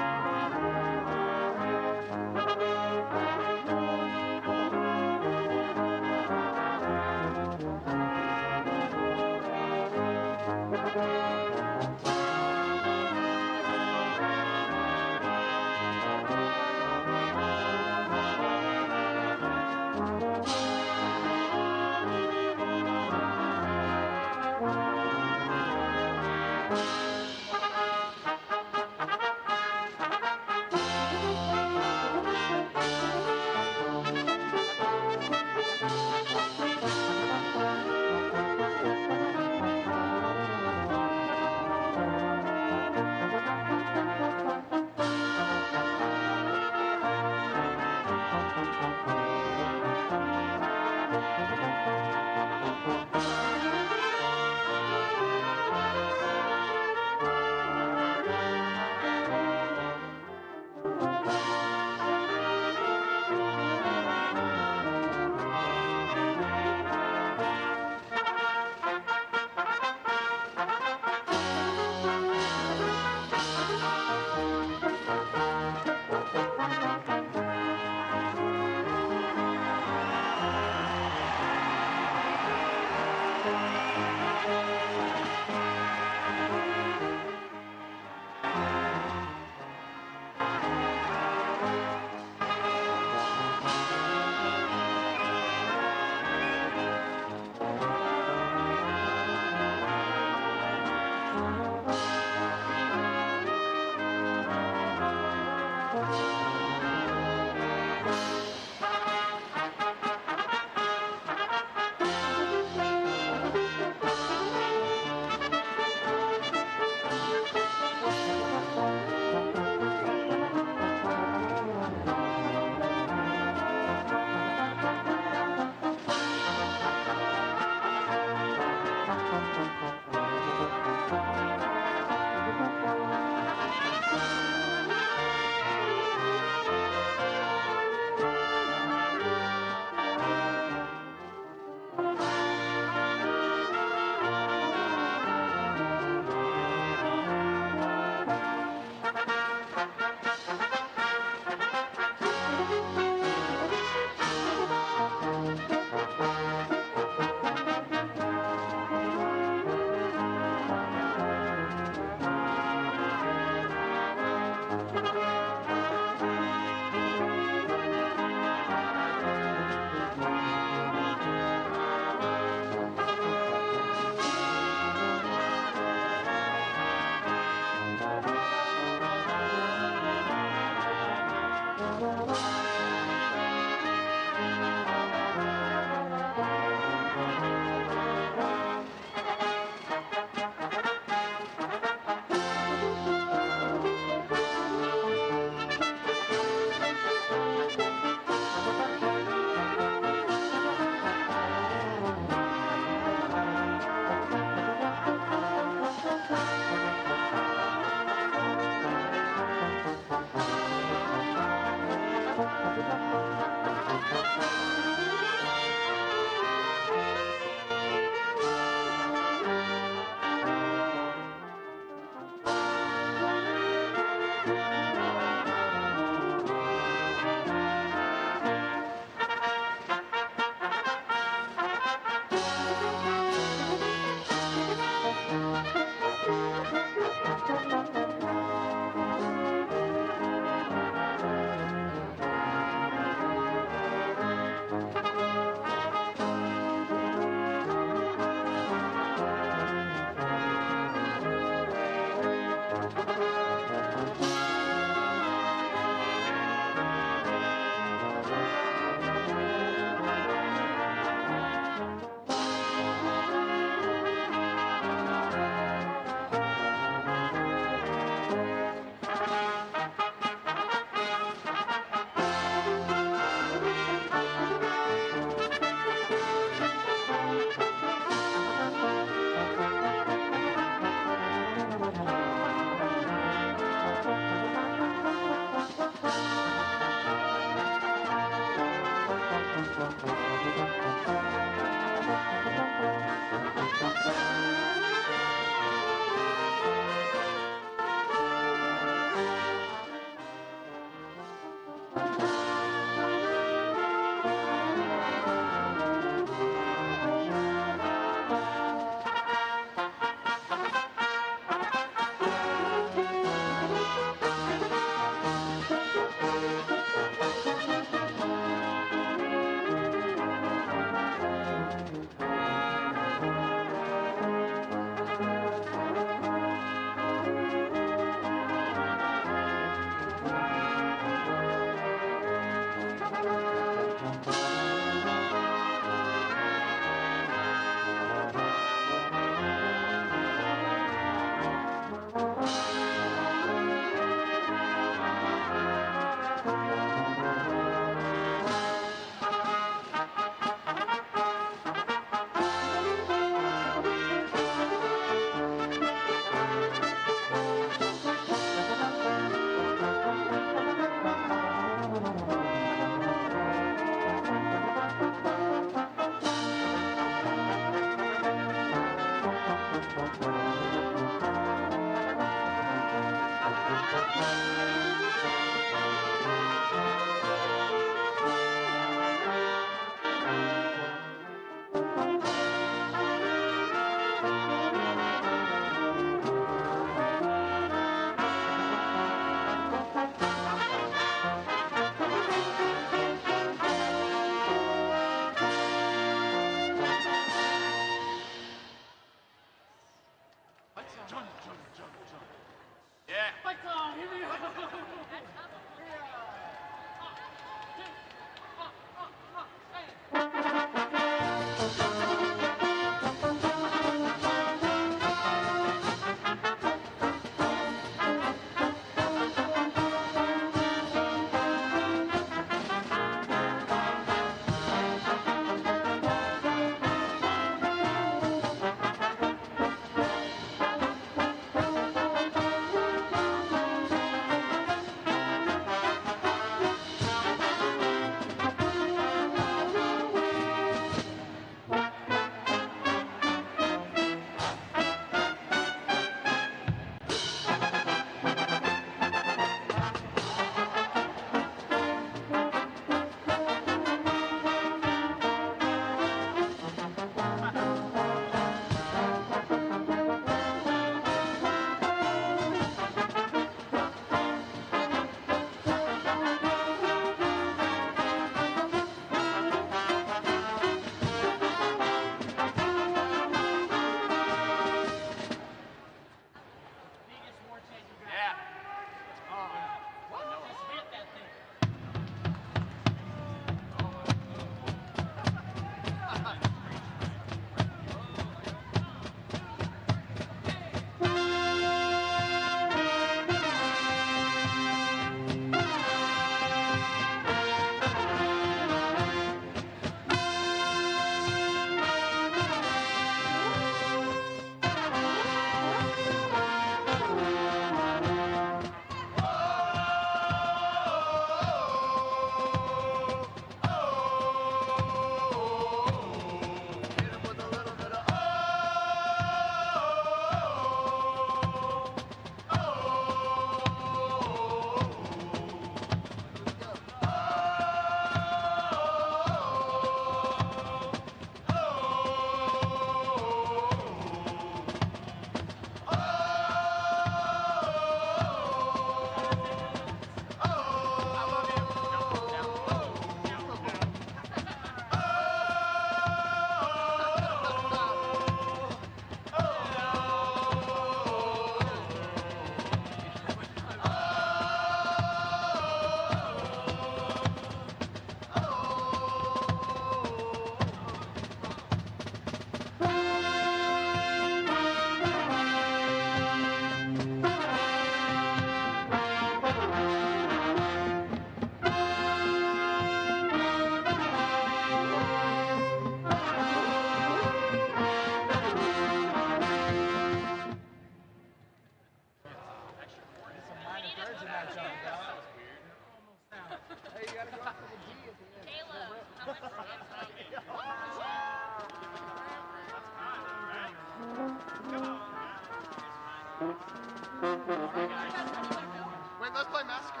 Wait, let's play Massacre.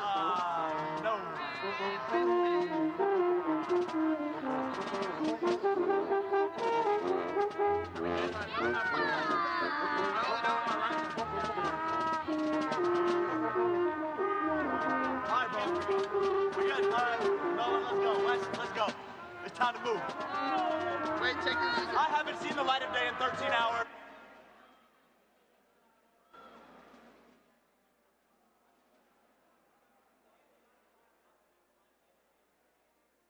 No. Alright, bro. We good. Alright. No, let's go. It's time to move. Wait, take it easy. I haven't seen the light of day in 13 hours.